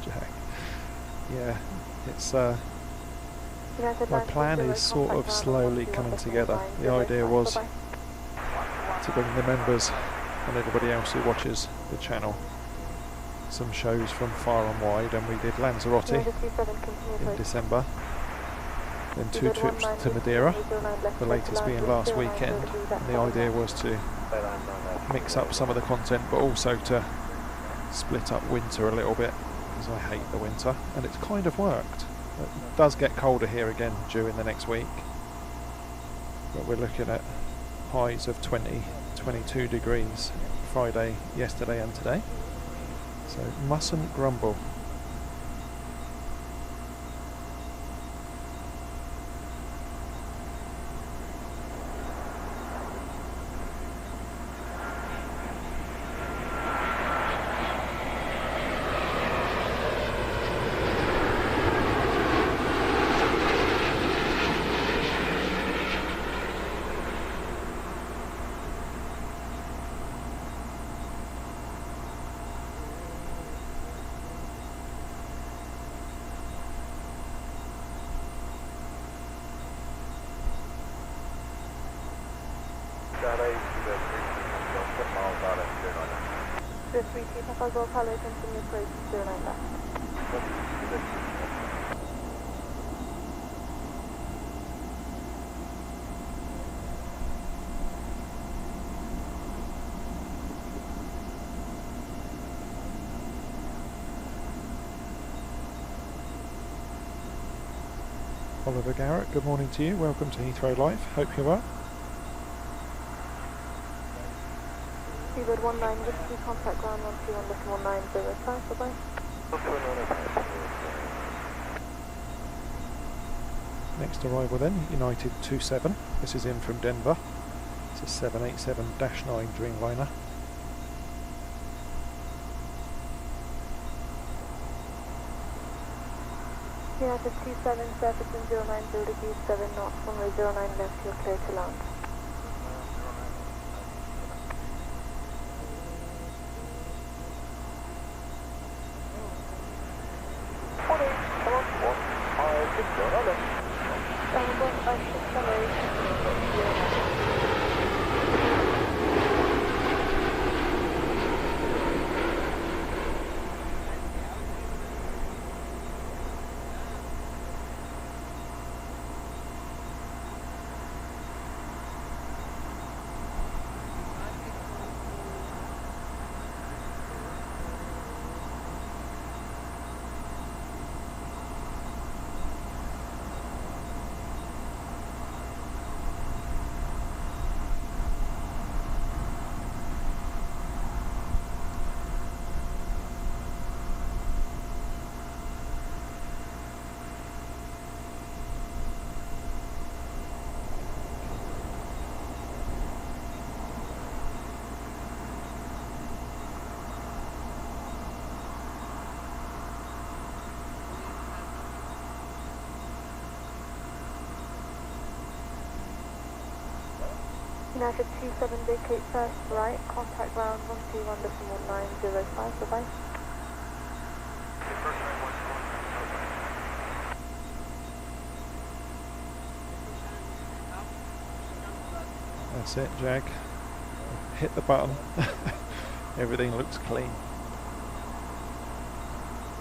Jack. Yeah, it's my plan is sort of slowly coming together. The idea was to bring the members and everybody else who watches the channel some shows from far and wide, and we did Lanzarote in December, then 2 trips to Madeira, the latest being last weekend. And the idea was to mix up some of the content, but also to split up winter a little bit, because because I hate the winter, and it's kind of worked. It does get colder here again during the next week, but we're looking at highs of 20, 22 degrees Friday, yesterday and today, so mustn't grumble. The 3T Papa Golf, hello, continue approach 09 left. Oliver Garrett, good morning to you. Welcome to Heathrow Live. Hope you're well. Seabird 19, just to contact ground 121.1905, bye-bye. Next arrival then, United 27. This is in from Denver. It's a 787-9 Dreamliner. United 27, surface in 090 degrees 7 knots, runway 09 left, you're clear to land. United 27, vacate first right, contact ground 121.1905, bye-bye. That's it, Jag. Hit the button. Everything looks clean.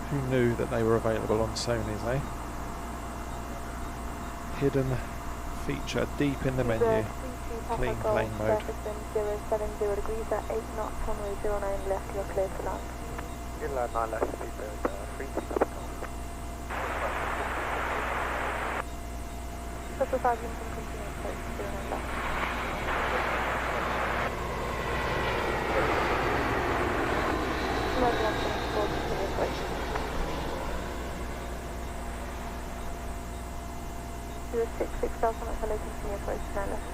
Who knew that they were available on Sony's, eh? Hidden feature deep in the menu. Clean plane mode. Surface 070 degrees at 8 knots, runway 09 left, you're clear to land. Good land, 9 left, speed 3T Papa Golf. Purple 5, you can continue approach 09 left. Level 174, continue approach. 066 Delta, hello, continue approach 9 left.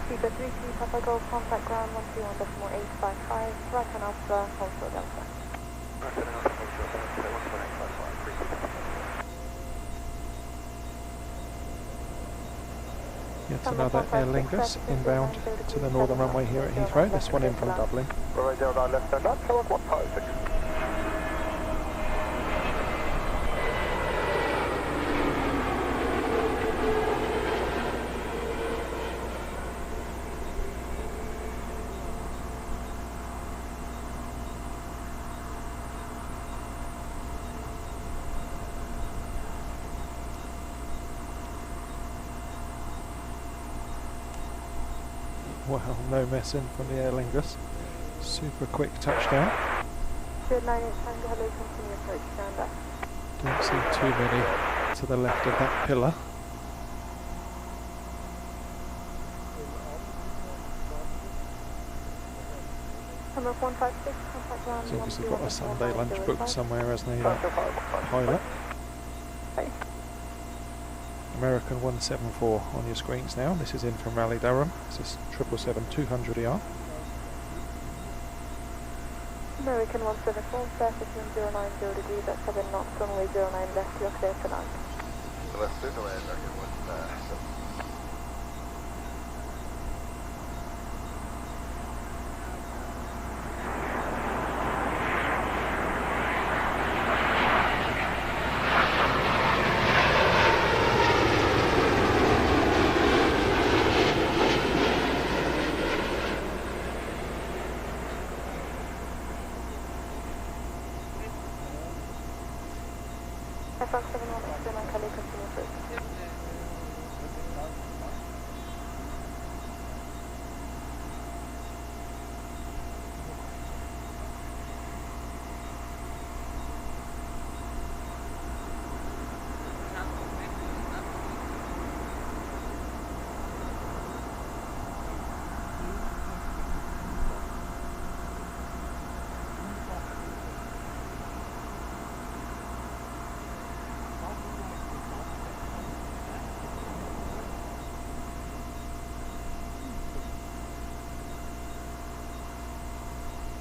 Seabird 3T Papa Golf, contact ground 121.855, right on Alpha, Hotel Delta. Yet another Aer Lingus inbound to the northern runway here at Heathrow, this one in from Dublin. Runway 09 left, turn up, come on, 156. Well, no messing from the Aer Lingus. Super quick touchdown. 298 Tango, hello, continue approach, stand up. Don't see too many to the left of that pillar. Number 156, contact ground. He's obviously got a Sunday lunch booked somewhere, hasn't he, that pilot? American 174 on your screens now. This is in from Raleigh Durham. This is 777-200ER. American 174, surface wind 090 degrees at 7 knots, runway 09 left, you're clear to land. So let's do the way American 174. Fox 71 Cali, continue approach.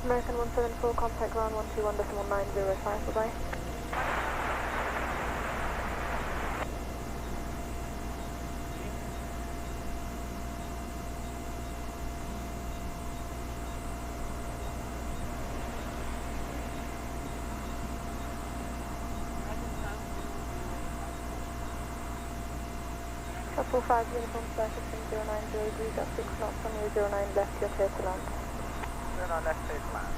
American 174, contact ground 121.905, bye-bye. Couple 5 uniform surface wind 090 degrees at 6 knots, runway 09 left, you're clear to land. Then our left face land.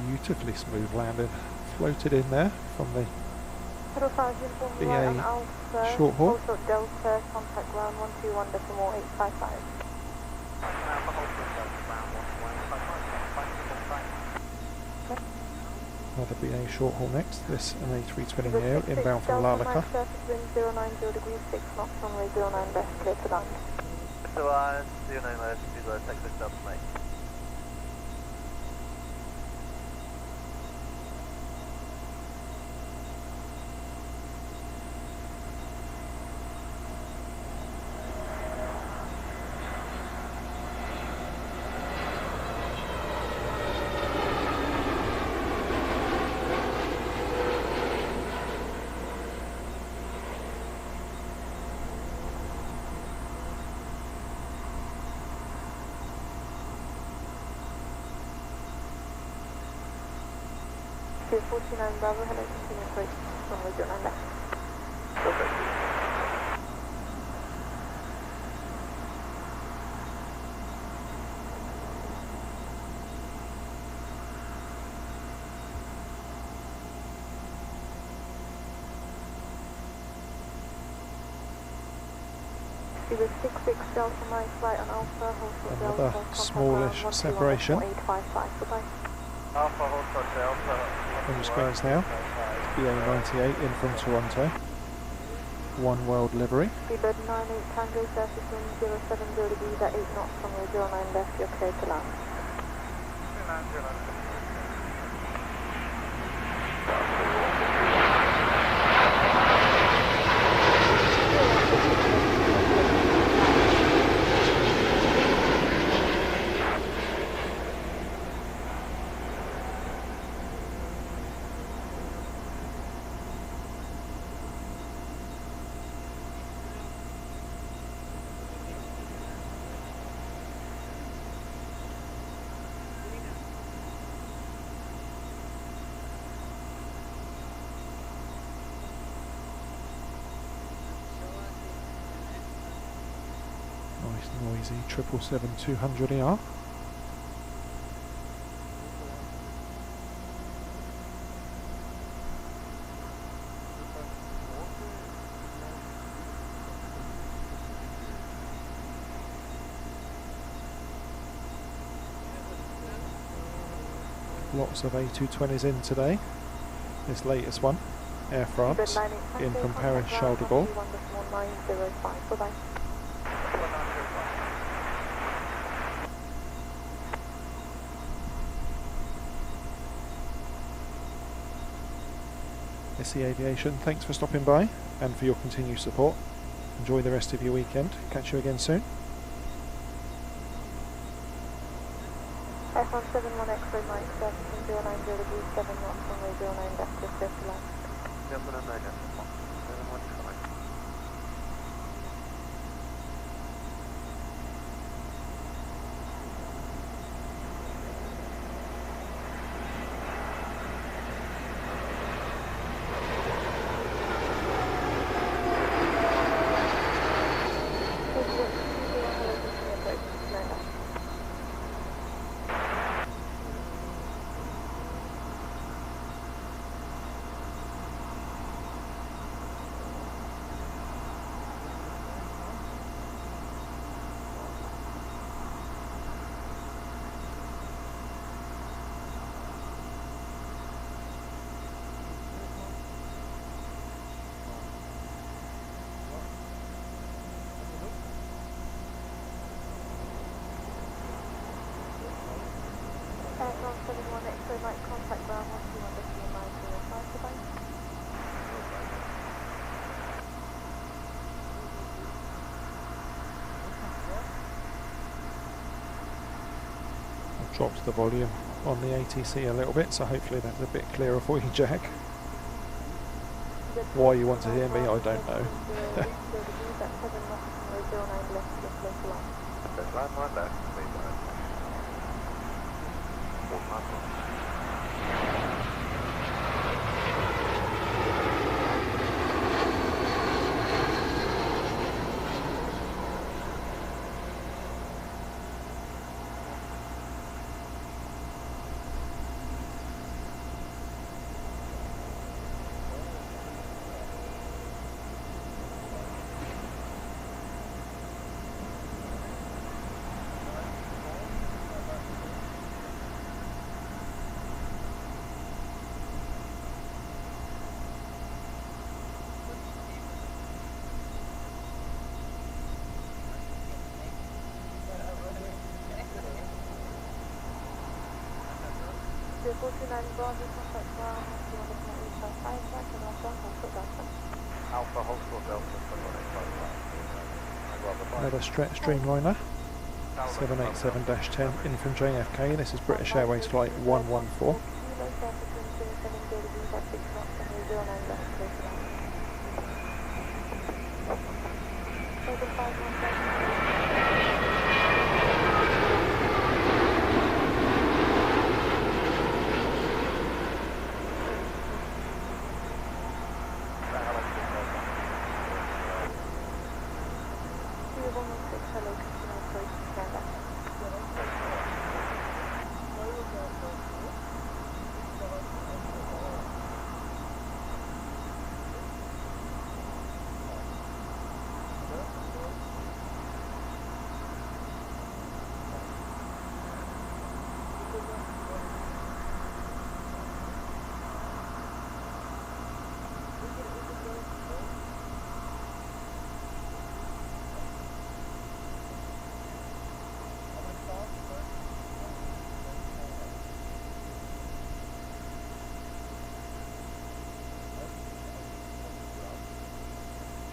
Beautifully smooth landing. Floated in there from the BA short haul. Delta, contact ground 121.855. Another BA short haul next. This an A320 Neo inbound from Larnaca. Surface wind 090 degrees 6 knots, runway 09 left, clear to land. So, 09 left, please take this up, mate. Two 49 Bravo, hello, continue approach, runway 09 left. Okay. With 66 Delta Mike right on Alpha, hold short Another Delta, smallish separation. 855, bye-bye. Alpha, hold short Delta. On your screens now. BA98 in from Toronto. One World livery. Seabird 98 Tango, surface wind 070 degrees at 8 knots, runway 09 left, you're clear to land. Nice noisy 777-200ER. Lots of A220s in today. This latest one, Air France, in from Paris Charles de Gaulle. Bye-bye. SE Aviation, thanks for stopping by and for your continued support. Enjoy the rest of your weekend. Catch you again soon. F171 X-ray Mike, 790 degrees, 7 knots, runway 09 left, just left to land. Yes, 719. F171 X-ray Mike, contact ground 121.905, goodbye. I've dropped the volume on the ATC a little bit, so hopefully that's a bit clearer for you, Jack. Why you want to hear me, I don't know. Another Streamliner, 787-10 in from JFK. This is British Airways flight 114.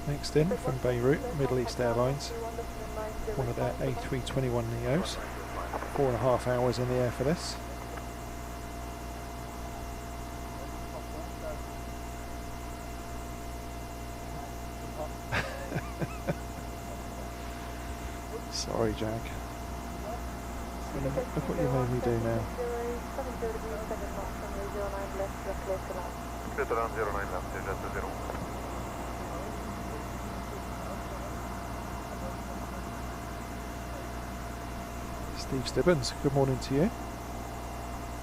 Next in from Beirut, Middle East Airlines, one of their A321neos, 4.5 hours in the air for this. Sorry, Jack. Look what you made me do now. Steve Stibbons, good morning to you.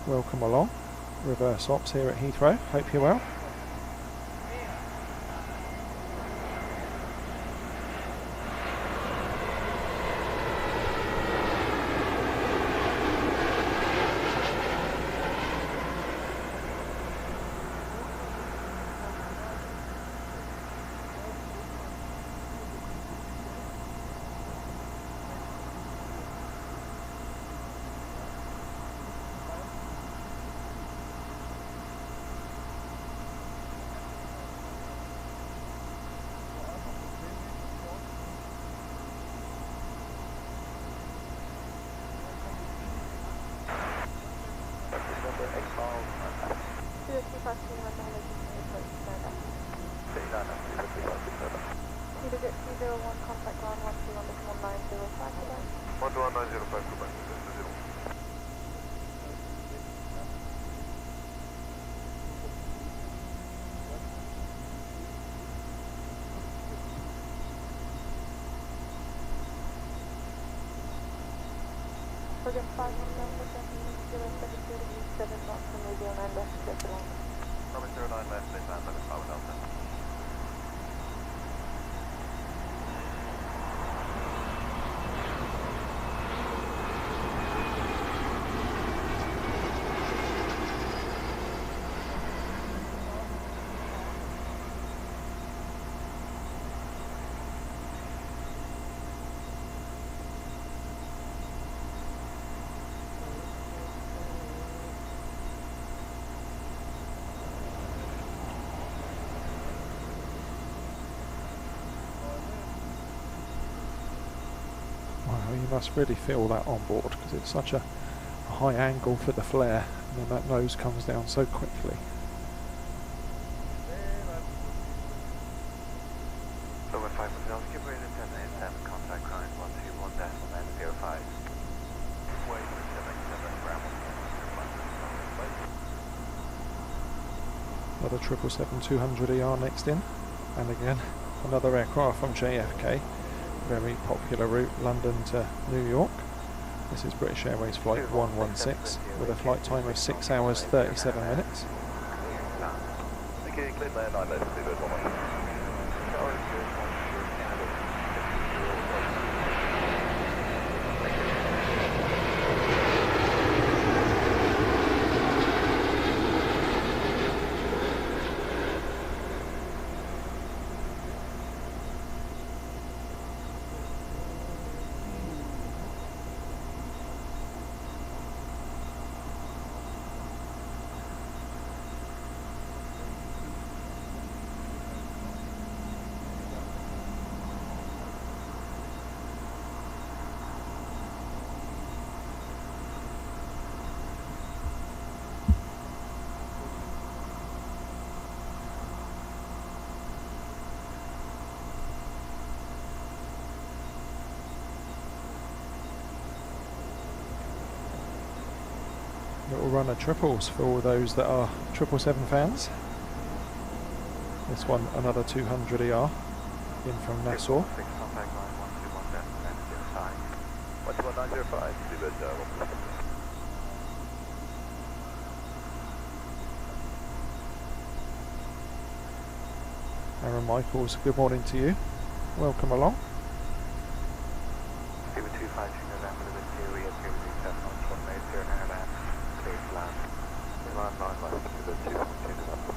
Welcome along. Reverse ops here at Heathrow. Hope you're well. Program 519, 7 knots from radio 9 left, clear to land. Runway 09 left, please land over Tower Delta. Wow, you must really feel that on board because it's such a high angle for the flare, and then that nose comes down so quickly. Over 5 miles, give way to 1087, contact ground 121.905. Wait for 77, ground 1. Another 777-200ER next in, and again another aircraft from JFK. Very popular route, London to New York. This is British Airways flight 116 with a flight time of 6 hours 37 minutes. Okay, clear land, 9 left, leave it 1. Little run of triples for all those that are 777 fans. This one another 200ER in from Nassau. 6 contact line 121.905. 121.905, leave it Aaron Michaels, good morning to you. Welcome along. 225 November to the theory at 037 knots, 180 and airland, clear to land. Land 9 left to the 2.2 November.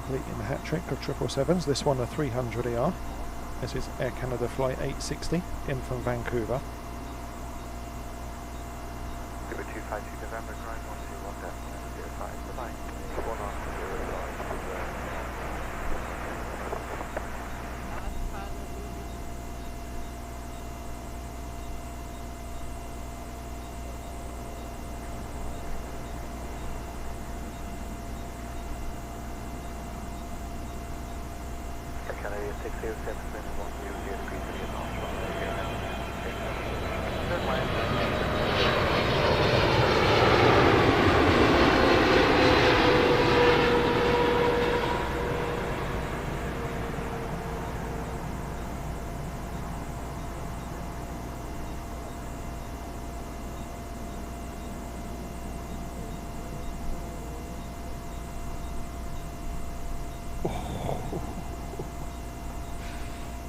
completing the hat trick of 777s. This one a 300 ER. This is Air Canada flight 860 in from Vancouver. Give it 252 November, ground 121 Delta 05. Bye-bye. 1 on 0 Canada 607 100 degrees to the north from here. Turn left.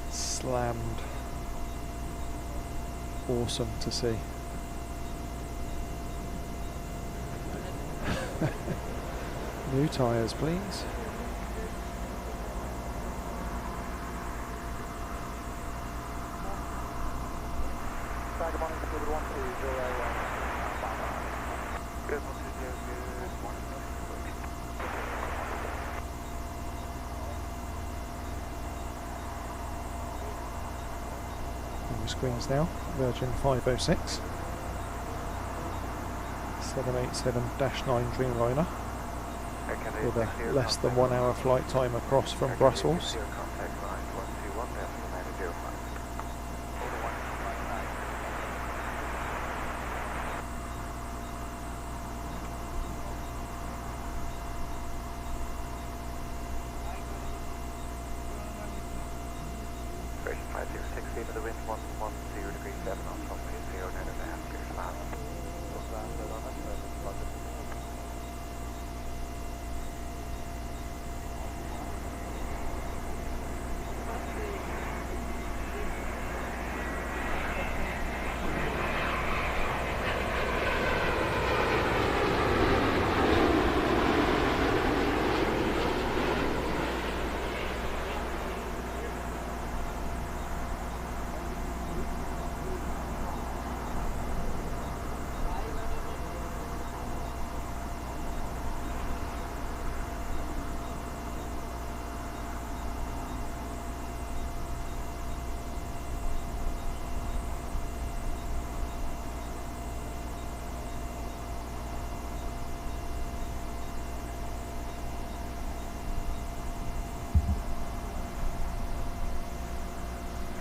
Slammed. Awesome to see. New tyres, please. Good, 120, good morning. Screens now, Virgin 506, 787-9 Dreamliner, with a less than 1 hour flight time across from Brussels. Version 5060 to the wind 110 degrees 7 on top of 09 and a half clear to land.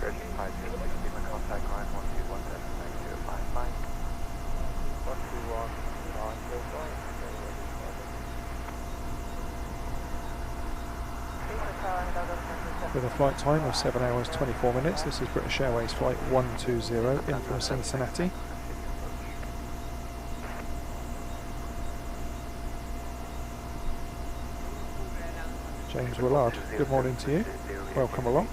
Version 5060 my contact line 121 905. 121 905. With a flight time of 7 hours 24 minutes, this is British Airways flight 120 in from Cincinnati. James Willard, good morning to you. Welcome along.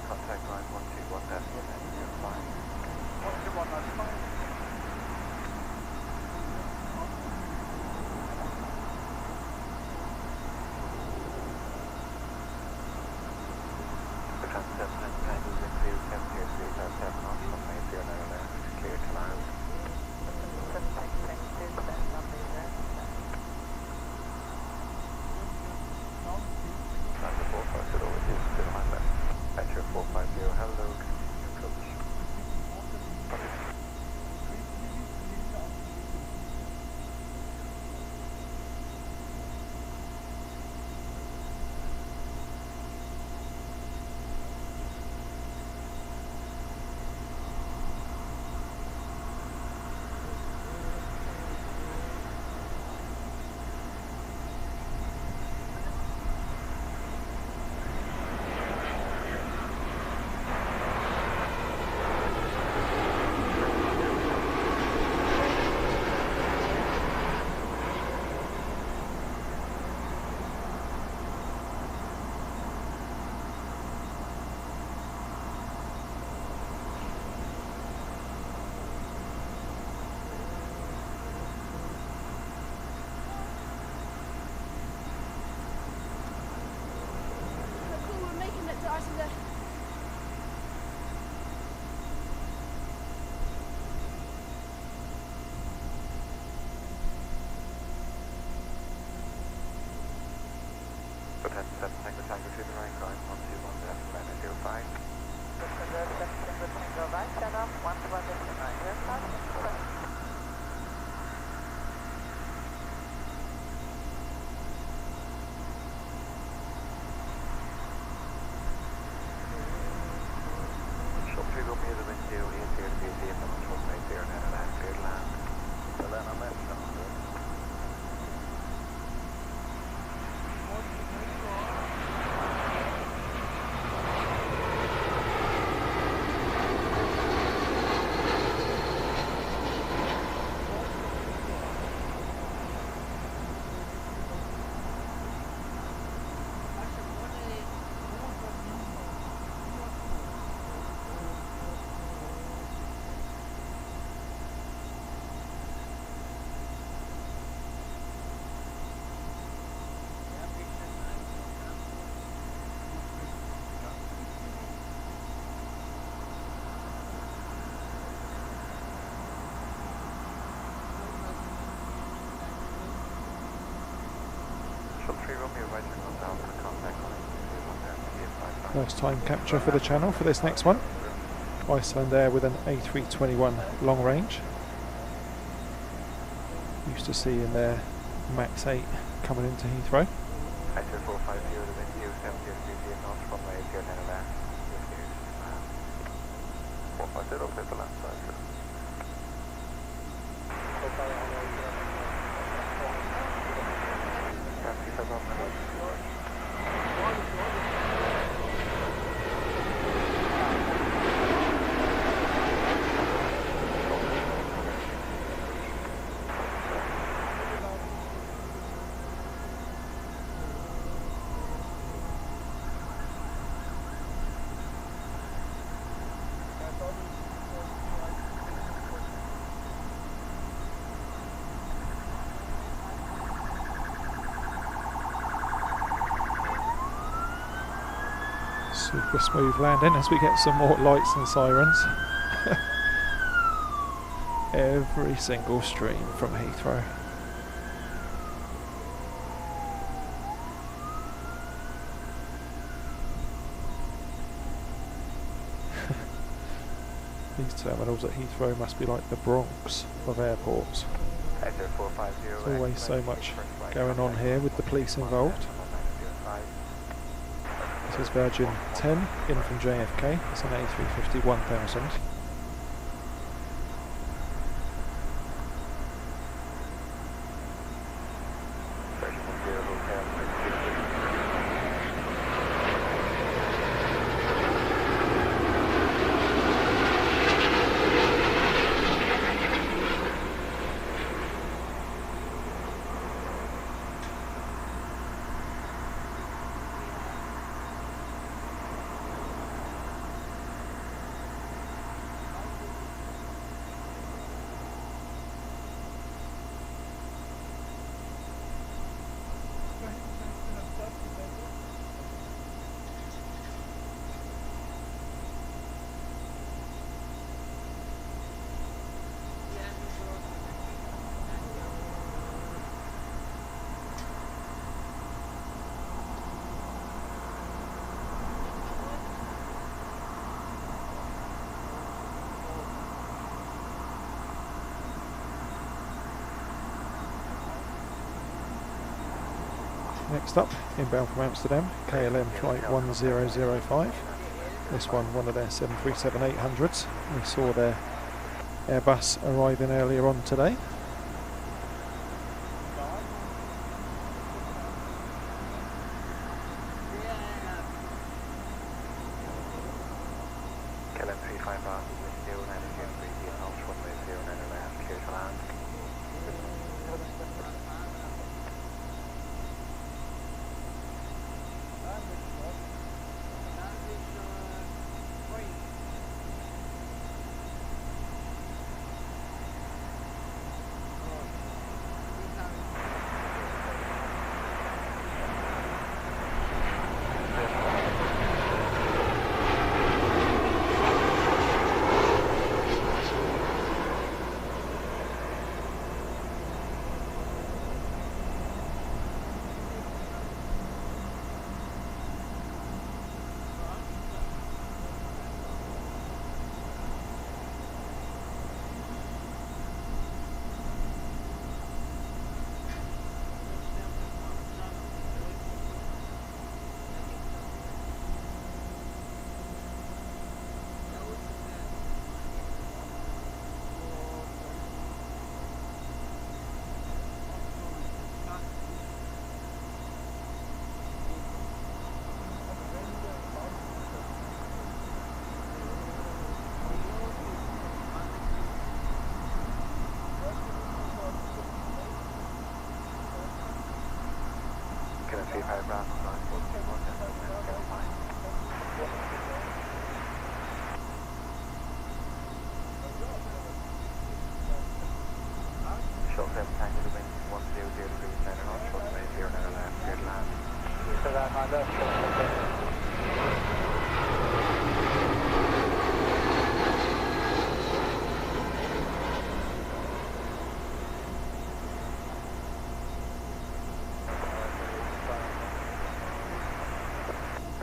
Contact line 121 905. 121 905. The transcept Tango Tango to the right, going 121 left, landing 05. Tango right, set up, 121 left, aircraft. Shop 3 Romeo, the wind 0, 80 to BC, and number 180, and then land, clear to land. So then I'm left down there. First time capture for the channel for this next one. Iceland Air with an A321 long range. Used to see in their Max 8 coming into Heathrow. Iceland 450, the wind 070 to BC, and north runway 09 and land. 450, clear to land, sir. Super smooth landing as we get some more lights and sirens. Every single stream from Heathrow. These terminals at Heathrow must be like the Bronx of airports. There's always so much going on here with the police involved. This is Virgin 10 in from JFK. It's an A350 1000. Next up, inbound from Amsterdam, KLM flight 1005. This one of their 737-800s. We saw their Airbus arriving earlier on today. KLM 35 bar, 09 and 03, and Alps runway 09 and land, clear to land. high ground 941 and fine. Short 7 tango to wind 100 degrees 9 knots, short 0 9 left, clear land. So that my left foot.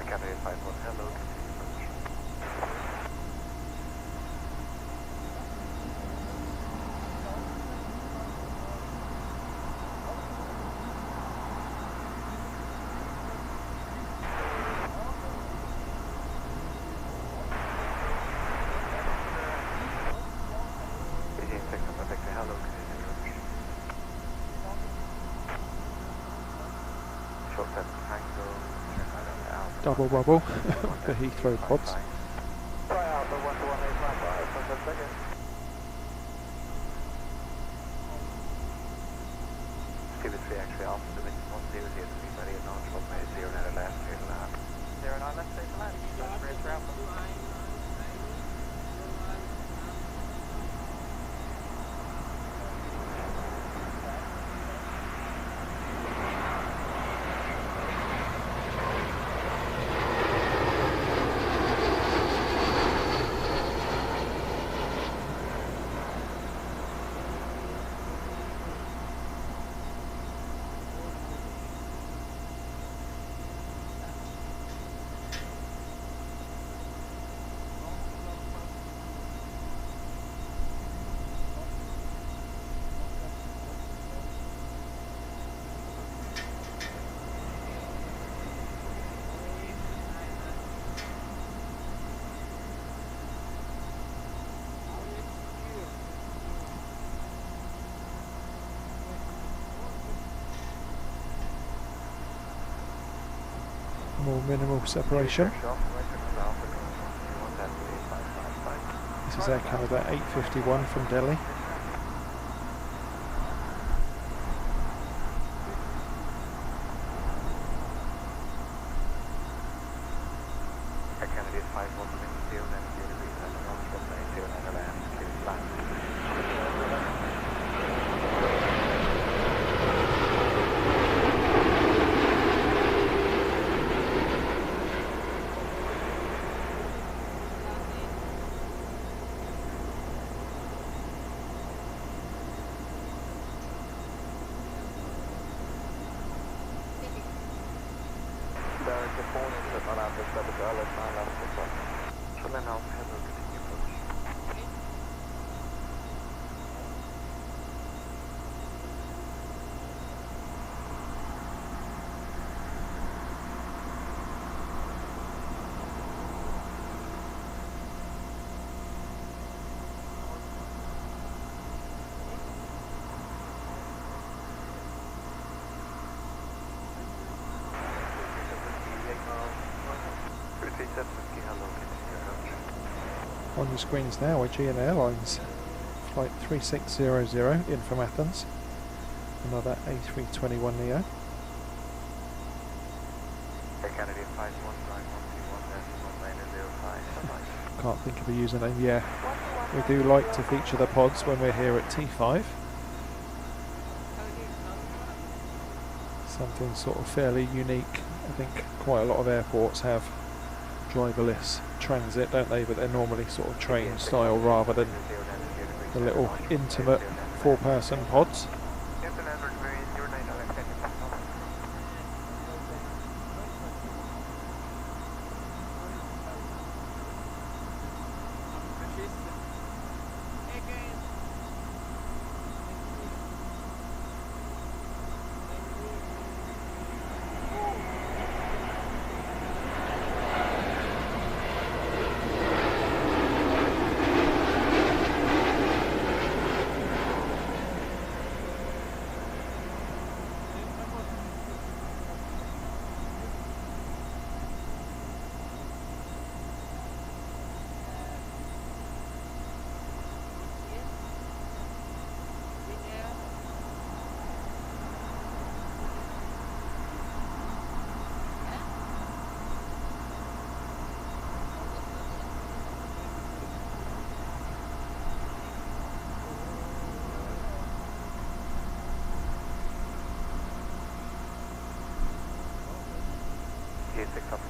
Candidate 51, hello. Double bubble for Heathrow pods. Try out the 12185 from the second. Give it 3 actually after the wind 100 degrees 38 knots, short 0 9 left, clear land. 09 left, stay for land. Just rear to Alpha. More minimal separation. This is Air Canada 851 from Delhi. Air Canada 51 wind 0 9 degrees 9 knots, short 0 9 land, clear land. Direct reporting to not have the LHRLive left. So then I'll have a continue approach. On your screens now are GN Airlines flight 3600 in from Athens, another A321neo. Air Canada 519121 Can't think of a username. Yeah, we do like to feature the pods when we're here at T5. Something sort of fairly unique. I think quite a lot of airports have driverless transit, don't they? But they're normally sort of train style rather than the little intimate 4-person pods.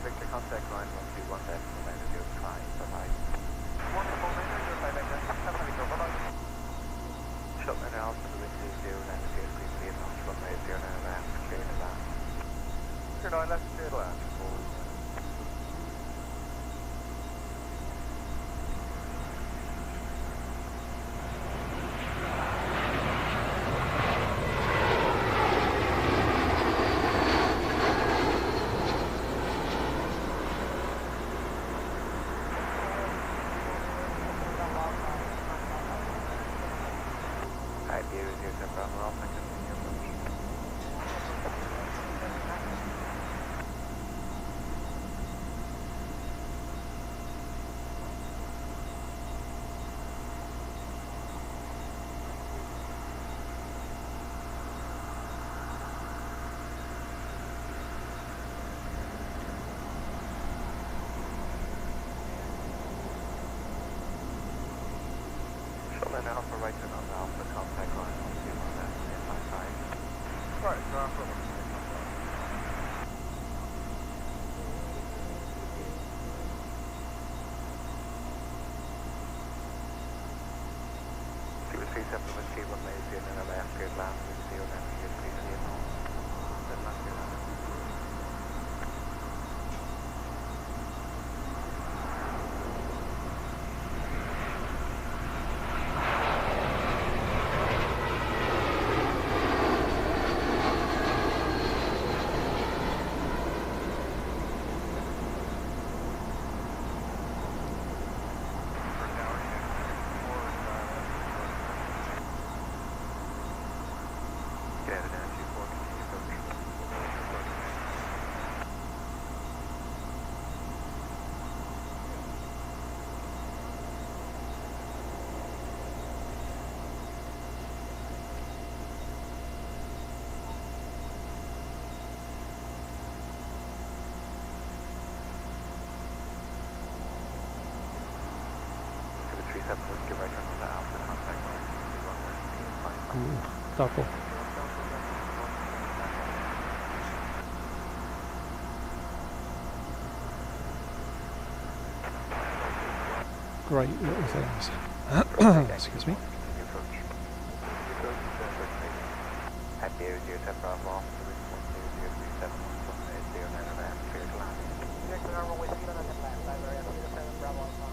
Victor, contact line 121 left, November 05, bye-bye. 1 November 05, Victor. Have a good bye-bye. Shuttle now for the wind 0, landing field, please be at launch runway 09 left, clear to land. 09 left, clear to land. Shuttle now for right to on Alpha, contact line 121 left, clear my side. Right, so Alpha. Whiskey runway 09 left, clear to land, wind 0, landing field, please be at launch. Then land clear land. Double. Great little things. Excuse me. At 007 Bravo, off to wind 1037, 180 left, clear to land. Victor, runway 09 left, Iberia 07 Bravo Alpha.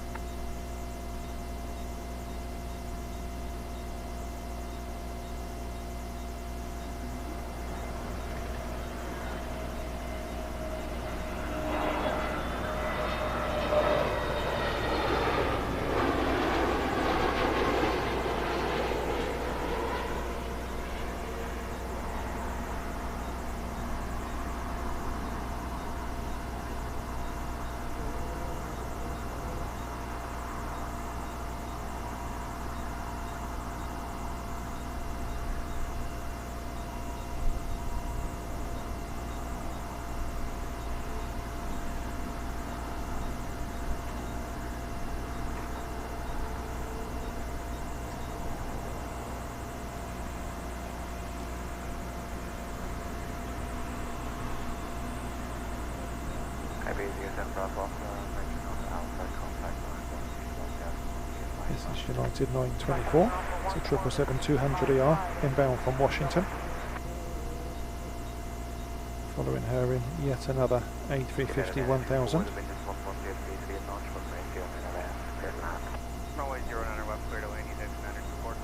This is United 924, it's a 777-200ER inbound from Washington. Following her in yet another A350-1000. Runway 09 left, clear to land, you have standard support.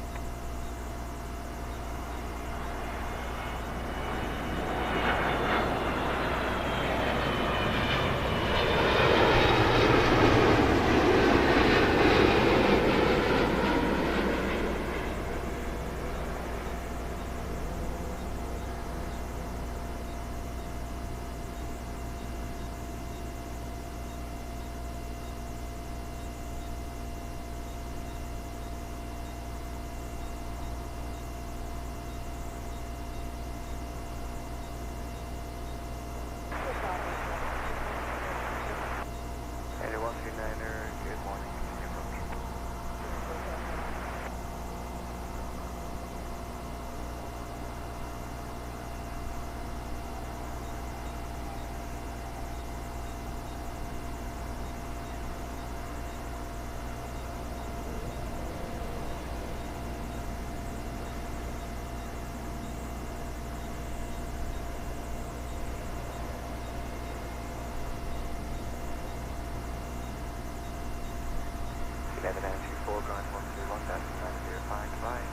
11 entry 4 ground 121 905 bye.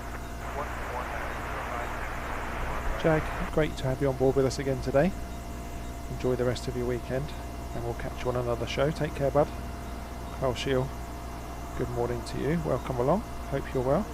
11905. Jag, great to have you on board with us again today. Enjoy the rest of your weekend, and we'll catch you on another show. Take care, bud. Carl Shield, good morning to you. Welcome along. Hope you're well.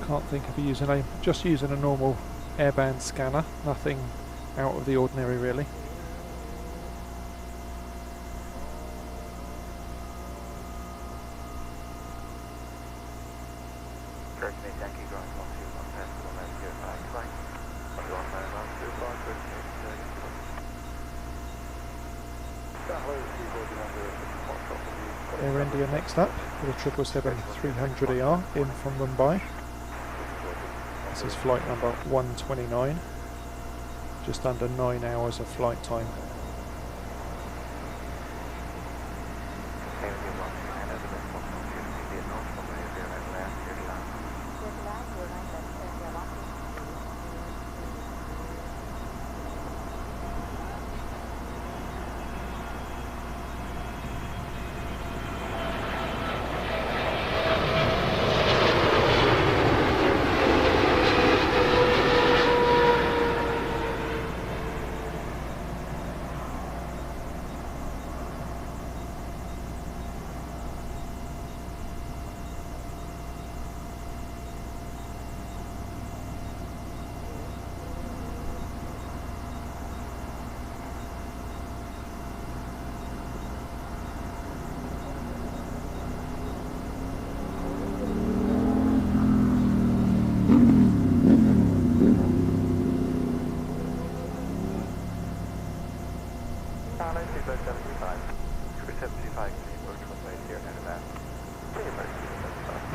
Can't think of a username, just using a normal airband scanner, nothing out of the ordinary really. Air India next up with a 777-300ER in from Mumbai. This is flight number 129, just under 9 hours of flight time.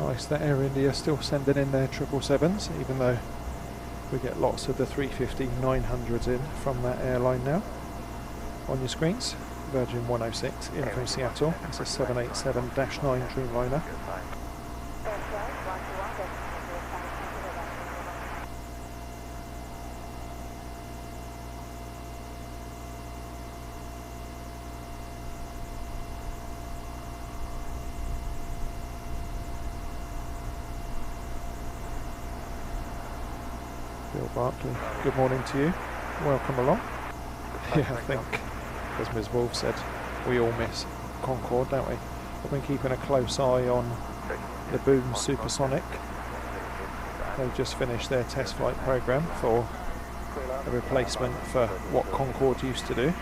Nice that Air India still sending in their 777s, even though we get lots of the 350-900s in from that airline now. On your screens, Virgin 106 in from Seattle. It's a 787-9 Dreamliner. Bill Barkley, good morning to you. Welcome along. Yeah, I think, as Ms. Wolf said, we all miss Concorde, don't we? I've been keeping a close eye on the Boom Supersonic. They've just finished their test flight program for a replacement for what Concorde used to do.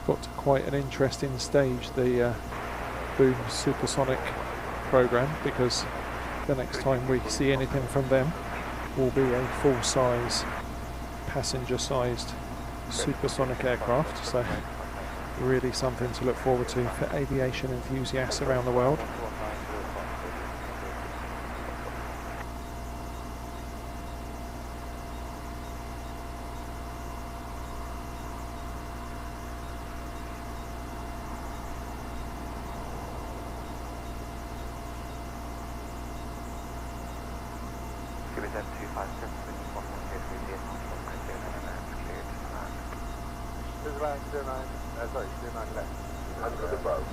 Got to quite an interesting stage, the Boom Supersonic program, because the next time we see anything from them will be a full-size, passenger-sized supersonic aircraft. So really something to look forward to for aviation enthusiasts around the world. Cubic 257, switch 110 and then cleared to land. This is line 09, sorry, 09 left. Under the bow.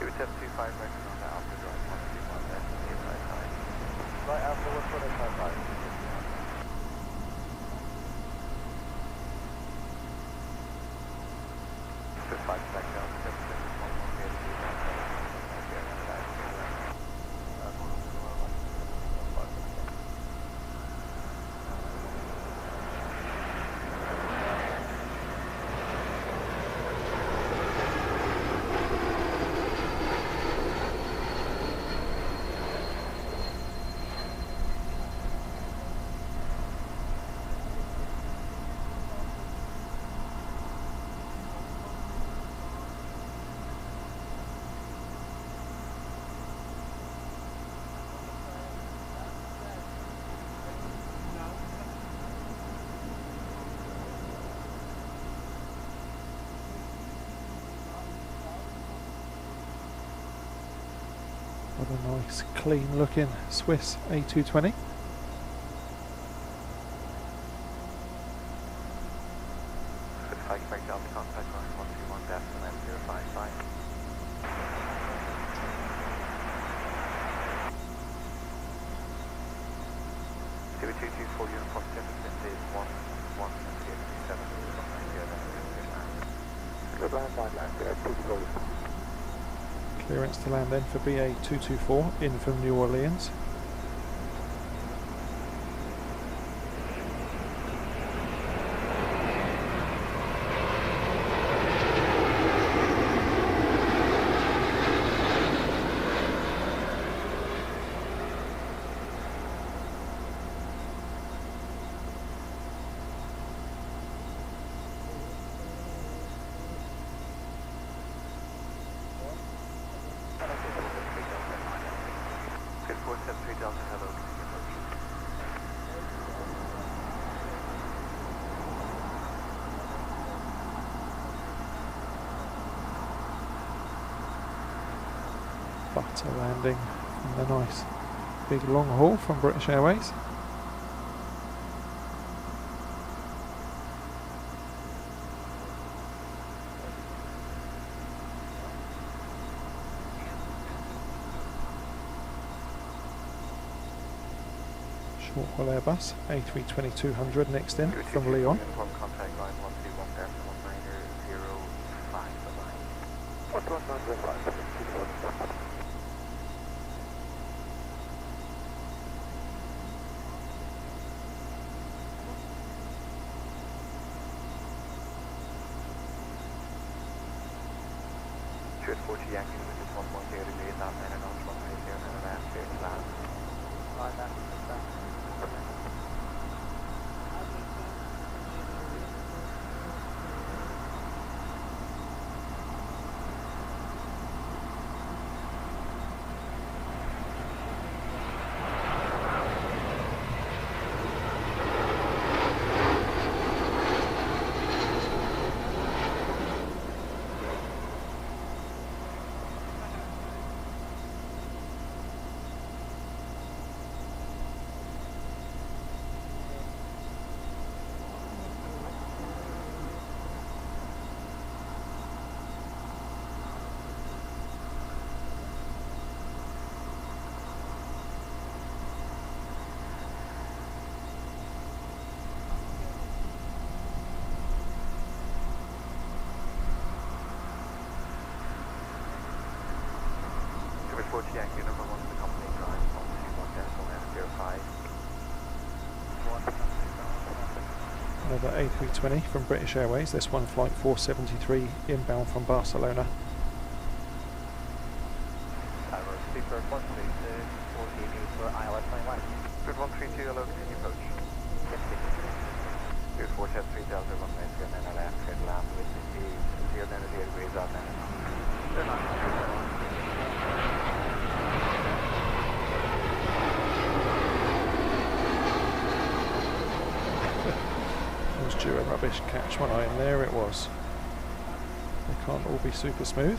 Cubic 725, record on the Alpha Drive, 121 left, inside side. Right, Alpha, what's 185? Just 5 back down, What a nice, clean looking Swiss A220. Back down to contact line 121 left and then 055. Cubic 224 uniform temperature is 1137, Good land, fine land, pretty close. Clearance to land then for BA224 in from New Orleans. Butter landing from the nice big long haul from British Airways. Short haul Airbus A320-200 next in from Lyon. Contact line 121 left 19005. What's 19005? Choose 40 Yankee, which is 110 degrees out, and an on 180 and a land, clear to land. Right, that's that. Another A320 from British Airways, this one flight 473 inbound from Barcelona. Tower Speaker 132, 14 for ILS 21. Good 132, hello, continue approach. Yes, please. Good 473 Delta 1 minute, and then LF, get land with the 0 degrees out there. They're not. Was due a rubbish catch one eye, and there it was. They can't all be super smooth.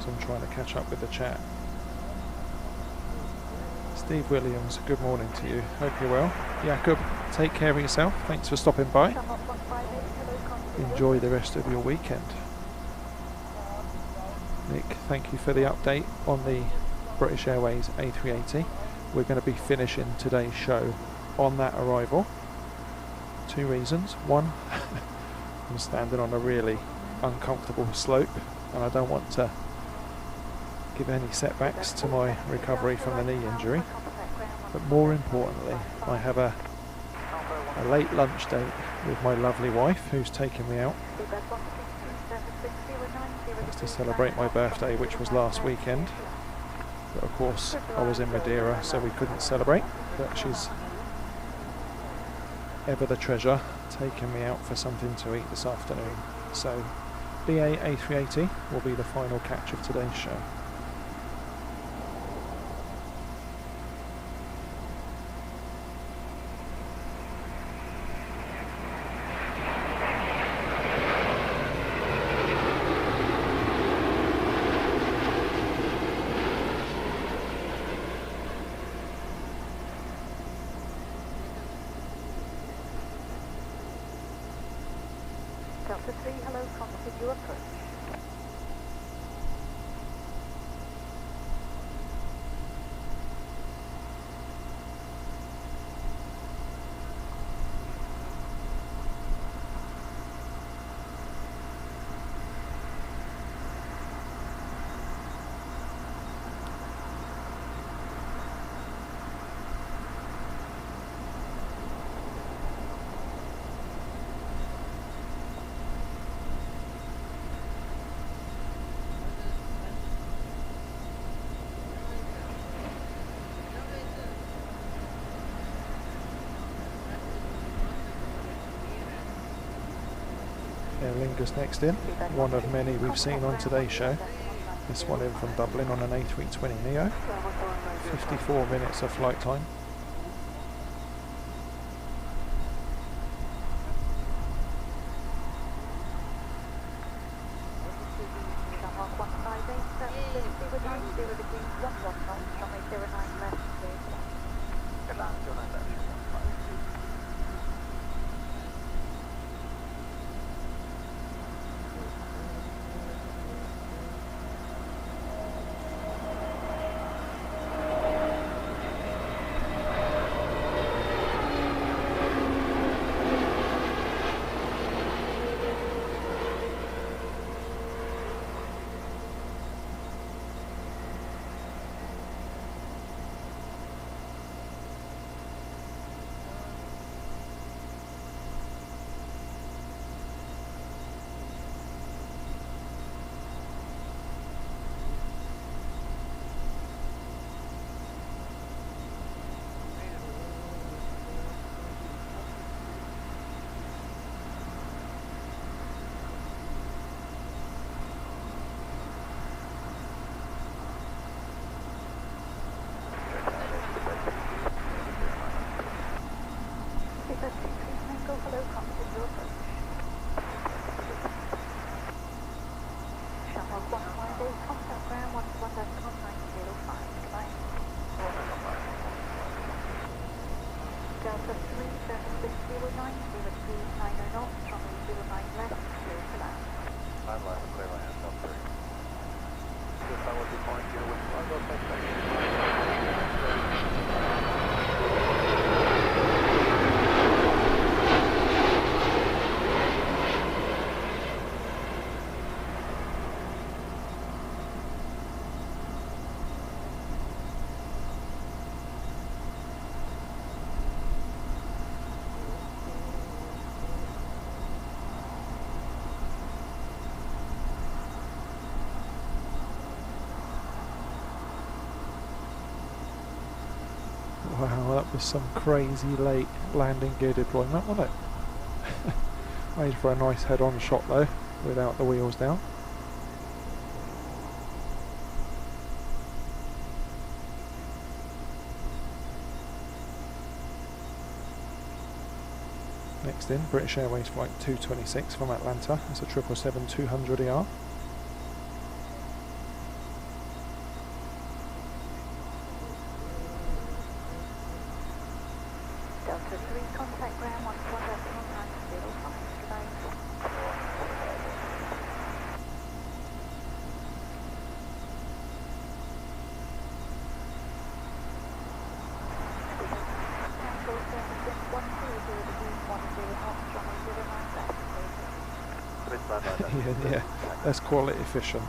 So I'm trying to catch up with the chat. Steve Williams, good morning to you. Hope you're well. Jakob, take care of yourself. Thanks for stopping by. Enjoy the rest of your weekend. Nick, thank you for the update on the British Airways A380. We're going to be finishing today's show on that arrival. Two reasons. One, I'm standing on a really uncomfortable slope and I don't want to give any setbacks to my recovery from the knee injury. But more importantly, I have a late lunch date with my lovely wife who's taking me out. It's to celebrate my birthday, which was last weekend. But of course I was in Madeira, so we couldn't celebrate, but she's ever the treasure, taking me out for something to eat this afternoon. So BA A380 will be the final catch of today's show. Delta 3, hello, continue approach. Aer Lingus next in, one of many we've seen on today's show. This one in from Dublin on an A320 Neo. 54 minutes of flight time. Wow, that was some crazy late landing gear deployment, wasn't it? Made for a nice head-on shot though, without the wheels down. Next in, British Airways flight 226 from Atlanta. It's a 777-200ER. Delta 3, contact ground 11.905, goodbye. Tango service 100 degrees 10 knots, runway 09 left. Yeah, that's quality efficient.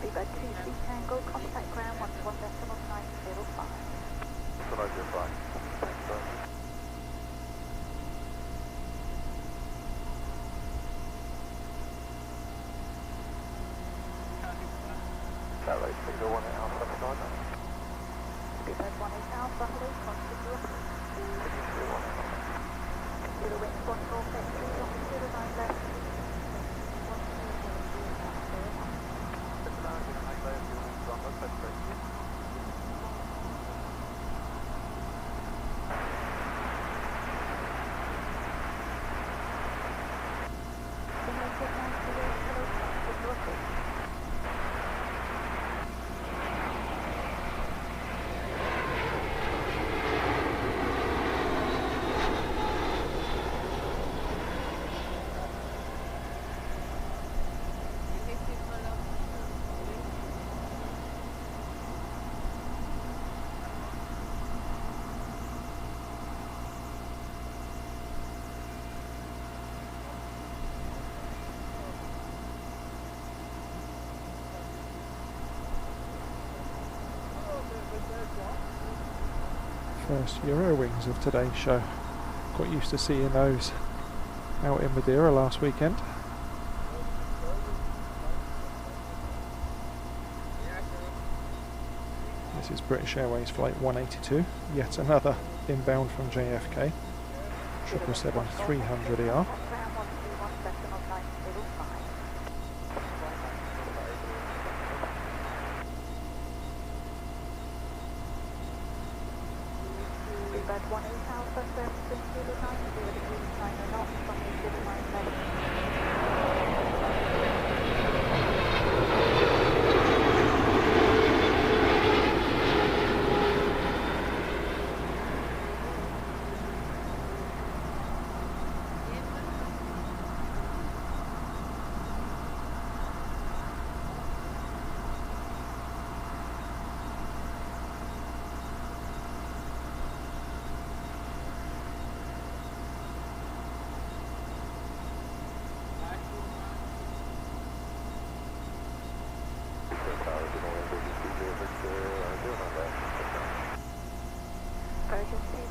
Speedbird 23 Tango, contact ground 11.905. So that's your flight. Thanks, sir. That right, Speedbird 18 Alpha, Alpha, Speedbird 18 Alpha, hello, continue. Computer wind 1483, longitude 09 left. First Eurowings of today's show. Got used to seeing those out in Madeira last weekend. This is British Airways flight 182, yet another inbound from JFK, 777-300ER. Speedbird 18 Alpha, service 09 degrees 9 knots, runway 09 left.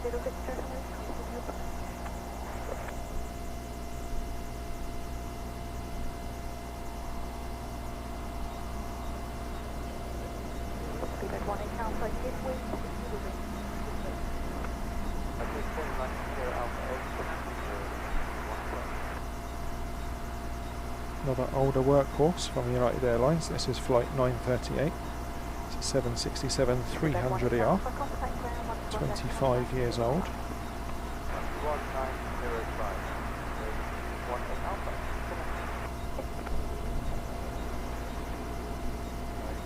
Zero Victor, continue. Speedbird 18 Alpha, give way to the wind. At this point, 90 Alpha, Another older workhorse from United Airlines. This is flight 938. It's a 767 300ER. 25 years old. 1905.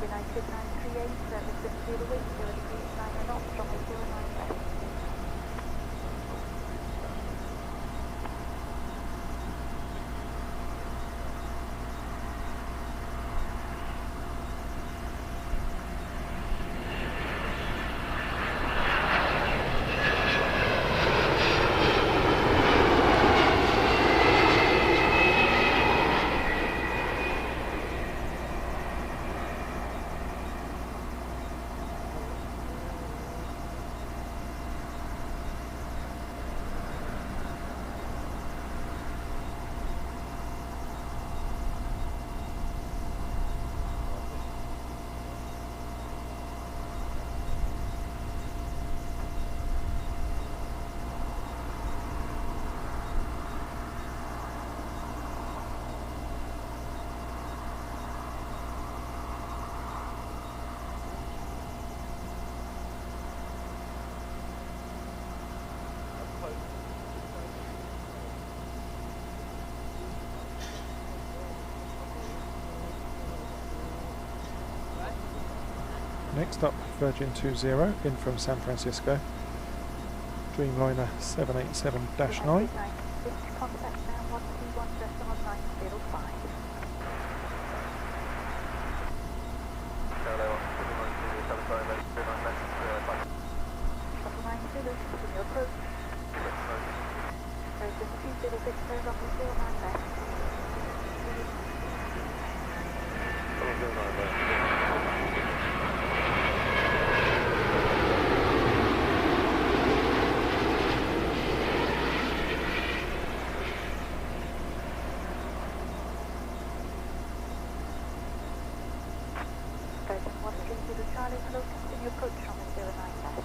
United 938, service in 080 degrees 9 knots, runway 09 left. Next up, Virgin 20 in from San Francisco. Dreamliner 787-9. Contact now 121.905. Shuttle 90, continue approach. Virgin 20 Victor, runway 09 left. Virgin 130 Charlie, hello, continue approach runway 09 left.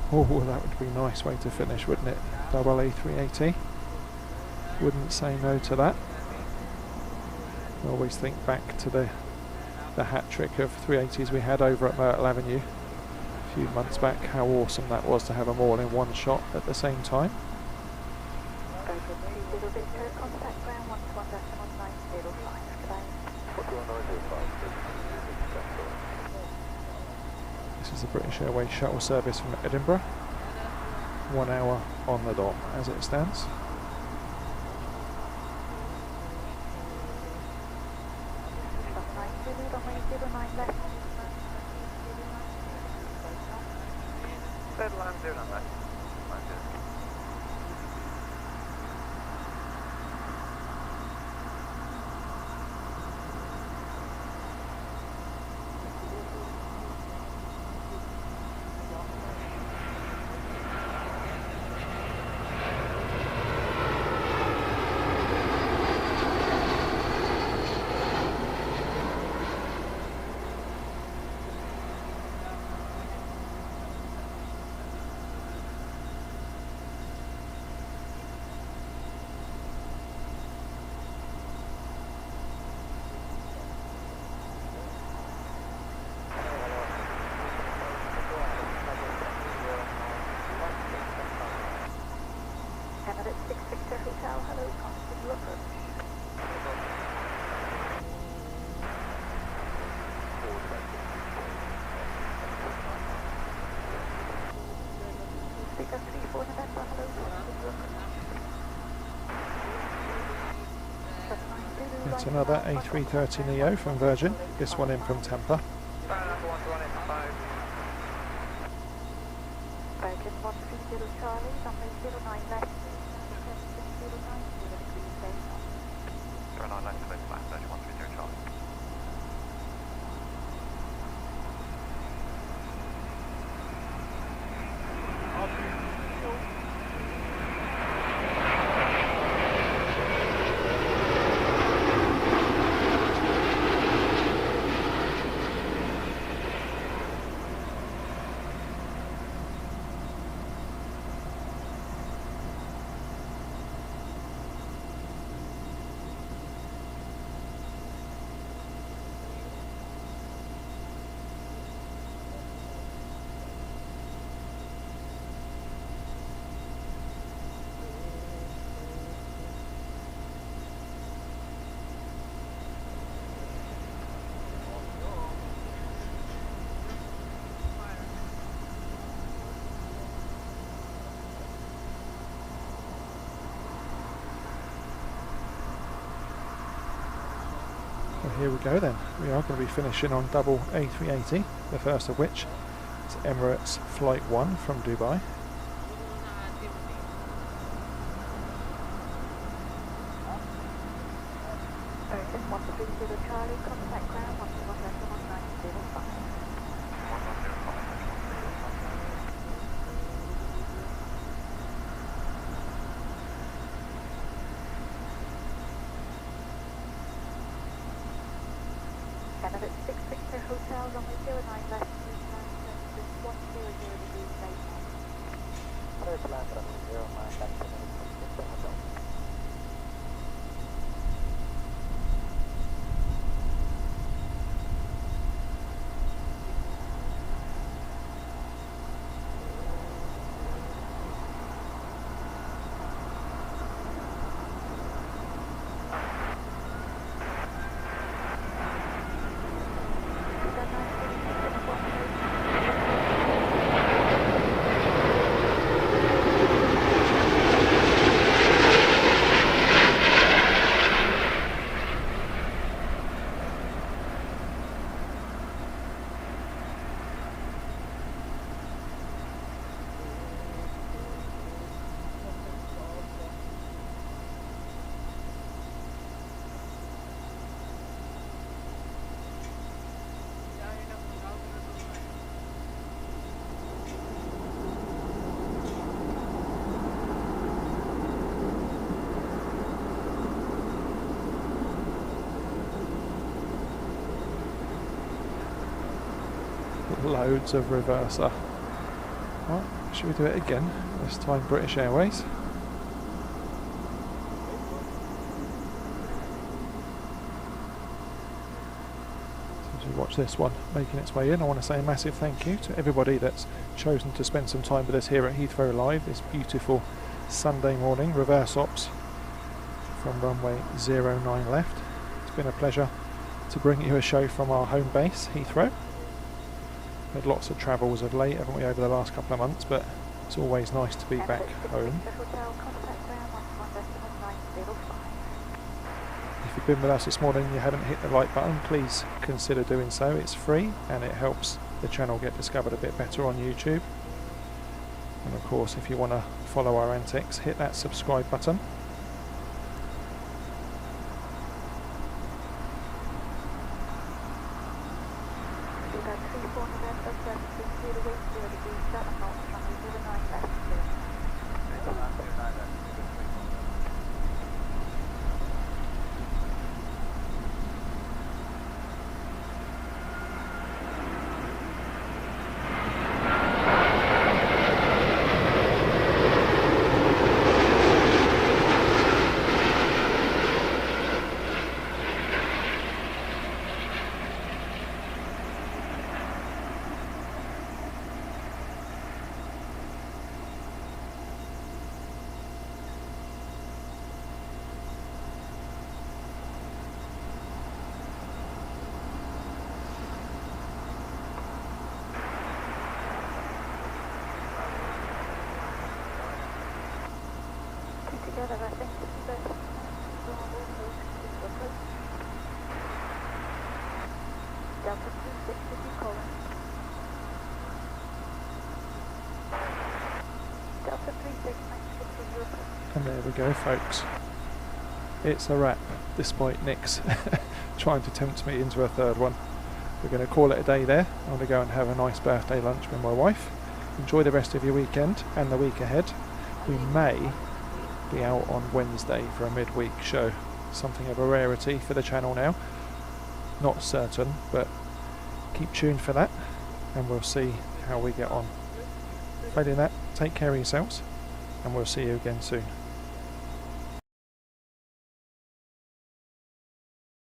Oh, that would be a nice way to finish, wouldn't it? Double A380. Wouldn't say no to that. I always think back to the hat trick of 380s we had over at Myrtle Avenue a few months back. How awesome that was to have them all in one shot at the same time. Contact ground 121.905. This is the British Airways shuttle service from Edinburgh. 1 hour on the dot as it stands. It's another A330neo from Virgin, this one in from Tampa. Virgin 130 Charlie, runway 09 left. 09 left, close left, Virgin 130 Charlie. here we go then. We are going to be finishing on double A380, the first of which is Emirates Flight 1 from Dubai. Ocean 130 Charlie, contact ground 11905. Canada 6 Victor Hotel, runway 09 left, 100 degrees right. Approach land runway 09 left, Victor Hotel. Loads of reverser. Well, should we do it again? This time British Airways. As we watch this one making its way in, I want to say a massive thank you to everybody that's chosen to spend some time with us here at Heathrow Live this beautiful Sunday morning. Reverse ops from runway 09 left. It's been a pleasure to bring you a show from our home base, Heathrow. Had lots of travels of late, haven't we, over the last couple of months, but it's always nice to be back home. If you've been with us this morning and you haven't hit the like button, please consider doing so. It's free and it helps the channel get discovered a bit better on YouTube. And of course, if you want to follow our antics, hit that subscribe button. Together, I think this is best. Delta 26, if you call it. Delta 36, and there we go, folks. It's a wrap, despite Nick's trying to tempt me into a third one. We're going to call it a day there. I'm going to go and have a nice birthday lunch with my wife. Enjoy the rest of your weekend and the week ahead. We may be out on Wednesday for a midweek show. Something of a rarity for the channel now. Not certain, but keep tuned for that and we'll see how we get on. Failing that, take care of yourselves and we'll see you again soon.